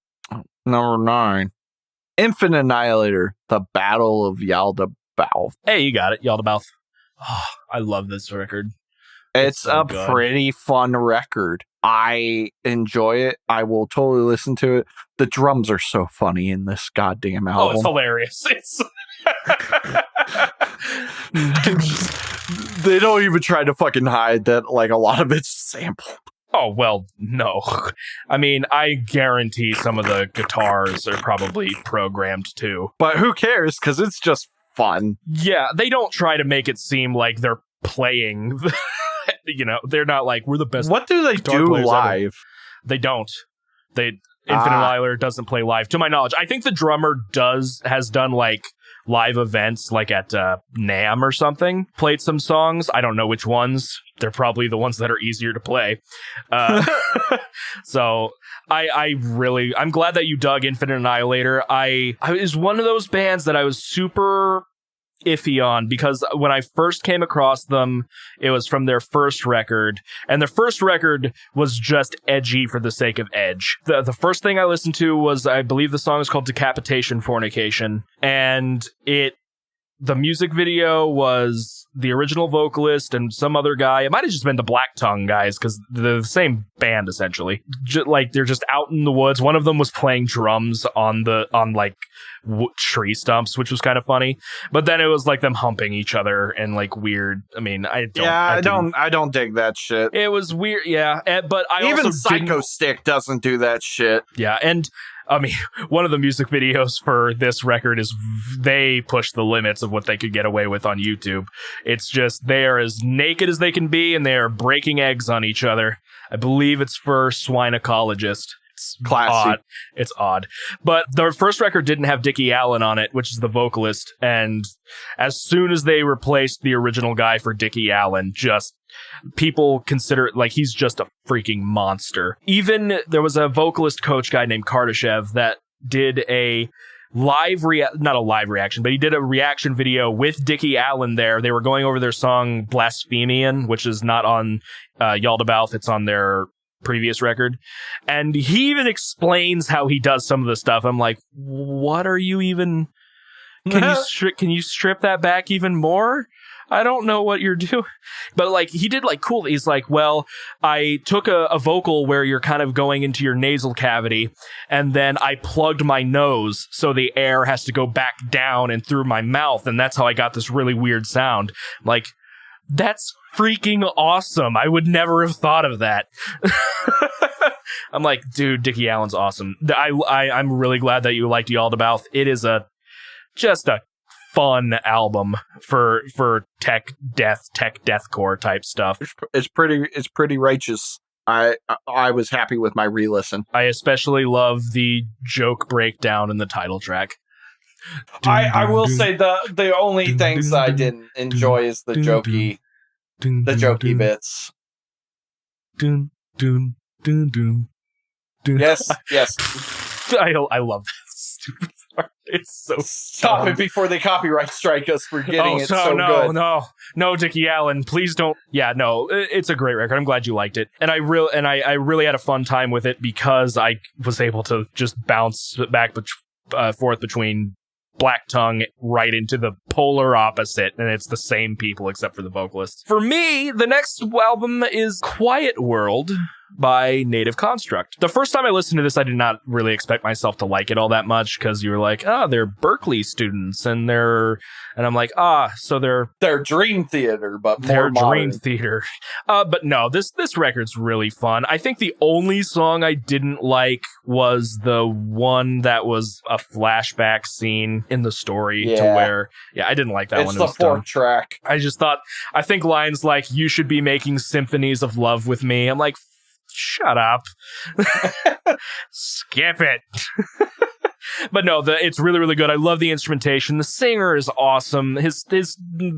Number 9. Infant Annihilator, The Battle of Yaldabaoth. Hey, you got it, Yaldabaoth. Oh, I love this record. It's so a pretty fun record. I enjoy it. I will totally listen to it. The drums are so funny in this goddamn album. Oh, it's hilarious. They don't even try to fucking hide that, like, a lot of it's sampled. Oh, well, no. I mean, I guarantee some of the guitars are probably programmed too. But who cares? Because it's just fun. Yeah, they don't try to make it seem like they're playing... You know, they're not like, we're the best. What do they do live? Ever. They don't. Infinite Annihilator doesn't play live, to my knowledge. I think the drummer has done like live events, like at NAMM or something. Played some songs. I don't know which ones. They're probably the ones that are easier to play. So I'm glad that you dug Infinite Annihilator. I was one of those bands that I was super iffy on, because when I first came across them, it was from their first record, and their first record was just edgy for the sake of edge. The first thing I listened to was, I believe the song is called Decapitation Fornication, and the music video was the original vocalist and some other guy. It might have just been the Black Tongue guys, because they're the same band essentially. They're just out in the woods. One of them was playing drums on tree stumps, which was kind of funny. But then it was like them humping each other and like weird. I mean, I don't dig that shit. It was weird, yeah. But I even also Psycho Stick doesn't do that shit. Yeah, and I mean, one of the music videos for this record is they push the limits of what they could get away with on YouTube. It's just they are as naked as they can be, and they are breaking eggs on each other. I believe it's for Swinecologist. It's classy. Odd. It's odd. But their first record didn't have Dickie Allen on it, which is the vocalist. And as soon as they replaced the original guy for Dickie Allen, just people consider it like he's just a freaking monster. Even there was a vocalist coach guy named Kardashev that did a not a live reaction, but he did a reaction video with Dickie Allen there. They were going over their song Blasphemian, which is not on Yaldabaoth. It's on their previous record. And he even explains how he does some of the stuff. I'm like, what are you even... Can you strip that back even more? I don't know what you're doing. But like he did like cool. He's like, well, I took a vocal where you're kind of going into your nasal cavity, and then I plugged my nose so the air has to go back down and through my mouth, and that's how I got this really weird sound. Like, that's freaking awesome. I would never have thought of that. I'm like, dude, Dickie Allen's awesome. I'm really glad that you liked Yaldabaoth. It is just a fun album for tech deathcore type stuff. It's pretty righteous. I was happy with my re-listen. I especially love the joke breakdown in the title track. I will say the only things I didn't enjoy is the jokey bits. Yes. I love that stupid part. It's so stop it before they copyright strike us for getting it so good. No, Dickie Allen, please don't. Yeah, no, it's a great record. I'm glad you liked it, and I really had a fun time with it because I was able to just bounce back forth between Black Tongue right into the polar opposite, and it's the same people except for the vocalists. For me, the next album is Quiet World by Native Construct. The first time I listened to this, I did not really expect myself to like it all that much because you were like, they're Berkeley students and I'm like, so they're Dream Theater, but more they're modern. Dream Theater. But no, this record's really fun. I think the only song I didn't like was the one that was a flashback scene in the story to where, I didn't like that one. It's the 4th track. I think lines like, you should be making symphonies of love with me. I'm like, shut up. Skip it. But no, it's really, really good. I love the instrumentation. The singer is awesome. His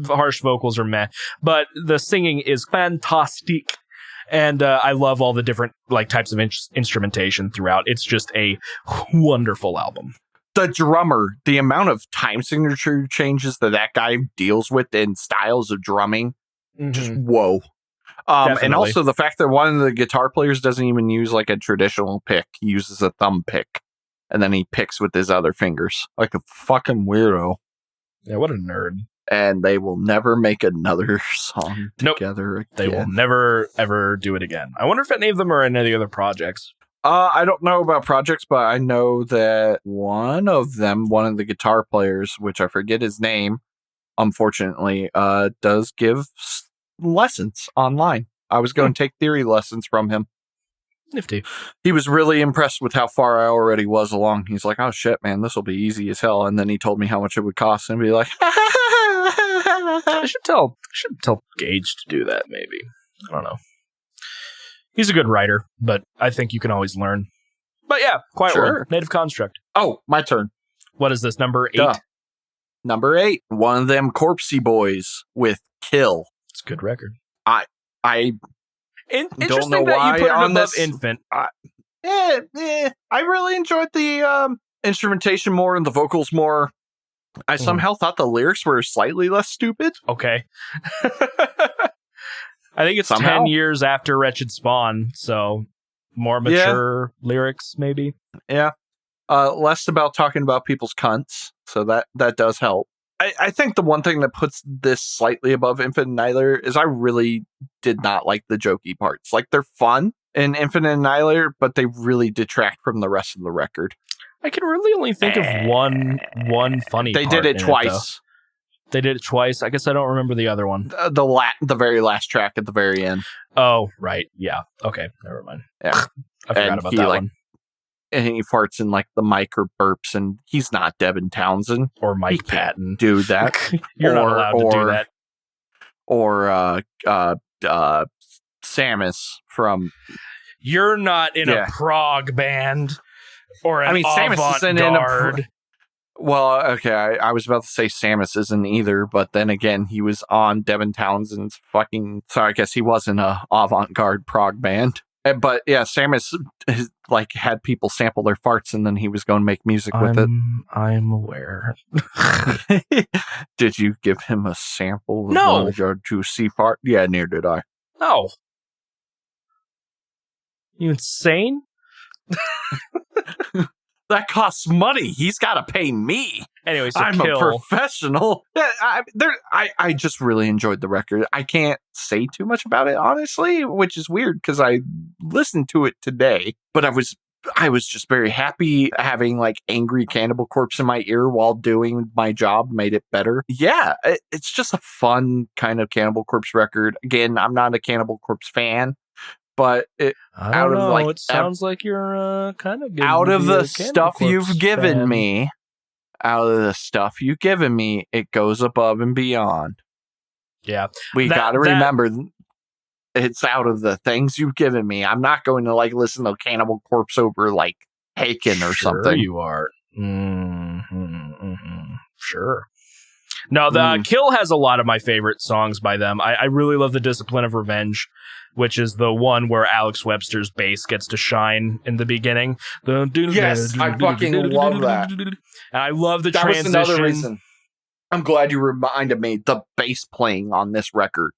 harsh vocals are meh, but the singing is fantastic. And I love all the different types of instrumentation throughout. It's just a wonderful album. The drummer, the amount of time signature changes that guy deals with in styles of drumming, just whoa. And also the fact that one of the guitar players doesn't even use like a traditional pick. He uses a thumb pick. And then he picks with his other fingers. Like a fucking weirdo. Yeah, what a nerd. And they will never make another song together again. They will never, ever do it again. I wonder if any of them are in any other projects. I don't know about projects, but I know that one of the guitar players, which I forget his name, unfortunately, does give lessons online. I was going to take theory lessons from him. Nifty. He was really impressed with how far I already was along. He's like, oh shit, man, this will be easy as hell. And then he told me how much it would cost and be like, I should tell Gage to do that, maybe. I don't know. He's a good writer, but I think you can always learn. But yeah, Quiet World, Native Construct. Oh, my turn. What is this, number 8? Duh. Number 8, one of them Corpsey boys with Kill. It's a good record. I Interesting don't know that why you put it on above this Infant. I really enjoyed the instrumentation more and the vocals more. I somehow thought the lyrics were slightly less stupid. Okay. I think it's 10 years after Wretched Spawn, so more mature lyrics, maybe. Yeah. Less about talking about people's cunts, so that does help. I think the one thing that puts this slightly above Infinite Annihilator is I really did not like the jokey parts. Like, they're fun in Infinite Annihilator, but they really detract from the rest of the record. I can really only think of one funny part. They did it twice. They did it twice. I guess I don't remember the other one. The very last track at the very end. Oh, right. Yeah. Okay. Never mind. Yeah. I forgot about that one. and he farts in like the mic or burps, and he's not Devin Townsend or Mike Patton. Do that. You're not allowed to do that. Or Samus from. You're not in a prog band or an avant-garde. Well, okay, I was about to say Samus isn't either, but then again, he was on Devin Townsend's fucking... So I guess he wasn't a avant-garde prog band. But yeah, Samus like had people sample their farts and then he was going to make music with it. I'm aware. Did you give him a sample of one of your juicy fart? Yeah, neither did I. No. You insane? That costs money. He's got to pay me. Anyway, so I'm a professional. I just really enjoyed the record. I can't say too much about it, honestly, which is weird because I listened to it today. But I was just very happy. Having like angry Cannibal Corpse in my ear while doing my job made it better. Yeah, it's just a fun kind of Cannibal Corpse record. Again, I'm not a Cannibal Corpse fan. But it sounds like you're kind of out of the stuff you've given me. Out of the stuff you've given me, it goes above and beyond. Yeah, we got to remember it's out of the things you've given me. I'm not going to like listen to Cannibal Corpse over like Haken or something. You are. Sure. No, the Kill has a lot of my favorite songs by them. I really love the Discipline of Revenge, which is the one where Alex Webster's bass gets to shine in the beginning. Yes, I fucking love that. And I love the transition. That was another reason. I'm glad you reminded me. The bass playing on this record.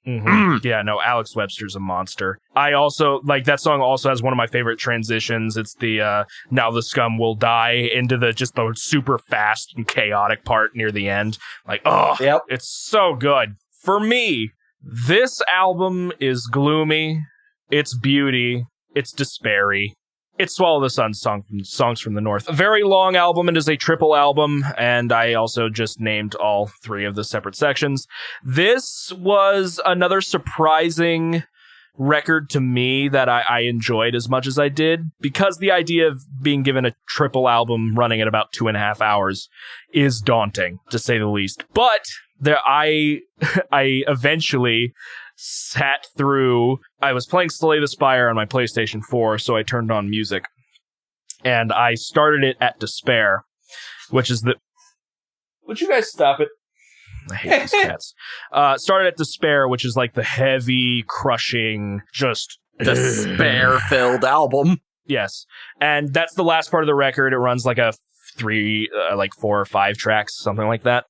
Yeah, no, Alex Webster's a monster. I also, like, that song also has one of my favorite transitions. It's the Now the Scum Will Die into the super fast and chaotic part near the end. Like, It's so good. For me, this album is gloomy, it's beauty, it's despairy. It's Swallow the Sun Songs from the North. A very long album. It is a triple album, and I also just named all three of the separate sections. This was another surprising record to me that I enjoyed as much as I did, because the idea of being given a triple album running at about 2.5 hours is daunting, to say the least. But I eventually sat through. I was playing Slay the Spire on my PlayStation 4, so I turned on music, and I started it at Despair, which is the... Would you guys stop it? I hate these cats. Started at Despair, which is like the heavy, crushing, just despair-filled album. Yes, and that's the last part of the record. It runs like 4 or 5 tracks, something like that.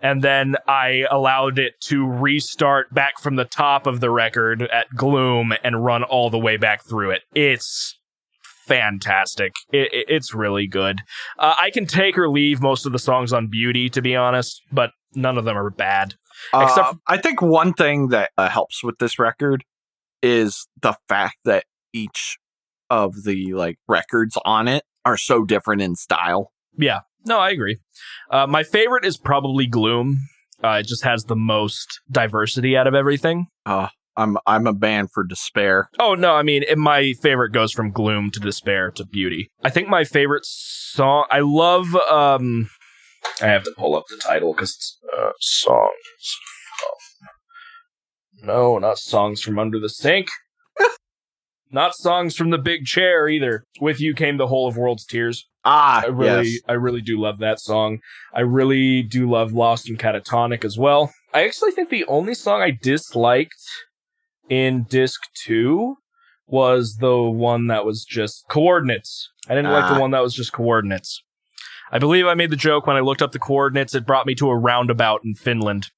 And then I allowed it to restart back from the top of the record at Gloom and run all the way back through it. It's fantastic. It's really good. I can take or leave most of the songs on Beauty, to be honest, but none of them are bad. I think one thing that helps with this record is the fact that each of the records on it are so different in style. Yeah. No, I agree. My favorite is probably Gloom. It just has the most diversity out of everything. I'm a band for Despair. Oh, no, I mean, my favorite goes from Gloom to Despair to Beauty. I think my favorite song... I love... I have to pull up the title because it's songs. No, not Songs from Under the Sink. Not Songs from the Big Chair either. With You Came the Whole of World's Tears. I really do love that song. I really do love Lost and Catatonic as well. I actually think the only song I disliked in Disc 2 was the one that was just Coordinates. I didn't like the one that was just Coordinates. I believe I made the joke when I looked up the coordinates, it brought me to a roundabout in Finland.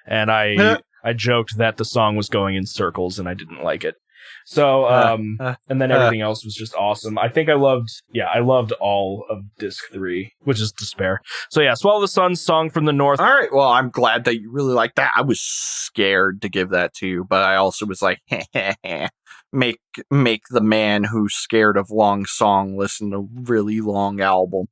And I joked that the song was going in circles and I didn't like it. So, and then everything else was just awesome. I think I loved all of Disc 3, which is Despair. So yeah, Swallow the Sun, Song from the North. All right, well, I'm glad that you really like that. I was scared to give that to you, but I also was like, make the man who's scared of long song listen to really long album.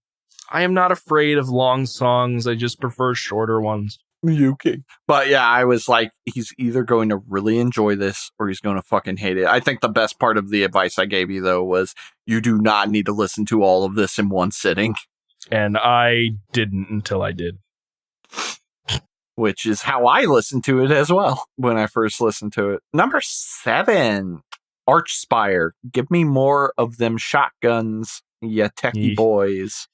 I am not afraid of long songs. I just prefer shorter ones. UK. But yeah, I was like, he's either going to really enjoy this or he's going to fucking hate it. I think the best part of the advice I gave you, though, was you do not need to listen to all of this in one sitting. And I didn't until I did. Which is how I listened to it as well when I first listened to it. Number 7, Archspire. Give me more of them shotguns, ya techie boys.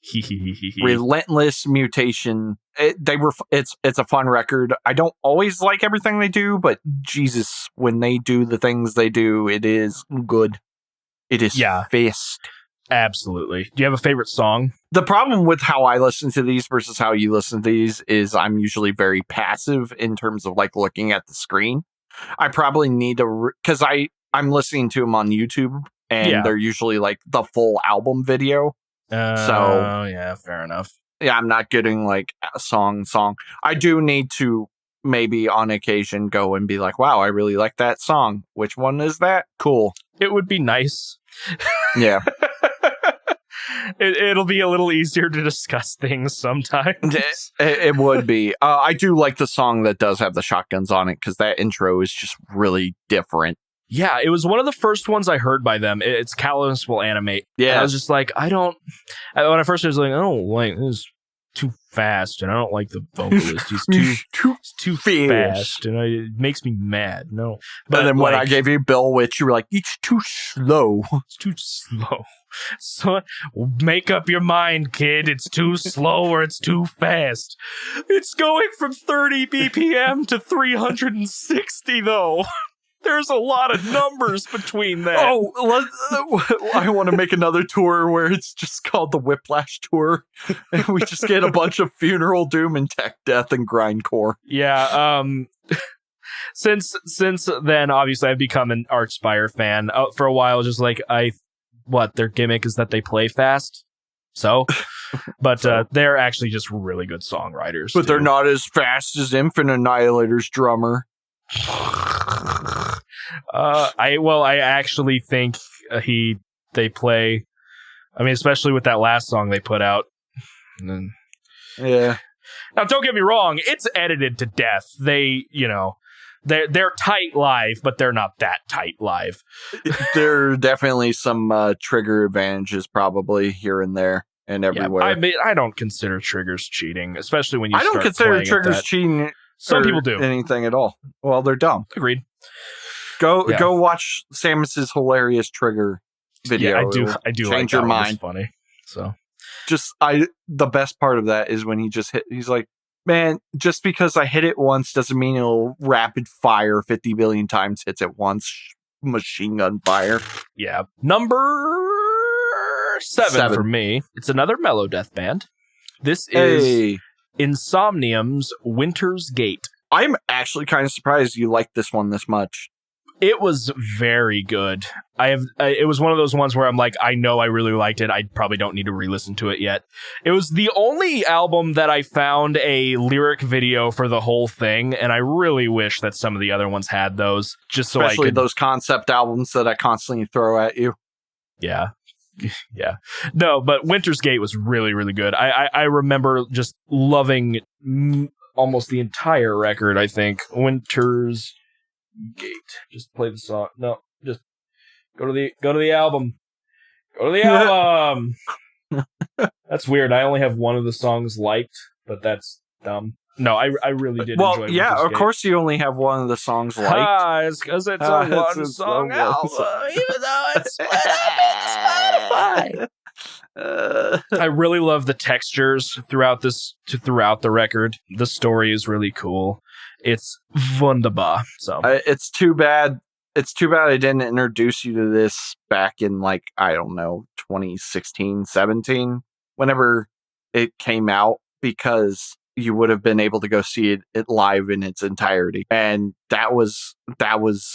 Relentless Mutation. It's a fun record. I don't always like everything they do, but Jesus, when they do the things they do, it is good. It is fist. Absolutely. Do you have a favorite song? The problem with how I listen to these versus how you listen to these is I'm usually very passive in terms of like looking at the screen. I probably need to, because I'm listening to them on YouTube and they're usually like the full album video. So yeah, fair enough. Yeah, I'm not getting like a song. I do need to maybe on occasion go and be like, wow, I really like that song. Which one is that? Cool. It would be nice. Yeah. It'll be a little easier to discuss things sometimes. It would be. I do like the song that does have the shotguns on it because that intro is just really different. Yeah, it was one of the first ones I heard by them. It's Callus Will Animate. Yeah. I was just like, when I first was like, I don't like this. Too fast, and I don't like the vocalist. He's too fast, and it makes me mad. No, but then when I gave you Bill Witch, you were like, "It's too slow. It's too slow." So make up your mind, kid. It's too slow or it's too fast. It's going from 30 BPM to 360, though. There's a lot of numbers between that. I want to make another tour where it's just called the Whiplash Tour. And we just get a bunch of funeral doom and tech death and grindcore. Yeah. Since then, obviously, I've become an Archspire fan. For a while, just like, their gimmick is that they play fast. But they're actually just really good songwriters. But they're not as fast as Infinite Annihilator's drummer. I actually think they play. I mean, especially with that last song they put out. Yeah. Now, don't get me wrong; it's edited to death. They're tight live, but they're not that tight live. There are definitely some trigger advantages, probably here and there and everywhere. I mean, I don't consider triggers cheating, especially when you. I don't consider triggers cheating. Some people do anything at all. Well, they're dumb. Agreed. Go watch Samus's hilarious trigger video. Yeah, I do. Change your mind. Funny. So, the best part of that is when he just hit. He's like, man, just because I hit it once doesn't mean it'll rapid fire 50 billion times hits at once. Machine gun fire. Yeah. Number 7 for me. It's another mellow death band. This is Insomnium's Winter's Gate. I'm actually kind of surprised you liked this one this much. It was very good. It was one of those ones where I'm like, I know I really liked it. I probably don't need to re-listen to it yet. It was the only album that I found a lyric video for the whole thing, and I really wish that some of the other ones had those. Especially those concept albums that I constantly throw at you. Yeah. Yeah. No, but Winter's Gate was really, really good. I remember just loving almost the entire record, I think. Winter's Gate. Just play the song. No, just go to the album. Go to the album. That's weird. I only have one of the songs liked, but that's dumb. No, I really did enjoy it. Yeah, of course you only have one of the songs liked. It's because it's a one-song album, even though it's split up in Spotify. I really love the textures throughout the record. The story is really cool. It's wunderbar. So it's too bad. It's too bad I didn't introduce you to this back in 2016, 17, whenever it came out, because you would have been able to go see it live in its entirety. And that was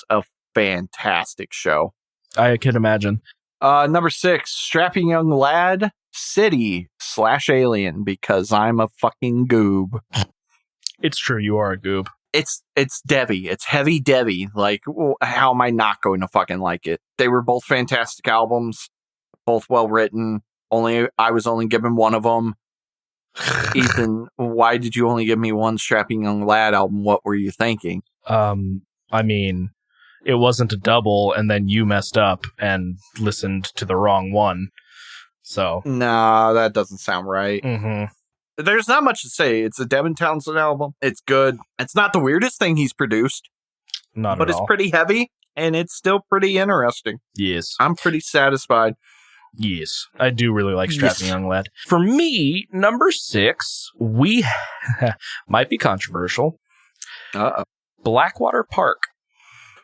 a fantastic show. I can imagine. Number 6, Strapping Young Lad, City/Alien, because I'm a fucking goob. It's true, you are a goob. It's Devi. It's heavy Devi. Like, how am I not going to fucking like it? They were both fantastic albums, both well written. I was only given one of them. Ethan, why did you only give me one Strapping Young Lad album? What were you thinking? I mean, it wasn't a double, and then you messed up and listened to the wrong one. So nah, that doesn't sound right. Mm-hmm. There's not much to say. It's a Devin Townsend album. It's good. It's not the weirdest thing he's produced. But it's pretty heavy, and it's still pretty interesting. Yes. I'm pretty satisfied. Yes. I do really like Strapping Young Lad. For me, number 6, we might be controversial. Uh-oh. Blackwater Park.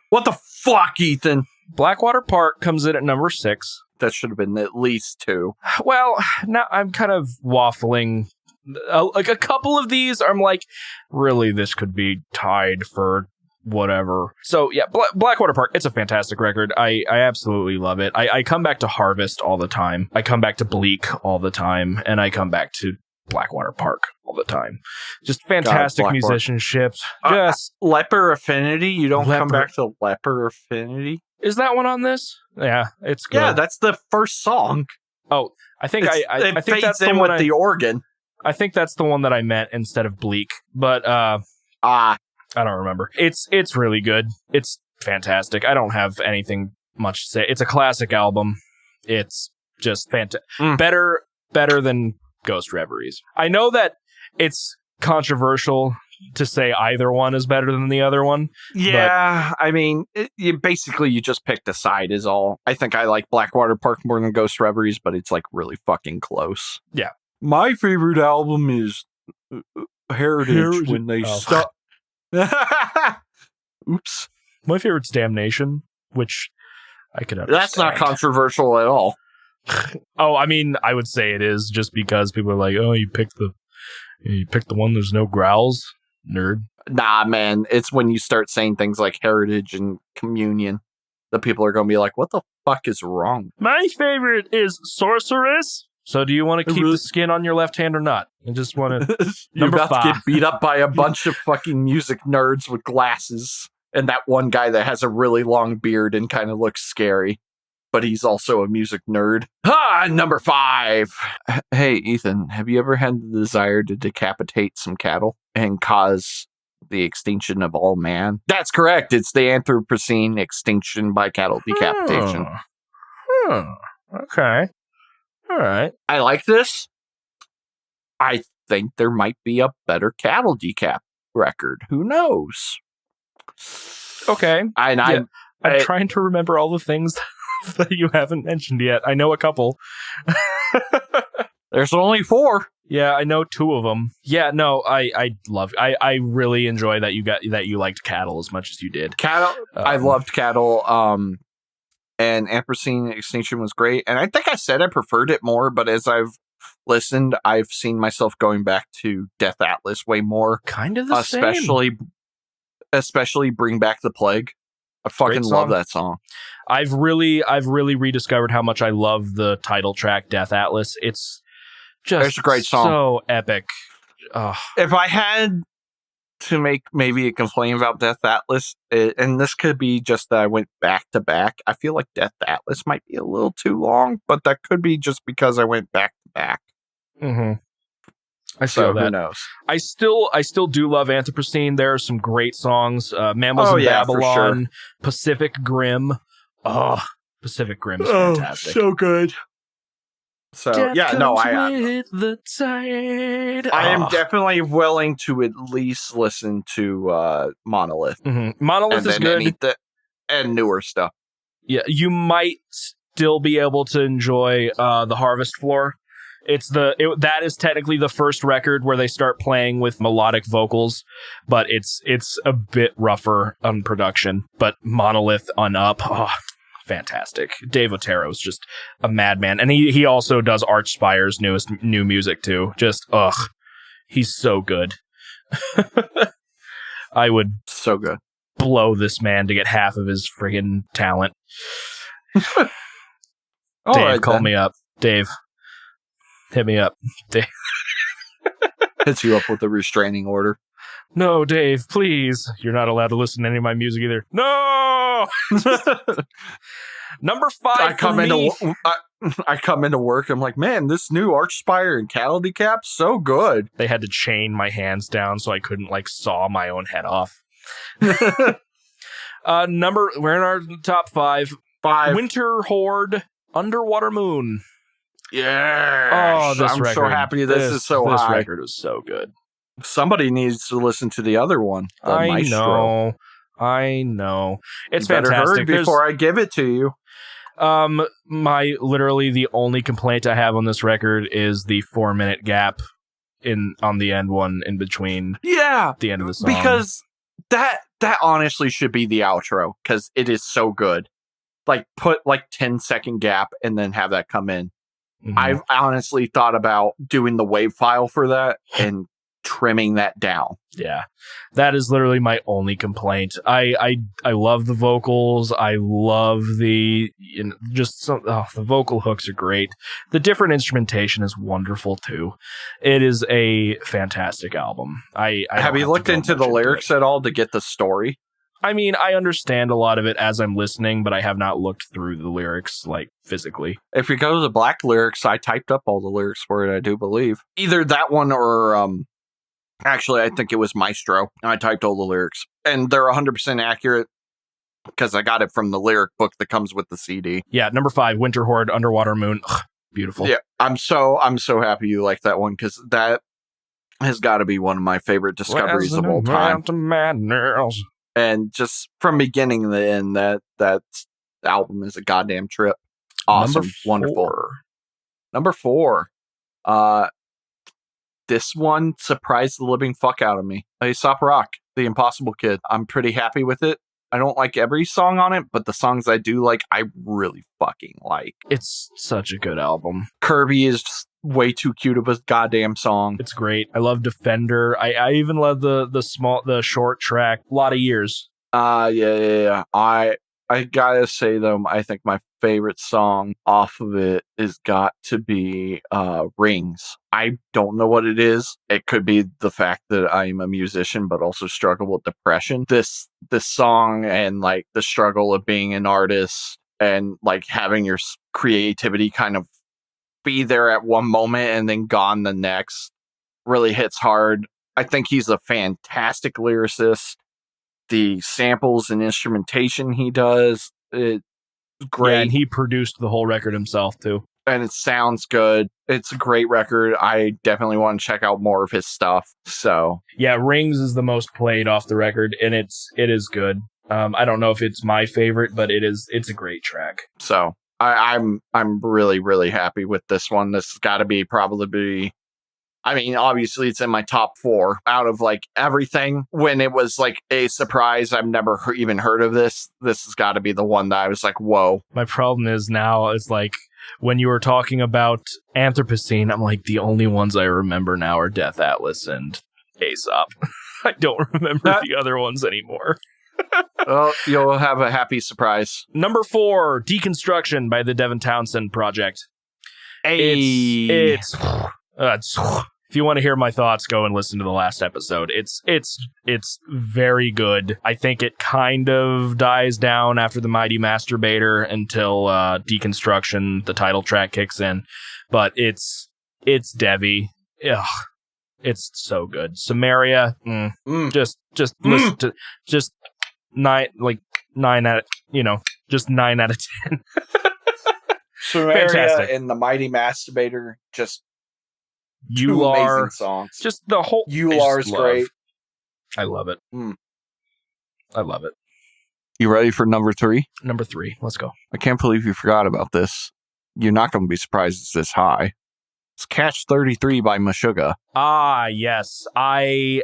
What the fuck, Ethan? Blackwater Park comes in at number 6. That should have been at least 2. Well, now I'm kind of waffling. Like a couple of these, I'm like, really, this could be tied for whatever. So yeah, Blackwater Park, it's a fantastic record. I absolutely love it. I come back to Harvest all the time. I come back to Bleak all the time. And I come back to Blackwater Park all the time. Just fantastic musicianship. Just Leper Affinity? You don't come back to Leper Affinity? Is that one on this? Yeah, it's good. Yeah, that's the first song. Oh, I think I think that's the in one with the organ. I think that's the one that I meant instead of Bleak. But I don't remember. It's really good. It's fantastic. I don't have anything much to say. It's a classic album. It's just fantastic. Better than Ghost Reveries. I know that it's controversial to say either one is better than the other one. Yeah, I mean, you just picked a side is all. I think I like Blackwater Park more than Ghost Reveries, but it's like really fucking close. Yeah. My favorite album is Heritage. When they stop. Oops. My favorite's Damnation, which I could understand. That's not controversial at all. Oh, I mean, I would say it is just because people are like, oh, you picked the one there's no growls, nerd. Nah, man, it's when you start saying things like Heritage and Communion that people are going to be like, what the fuck is wrong? My favorite is Sorceress. So do you want to keep the skin on your left hand or not? I just want to... You're about to get beat up by a bunch of fucking music nerds with glasses. And that one guy that has a really long beard and kind of looks scary. But he's also a music nerd. Number 5. Hey, Ethan, have you ever had the desire to decapitate some cattle and cause the extinction of all man? That's correct. It's the Anthropocene extinction by cattle decapitation. Okay. All right. I like this. I think there might be a better cattle decap record. Who knows? Okay. I'm trying to remember all the things that you haven't mentioned yet. I know a couple. There's only 4. Yeah, I know 2 of them. Yeah, no, I really enjoy that you liked Cattle as much as you did. Cattle, I loved Cattle. And Anthropocene Extinction was great. And I think I said I preferred it more, but as I've listened, I've seen myself going back to Death Atlas way more. Kind of the same. Especially Bring Back the Plague. I fucking love that song. I've really rediscovered how much I love the title track, Death Atlas. It's just a great song. So epic. If I had to make maybe a complaint about Death Atlas, and this could be just that I went back to back, I feel like Death Atlas might be a little too long, but that could be just because I went back to back. Mm-hmm. I feel that. Who knows? I still do love Anthropocene. There are some great songs. Mammals in Babylon, sure. Pacific Grim. Oh, Pacific Grim is fantastic. So good. So Death yeah, no, with the tide. I am definitely willing to at least listen to Monolith. Mm-hmm. Monolith is good. And newer stuff. Yeah, you might still be able to enjoy the Harvest Floor. That is technically the first record where they start playing with melodic vocals, but it's a bit rougher on production. But Monolith on up, fantastic. Dave Otero is just a madman, and he also does Archspire's new music too. Just he's so good. I would so good blow this man to get half of his friggin' talent. Dave, call me up, Dave. Hit me up, Dave. Hits you up with a restraining order. No, Dave, please. You're not allowed to listen to any of my music either. No! Number 5 I come into work. I'm like, man, this new Archspire and cattle decap's so good. They had to chain my hands down so I couldn't saw my own head off. We're in our top 5. Winter Horde, Underwater Moon. Yeah. Oh, I'm so happy this is so high. This record is so good. Somebody needs to listen to the other one. Maestro. I know. It's you better fantastic. Hurry before I give it to you. Literally the only complaint I have on this record is the 4-minute gap on the end one in between. Yeah, the end of the song, because that honestly should be the outro because it is so good. Put 10-second gap and then have that come in. Mm-hmm. I've honestly thought about doing the wave file for that and trimming that down. Yeah, that is literally my only complaint. I love the vocals. I love the the vocal hooks are great. The different instrumentation is wonderful too. It is a fantastic album. I have you looked into the lyrics at all to get the story? I mean, I understand a lot of it as I'm listening, but I have not looked through the lyrics physically. If you go to the Black lyrics, I typed up all the lyrics for it. I do believe either that one or actually, I think it was Maestro. I typed all the lyrics, and they're 100% accurate because I got it from the lyric book that comes with the CD. Yeah, number 5, Winter Horde, Underwater Moon. Ugh, beautiful. Yeah, I'm so happy you like that one because that has got to be one of my favorite discoveries of all time. And just from beginning to end, that album is a goddamn trip. Awesome, wonderful. Number 4. This one surprised the living fuck out of me. Aesop Rock, The Impossible Kid. I'm pretty happy with it. I don't like every song on it, but the songs I do like, I really fucking like. It's such a good album. Kirby is just way too cute of a goddamn song. It's great. I love Defender. I even love the short track, A Lot of Years. Yeah. I gotta say though, I think my favorite song off of it is got to be Rings. I don't know what it is. It could be the fact that I'm a musician but also struggle with depression. This song and the struggle of being an artist and having your creativity kind of be there at one moment and then gone the next really hits hard. I think he's a fantastic lyricist. The samples and instrumentation he does, it's great. Yeah, and he produced the whole record himself too. And it sounds good. It's a great record. I definitely want to check out more of his stuff. So yeah, Rings is the most played off the record, and it is good. I don't know if it's my favorite, but it's a great track. So I'm really, really happy with this one. This has got to be probably. I mean, obviously, it's in my top 4 out of everything. When it was a surprise, I've never even heard of this. This has got to be the one that I was like, whoa. My problem is now is when you were talking about Anthropocene, I'm like, the only ones I remember now are Death Atlas and Aesop. I don't remember the other ones anymore. Well, you'll have a happy surprise. Number 4, Deconstruction by the Devin Townsend Project. Hey. If you want to hear my thoughts, go and listen to the last episode. It's very good. I think it kind of dies down after the Mighty Masturbator until Deconstruction, the title track, kicks in. But it's Devi. Ugh, it's so good. Samaria, just listen to just 9 out of just 9 out of 10. Samaria Fantastic. And the Mighty Masturbator, just You Are songs. Just the whole You Are is great. I love it. I love it. You ready for number 3? Number 3. Let's go. I can't believe you forgot about this. You're not going to be surprised it's this high. It's Catch 33 by Meshuggah. Ah, yes. I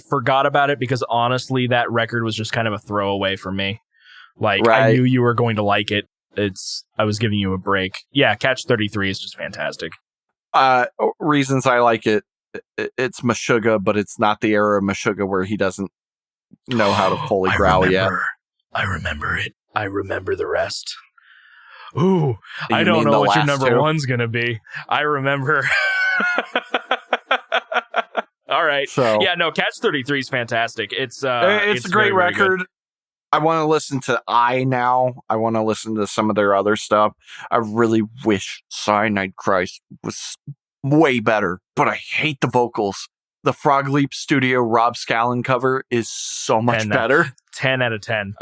forgot about it because honestly, that record was just kind of a throwaway for me. Right. I knew you were going to like it. I was giving you a break. Yeah, Catch 33 is just fantastic. Reasons I like it. It's Meshuggah, but it's not the era of Meshuggah where he doesn't know how to fully growl yet. I remember it. I remember the rest. Ooh, I don't know what your number 1's going to be. I remember. All right. So yeah, no, Catch 33 is fantastic. It's a great very, record. very good. I want to listen to now. I want to listen to some of their other stuff. I really wish Cyanide Christ was way better, but I hate the vocals. The Frog Leap Studio Rob Scallon cover is so much better. 10 out of 10.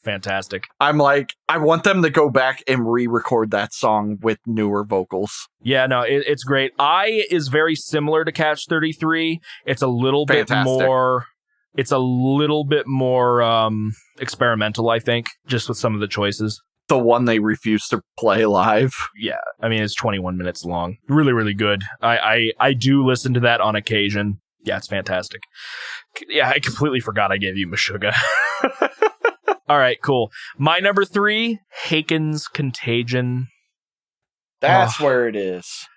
Fantastic. I'm like, I want them to go back and re-record that song with newer vocals. Yeah, no, it's great. I is very similar to Catch 33. It's a little bit more... It's a little bit more experimental, I think, just with some of the choices. The one they refuse to play live. Yeah, I mean, it's 21 minutes long. Really, really good. I do listen to that on occasion. Yeah, it's fantastic. Yeah, I completely forgot I gave you Meshuggah. All right, cool. My number 3, Haken's Contagion. That's where it is.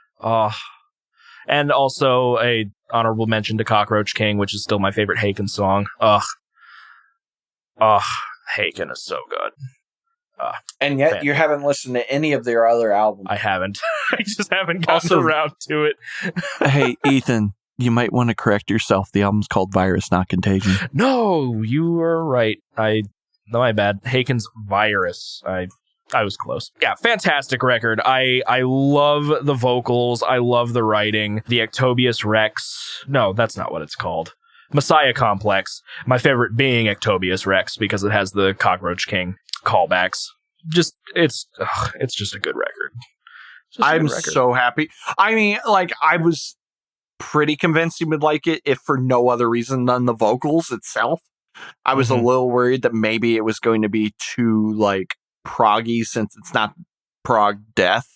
And also a honorable mention to Cockroach King, which is still my favorite Haken song. Haken is so good. And yet you haven't listened to any of their other albums. I haven't. I just haven't gotten around to it. Hey, Ethan, you might want to correct yourself. The album's called Virus, not Contagion. No, you are right. My bad. Haken's Virus. I was close. Yeah, fantastic record. I love the vocals. I love the writing. The Ectobius Rex. No, that's not what it's called. Messiah Complex. My favorite being Ectobius Rex because it has the Cockroach King callbacks. It's just a good record. I'm so happy. I mean, like, I was pretty convinced he would like it if for no other reason than the vocals itself. I was a little worried that maybe it was going to be too, like, proggy since it's not prog death.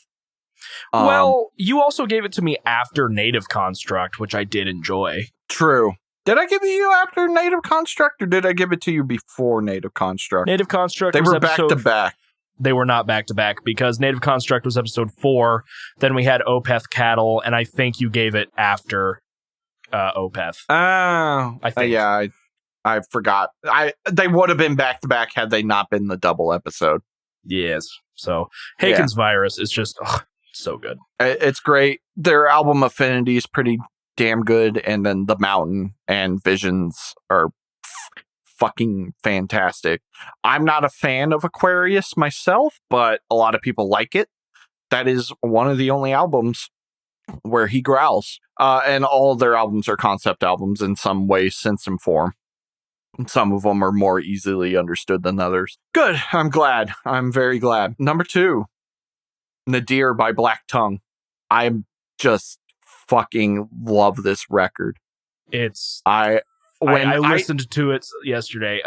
Well, you also gave it to me after Native Construct, which I did enjoy. True. Did I give it you after Native Construct, or did I give it to you before Native Construct? Native Construct they were back to back. They were not back to back because Native Construct was episode 4. Then we had Opeth Cattle, and I think you gave it after Opeth. Oh, I think. Yeah, I forgot. They would have been back to back had they not been the double episode. Yes. So Haken's Virus is just so good. It's great. Their album Affinity is pretty damn good, and then The Mountain and Visions are fucking fantastic. I'm not a fan of Aquarius myself, but a lot of people like it. That is one of the only albums where he growls. And all of their albums are concept albums in some way, sense, and form. Some of them are more easily understood than others. Good. I'm glad. I'm very glad. Number 2, Nadir by Black Tongue. I'm just fucking love this record. I listened to it yesterday.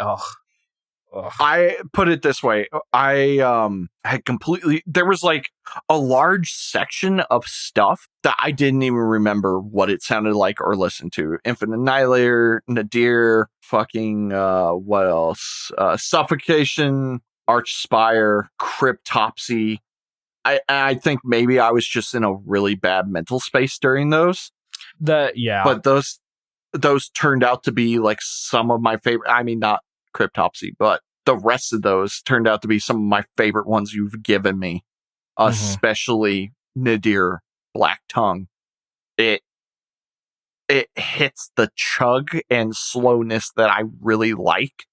I put it this way. I had completely... There was like a large section of stuff that I didn't even remember what it sounded like or listen to. Infinite Annihilator, Nadir, fucking... what else? Suffocation, Archspire, Cryptopsy. I think maybe I was just in a really bad mental space during those. But those turned out to be like some of my favorite... I mean, not Cryptopsy, but the rest of those turned out to be some of my favorite ones you've given me, especially Nadir, Black Tongue. It hits the chug and slowness that I really like,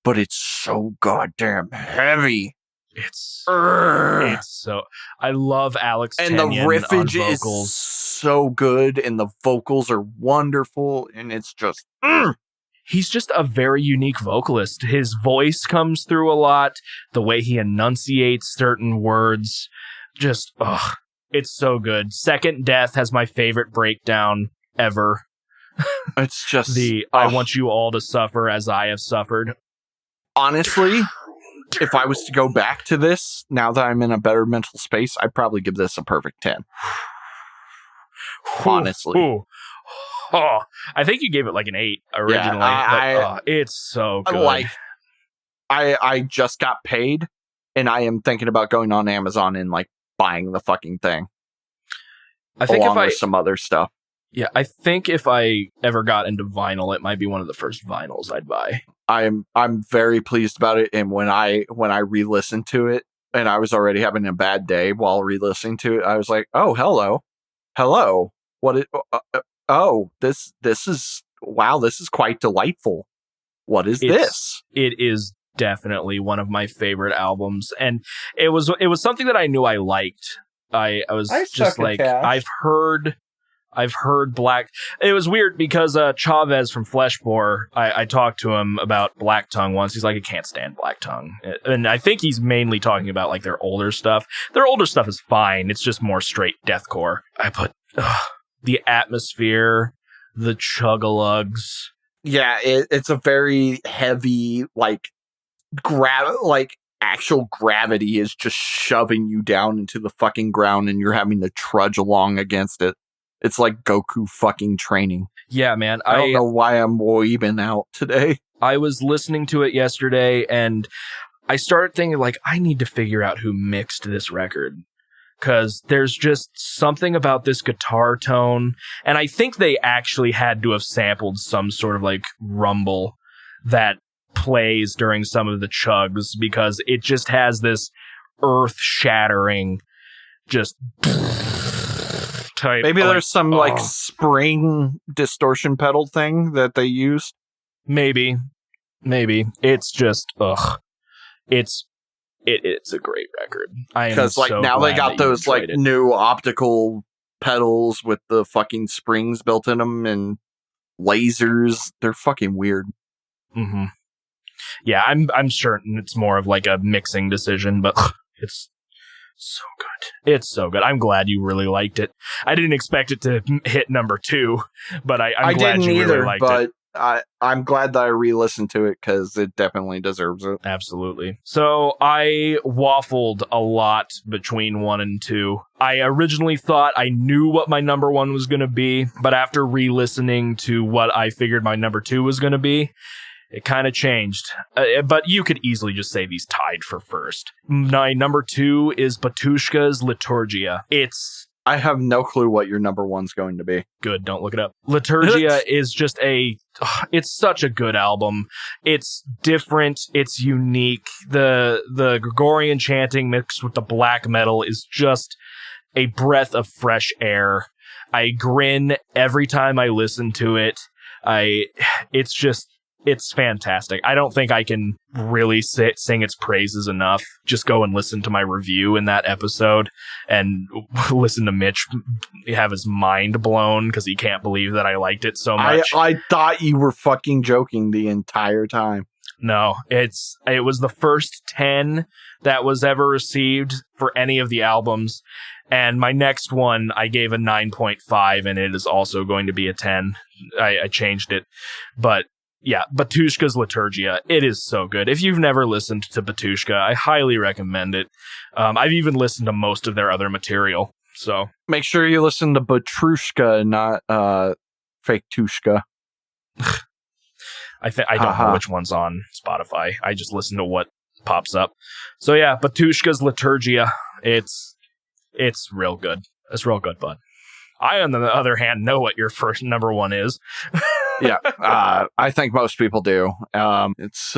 but it's so goddamn heavy. It's so... I love Alex and Tenyon the riffage on is vocals. so good, and the vocals are wonderful, and it's just... He's just a very unique vocalist. His voice comes through a lot. The way he enunciates certain words. Just, it's so good. Second Death has my favorite breakdown ever. It's just... I want you all to suffer as I have suffered. Honestly, if I was to go back to this, now that I'm in a better mental space, I'd probably give this a perfect 10. Honestly. Ooh. Oh, I think you gave it like an 8 originally. Yeah, it's so good. I just got paid, and I am thinking about going on Amazon and like buying the fucking thing. I think with some other stuff. Yeah, I think if I ever got into vinyl, it might be one of the first vinyls I'd buy. I'm very pleased about it, and when I re-listened to it, and I was already having a bad day while re-listening to it, I was like, oh, hello. What it? oh, this is, wow, this is quite delightful. What is this? It is definitely one of my favorite albums, and it was something that I knew I liked. I was just like, I've heard Black. It was weird because Chavez from Fleshbore, I talked to him about Black Tongue once. He's like, I can't stand Black Tongue, and I think he's mainly talking about like their older stuff. Their older stuff is fine. It's just more straight deathcore. I put the atmosphere, the chug-a-lugs. Yeah, it's a very heavy, like actual gravity is just shoving you down into the fucking ground, and you're having to trudge along against it. It's like Goku fucking training. Yeah, man. I don't know why I'm weebing out today. I was listening to it yesterday, and I started thinking, like, I need to figure out who mixed this record. Because there's just something about this guitar tone. And I think they actually had to have sampled some sort of, like, rumble that plays during some of the chugs. Because it just has this earth-shattering, just type. Maybe there's some, like, spring distortion pedal thing that they used. Maybe. It's just, It's a great record. Because like so now they got those like new optical pedals with the fucking springs built in them and lasers. They're fucking weird. Mm-hmm. Yeah, I'm certain it's more of like a mixing decision, but it's so good. It's so good. I'm glad you really liked it. I didn't expect it to hit number 2, but I'm glad you really liked it. I'm glad that I re-listened to it because it definitely deserves it. Absolutely. So I waffled a lot between 1 and 2. I originally thought I knew what my number 1 was going to be, but after re-listening to what I figured my number 2 was going to be, it kind of changed. But you could easily just say these tied for first. My number 2 is Batushka's Liturgia. I have no clue what your number 1's going to be. Good, don't look it up. Liturgia is just it's such a good album. It's different, it's unique. The Gregorian chanting mixed with the black metal is just a breath of fresh air. I grin every time I listen to it. It's fantastic. I don't think I can really sing its praises enough. Just go and listen to my review in that episode and listen to Mitch have his mind blown because he can't believe that I liked it so much. I thought you were fucking joking the entire time. No, it was the first 10 that was ever received for any of the albums. And my next one, I gave a 9.5, and it is also going to be a 10. I changed it. But yeah, Batushka's Liturgia. It is so good. If you've never listened to Batushka, I highly recommend it. I've even listened to most of their other material. So make sure you listen to Batrushka, not Fake Tushka. I don't know which one's on Spotify. I just listen to what pops up. So yeah, Batushka's Liturgia. It's real good. It's real good, bud. I, on the other hand, know what your first number 1 is. Yeah, I think most people do. It's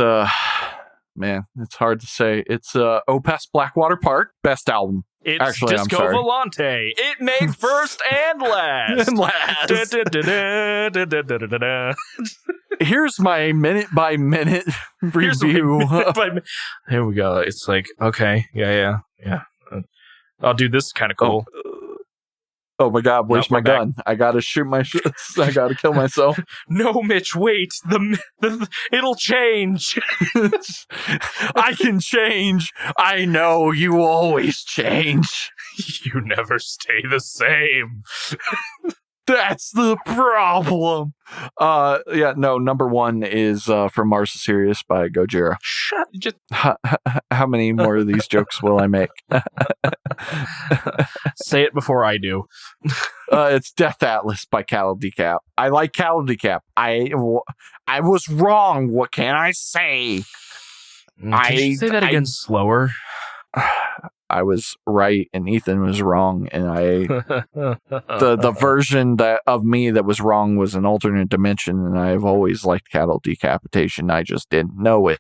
man, it's hard to say. It's Opus Blackwater Park, best album. It's actually, Disco Volante. It made first and last. Here's my minute by minute review. Here we go. It's like, okay, yeah. Oh, dude, this is kind of cool. Oh my God, where's my gun? I gotta shoot my I gotta kill myself. No, Mitch, wait. It'll change. I can change. I know, you always change. You never stay the same. That's the problem. Yeah, no, number 1 is From Mars to Sirius by Gojira. How many more of these jokes will I make? Say it before I do. It's Death Atlas by Cattle Decap. I like Cattle Decap. I was wrong. What can I say? Can you say that again slower? I was right and Ethan was wrong, and the version of me that was wrong was an alternate dimension, and I've always liked Cattle Decapitation. I just didn't know it.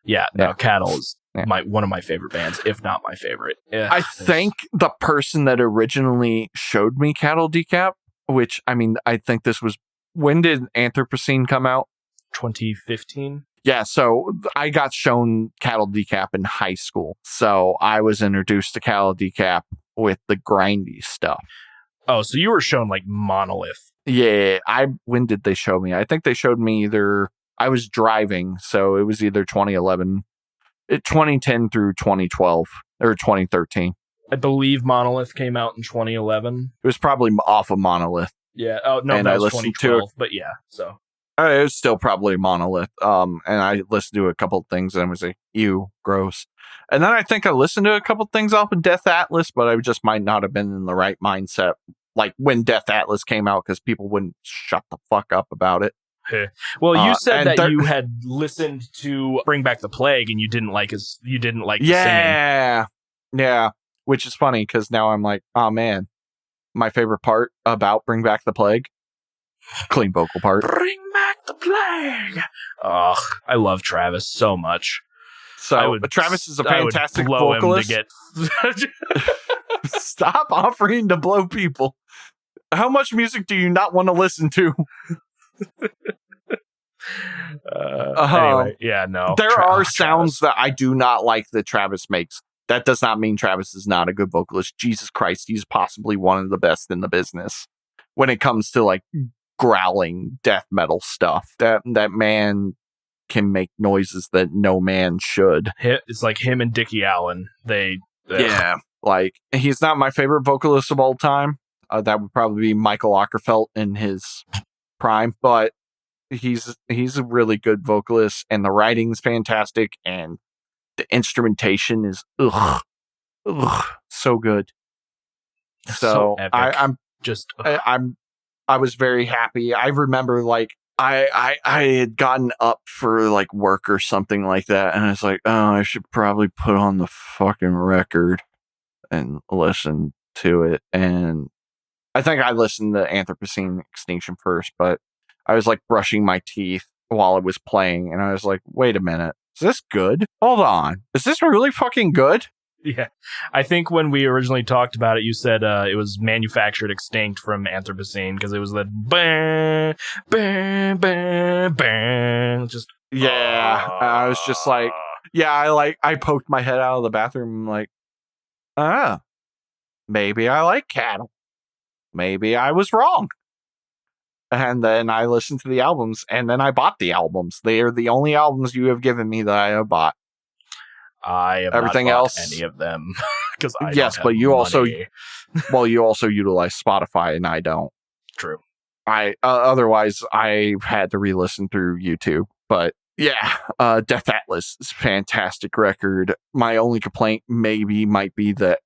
Yeah, no, Cattle is one of my favorite bands, if not my favorite. Yeah, I think the person that originally showed me Cattle Decap which, I mean, I think this was, when did Anthropocene come out? 2015. Yeah, so I got shown Cattle Decap in high school. So I was introduced to Cattle Decap with the grindy stuff. Oh, so you were shown like Monolith. Yeah, when did they show me? I think they showed me I was driving, so it was either 2010 through 2012 or 2013. I believe Monolith came out in 2011. It was probably off of Monolith. Yeah. Oh, no, and that I was listened 2012. to But yeah, so. it was still probably Monolith. And I listened to a couple of things and I was like, ew, gross. And then I think I listened to a couple of things off of Death Atlas, but I just might not have been in the right mindset. Like when Death Atlas came out, because people wouldn't shut the fuck up about it. Well, you said that you had listened to Bring Back the Plague and you didn't like the singing. Yeah. Which is funny because now I'm like, oh man, my favorite part about Bring Back the Plague, clean vocal part. Bring back the plague. Ugh, I love Travis so much. So Travis is a fantastic vocalist. Stop offering to blow people. How much music do you not want to listen to? Anyway, yeah, no. There are sounds that I do not like that Travis makes. That does not mean Travis is not a good vocalist. Jesus Christ, he's possibly one of the best in the business when it comes to like growling death metal stuff. That man can make noises that no man should. It's like him and Dickie Allen. Yeah, like he's not my favorite vocalist of all time. That would probably be Michael Ockerfeldt in his prime, but he's a really good vocalist, and the writing's fantastic, and the instrumentation is so good. So I was very happy. I remember like I had gotten up for like work or something like that, and I was like, oh, I should probably put on the fucking record and listen to it. And I think I listened to Anthropocene Extinction first, but I was like brushing my teeth while it was playing, and I was like, wait a minute, is this good? Hold on, is this really fucking good? Yeah. I think when we originally talked about it, you said it was manufactured extinct from Anthropocene because it was the bang, bang, bang, bang. Just yeah. I was just like, I poked my head out of the bathroom like, maybe I like cattle. Maybe I was wrong. And then I listened to the albums, and then I bought the albums. They are the only albums you have given me that I have bought. I have everything not else, any of them because I yes, don't but have you money. you also utilize Spotify, and I don't. True. I otherwise I had to re-listen through YouTube, but yeah, Death Atlas is a fantastic record. My only complaint might be that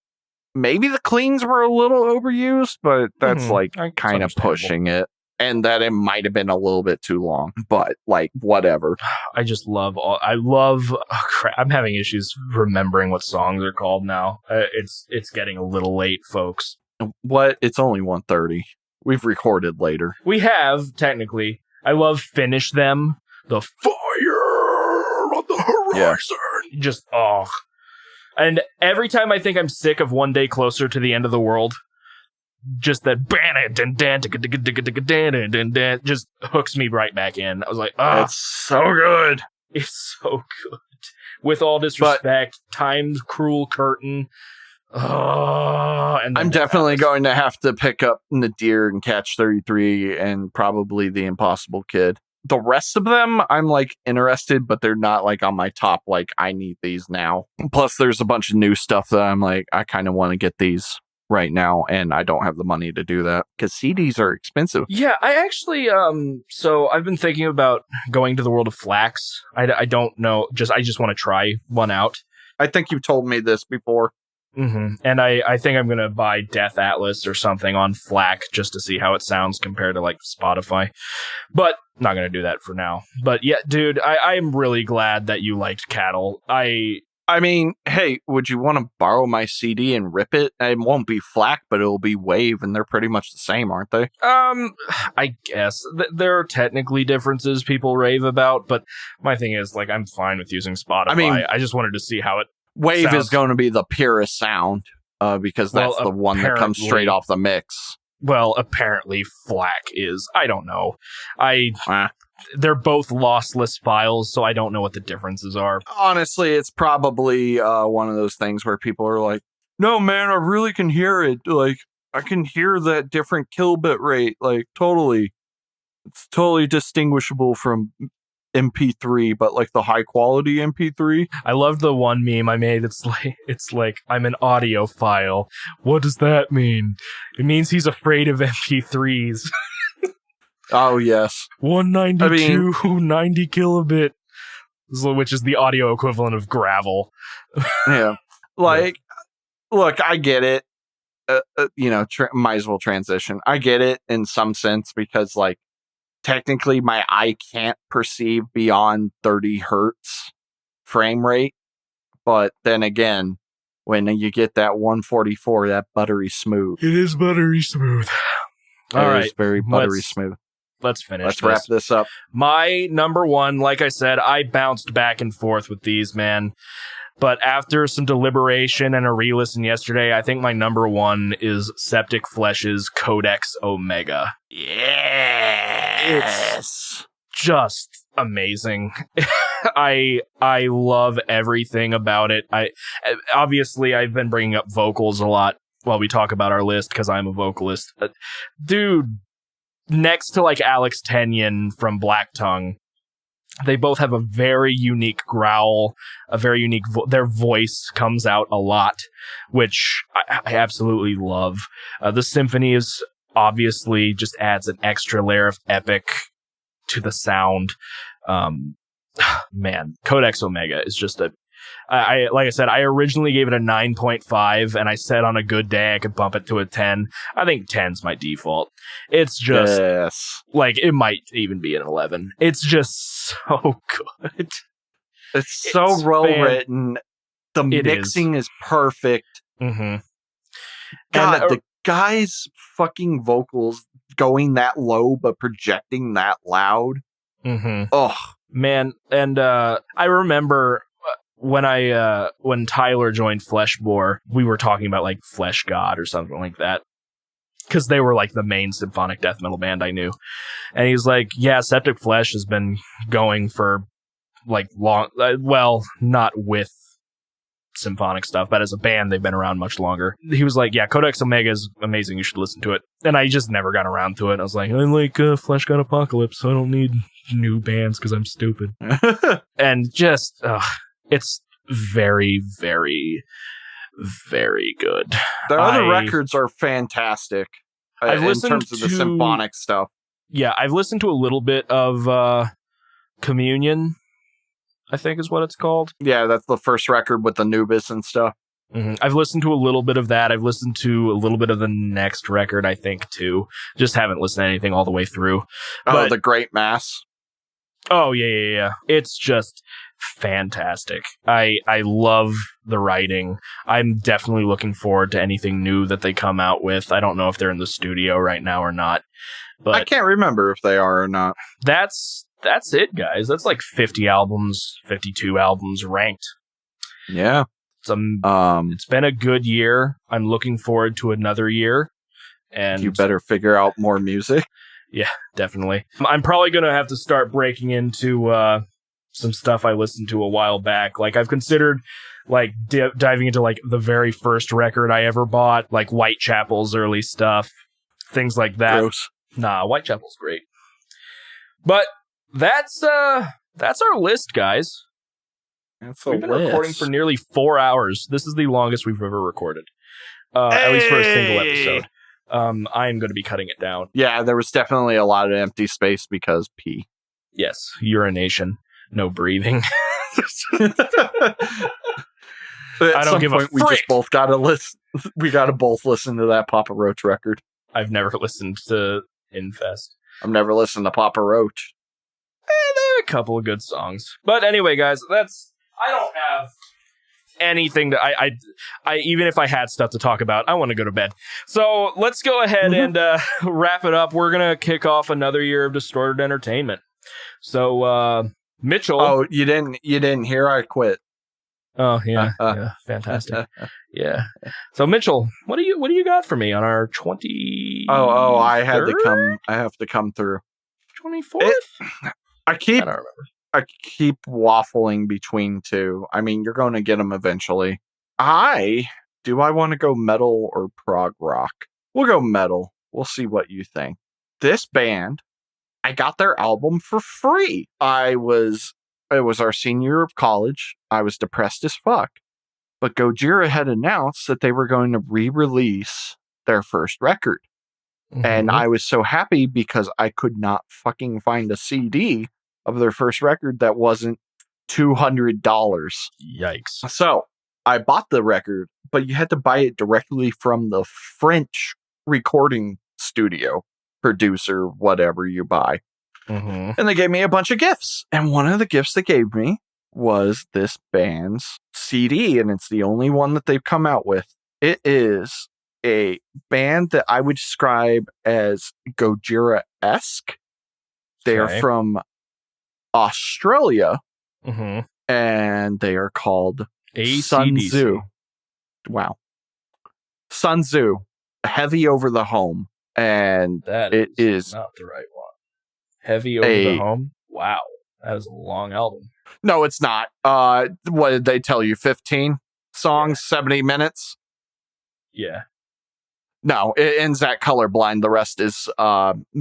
maybe the cleans were a little overused, but that's like kind of pushing it. And that it might have been a little bit too long, but like whatever. I just love I'm having issues remembering what songs are called now. It's getting a little late, folks. What? It's only 1:30. We've recorded later. We have, technically. I love Finish Them. The fire on the horizon. Yeah. Just, And every time I think I'm sick of One Day Closer to the End of the World, just that just hooks me right back in. I was like, it's so good. It's so good. With all disrespect, Time's Cruel Curtain. And I'm definitely going to have to pick up Nadir and Catch 33 and probably The Impossible Kid. The rest of them, I'm like interested, but they're not like on my top. Like I need these now. Plus, there's a bunch of new stuff that I'm like, I kind of want to get these right now, and I don't have the money to do that because CDs are expensive. Yeah, I actually so I've been thinking about going to the world of Flax. I don't know, I just want to try one out. I think you've told me this before. And I think I'm gonna buy Death Atlas or something on FLAC just to see how it sounds compared to like Spotify, but not gonna do that for now. But yeah, dude, I am really glad that you liked Cattle. I mean, hey, would you want to borrow my CD and rip it? It won't be FLAC, but it'll be Wave, and they're pretty much the same, aren't they? I guess. There are technically differences people rave about, but my thing is, like, I'm fine with using Spotify. I mean, I just wanted to see how it Wave sounds. Is going to be the purest sound, because that's the one that comes straight off the mix. Well, apparently Flack is. I don't know. They're both lossless files, so I don't know what the differences are. Honestly, it's probably one of those things where people are like, no, man, I really can hear it. Like, I can hear that different kilobit rate. Like, totally. It's totally distinguishable from MP3, but like the high quality MP3. I love the one meme I made. It's like I'm an audiophile. What does that mean? It means he's afraid of MP3s. Oh yes, 192 90 kilobit, which is the audio equivalent of gravel. Yeah, like, look, I get it. Might as well transition. I get it in some sense because, like, technically my eye can't perceive beyond 30 hertz frame rate. But then again, when you get that 144, that buttery smooth. It is buttery smooth. All right. It's very buttery smooth. Let's finish. Let's wrap this up. My number one, like I said, I bounced back and forth with these, man. But after some deliberation and a re-listen yesterday, I think my number one is Septic Flesh's Codex Omega. Yes! It's just amazing. I love everything about it. Obviously, I've been bringing up vocals a lot while we talk about our list because I'm a vocalist. Dude, next to like Alex Tenyon from Black Tongue, they both have a very unique growl, a very unique their voice comes out a lot, which I absolutely love. The symphony is obviously just adds an extra layer of epic to the sound. Man, Codex Omega is just like I said, I originally gave it a 9.5, and I said on a good day I could bump it to a 10. I think 10's my default. It's just, like, it might even be an 11. It's just so good. It's so well written. The mixing is perfect. Mm-hmm. God, the guy's fucking vocals going that low but projecting that loud. Mm-hmm. Oh, man. And I remember when Tyler joined Fleshbore, we were talking about like Flesh God or something like that, because they were like the main symphonic death metal band I knew. And he's like, yeah, Septic Flesh has been going for like long, well, not with symphonic stuff, but as a band they've been around much longer. He was like, yeah, Codex Omega is amazing, you should listen to it. And I just never got around to it. I was like, I like Flesh God Apocalypse, so I don't need new bands because I'm stupid. And just it's very, very, very good. The other records are fantastic in terms of the symphonic stuff. Yeah, I've listened to a little bit of Communion, I think is what it's called. Yeah, that's the first record with Anubis and stuff. Mm-hmm. I've listened to a little bit of that. I've listened to a little bit of the next record, I think, too. Just haven't listened to anything all the way through. But, The Great Mass. Oh, yeah. It's just fantastic. I love the writing. I'm definitely looking forward to anything new that they come out with. I don't know if they're in the studio right now or not. But I can't remember if they are or not. That's it, guys. That's like 50 albums, 52 albums ranked. Yeah. It's been a good year. I'm looking forward to another year. And you better figure out more music. Yeah, definitely. I'm probably going to have to start breaking into some stuff I listened to a while back. Like, I've considered like diving into like the very first record I ever bought, like Whitechapel's early stuff, things like that. Gross. Nah, Whitechapel's great. But that's our list, guys. We've been recording for nearly 4 hours. This is the longest we've ever recorded. At least for a single episode. I am going to be cutting it down. Yeah, there was definitely a lot of empty space because pee. Yes, urination, no breathing. At some point, we just both got to listen. We got to both listen to that Papa Roach record. I've never listened to Infest. I've never listened to Papa Roach. There are a couple of good songs, but anyway, guys, I don't have anything to I even if I had stuff to talk about, I want to go to bed. So let's go ahead and wrap it up. We're gonna kick off another year of Distorted Entertainment. So Mitchell. Oh, you didn't hear I quit. Oh yeah, yeah, fantastic. Yeah. So Mitchell, what do you got for me on our 20? I have to come through. 24th? I don't remember. I keep waffling between two. I mean, you're going to get them eventually. Do I want to go metal or prog rock? We'll go metal. We'll see what you think. This band, I got their album for free. It was our senior year of college. I was depressed as fuck. But Gojira had announced that they were going to re-release their first record. Mm-hmm. And I was so happy because I could not fucking find a CD of their first record that wasn't $200. Yikes. So I bought the record, but you had to buy it directly from the French recording studio, producer, whatever you buy. Mm-hmm. And they gave me a bunch of gifts. And one of the gifts they gave me was this band's CD, and it's the only one that they've come out with. It is a band that I would describe as Gojira-esque. They're from Australia, and they are called Sanzu. Wow. Sanzu, Heavy Over the Home. And it is not the right one. Heavy Over the Home? Wow. That is a long album. No, it's not. What did they tell you? 15 songs, 70 minutes? Yeah. No, it ends at Colorblind. The rest is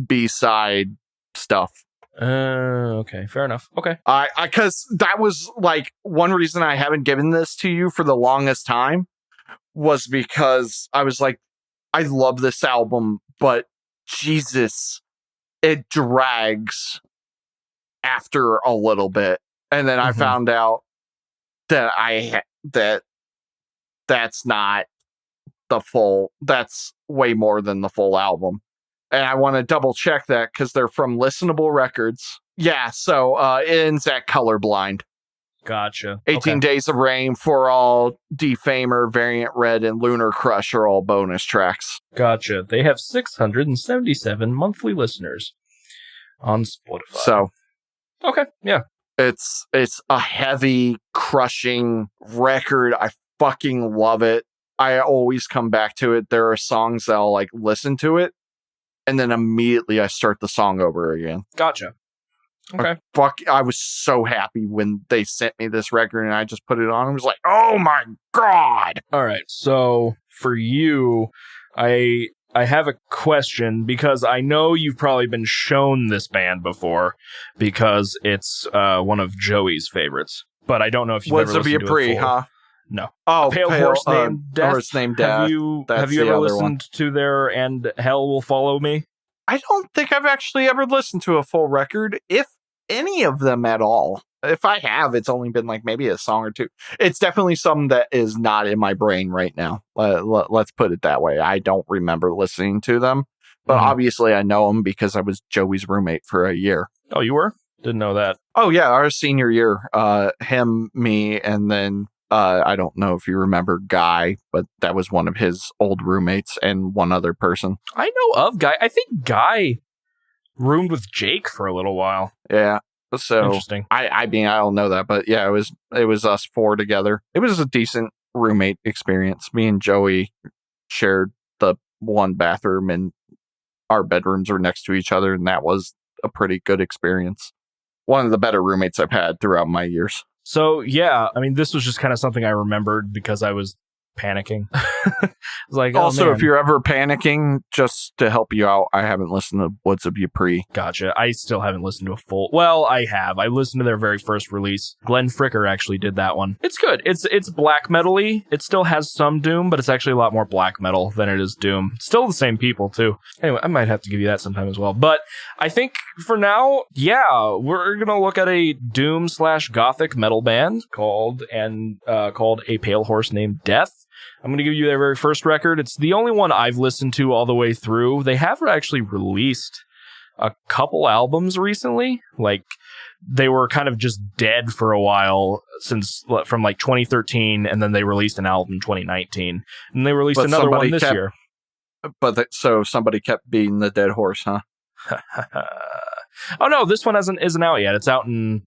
B-side stuff. Okay, fair enough. Okay. Because that was like one reason I haven't given this to you for the longest time was because I was like, I love this album, but Jesus, it drags after a little bit. And then I found out that that's not the full, that's way more than the full album. And I want to double check that because they're from Listenable Records. Yeah, so it ends at Colorblind. Gotcha. 18 Days of Rain, For All, Defamer, Variant Red, and Lunar Crush are all bonus tracks. Gotcha. They have 677 monthly listeners on Spotify. So, okay, yeah. It's a heavy, crushing record. I fucking love it. I always come back to it. There are songs that I'll like listen to it, and then immediately I start the song over again. Gotcha. Okay. I was so happy when they sent me this record and I just put it on and was like, oh my God. All right. So for you, I have a question because I know you've probably been shown this band before because it's one of Joey's favorites, but I don't know if you've ever listened to it. Huh? No. Oh, Pale Horse Named Death. Horse Named Death. Have you ever listened to their And Hell Will Follow Me? I don't think I've actually ever listened to a full record, if any of them at all. If I have, it's only been like maybe a song or two. It's definitely something that is not in my brain right now. Let's put it that way. I don't remember listening to them, but obviously I know them because I was Joey's roommate for a year. Oh, you were? Didn't know that. Oh yeah, our senior year, him, me, and then I don't know if you remember Guy, but that was one of his old roommates and one other person. I know of Guy. I think Guy roomed with Jake for a little while. Yeah. So interesting. I mean, I don't know that, but yeah, it was us four together. It was a decent roommate experience. Me and Joey shared the one bathroom and our bedrooms were next to each other. And that was a pretty good experience. One of the better roommates I've had throughout my years. So, yeah, I mean, this was just kind of something I remembered because I was panicking. Like, also, if you're ever panicking, just to help you out, I haven't listened to Woods of Ypres. Gotcha. I still haven't listened to a full. Well, I have. I listened to their very first release. Glenn Fricker actually did that one. It's good. It's black metal-y. It still has some doom, but it's actually a lot more black metal than it is doom. Still the same people too. Anyway, I might have to give you that sometime as well. But I think for now, yeah, we're gonna look at a doom/gothic metal band called A Pale Horse Named Death. I'm going to give you their very first record. It's the only one I've listened to all the way through. They have actually released a couple albums recently. Like, they were kind of just dead for a while from like 2013, and then they released an album in 2019. And they released another one this year. So somebody kept beating the dead horse, huh? Oh, no, this one isn't out yet. It's out on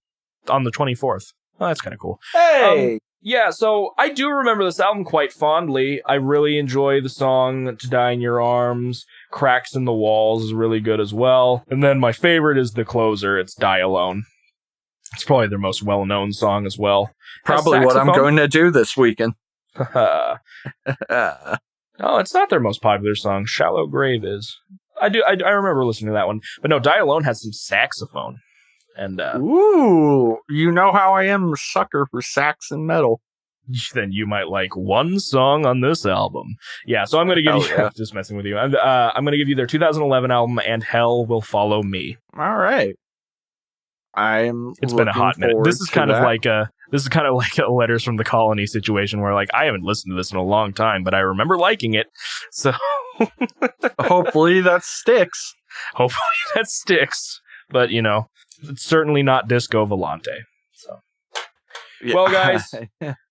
the 24th. Oh, that's kind of cool. Hey! Yeah, so I do remember this album quite fondly. I really enjoy the song To Die in Your Arms. Cracks in the Walls is really good as well. And then my favorite is the closer. It's Die Alone. It's probably their most well-known song as well. Probably what I'm going to do this weekend. No, it's not their most popular song. Shallow Grave is. I remember listening to that one. But no, Die Alone has some saxophone. And ooh, you know how I am a sucker for sax and metal. Then you might like one song on this album. Yeah, so I'm going to give you... Yeah. Just messing with you. I'm going to give you their 2011 album, And Hell Will Follow Me. All right. It's been a hot minute. This is kind of like a Letters from the Colony situation where, like, I haven't listened to this in a long time, but I remember liking it. So hopefully that sticks. But, you know, it's certainly not Disco Volante. So, yeah. Well, guys,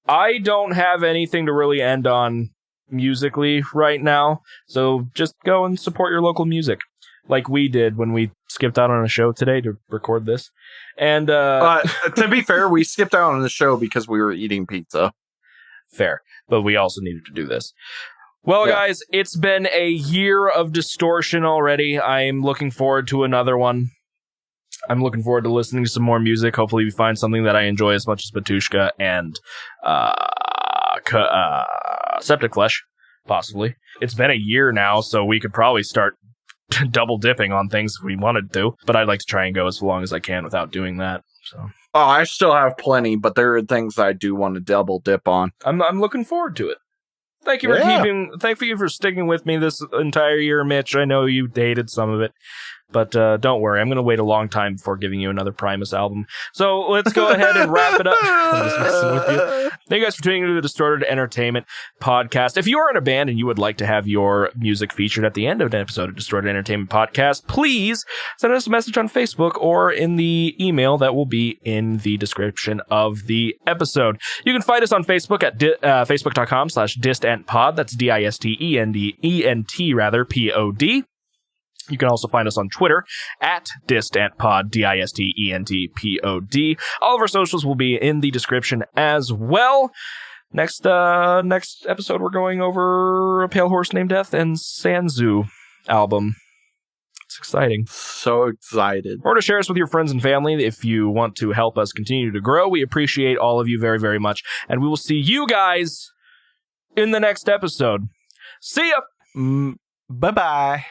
I don't have anything to really end on musically right now. So just go and support your local music, like we did when we skipped out on a show today to record this. And to be fair, we skipped out on the show because we were eating pizza. Fair, but we also needed to do this. Well, guys, it's been a year of Distortion already. I'm looking forward to another one. I'm looking forward to listening to some more music. Hopefully we find something that I enjoy as much as Batushka and Septic Flesh, possibly. It's been a year now, so we could probably start double dipping on things if we wanted to, but I'd like to try and go as long as I can without doing that. So, I still have plenty, but there are things I do want to double dip on. I'm looking forward to it. Thank you for sticking with me this entire year, Mitch. I know you hated some of it, but don't worry. I'm going to wait a long time before giving you another Primus album. So let's go ahead and wrap it up. I'm just messing with you. Thank you guys for tuning into the Distorted Entertainment Podcast. If you are in a band and you would like to have your music featured at the end of an episode of Distorted Entertainment Podcast, please send us a message on Facebook or in the email that will be in the description of the episode. You can find us on Facebook at facebook.com/distentpod. That's DISTENT POD. You can also find us on Twitter at DistentPod, DISTENTPOD. All of our socials will be in the description as well. Next episode, we're going over A Pale Horse Named Death and Sanzu album. It's exciting. So excited. Or to share us with your friends and family if you want to help us continue to grow. We appreciate all of you very, very much. And we will see you guys in the next episode. See ya! Bye-bye.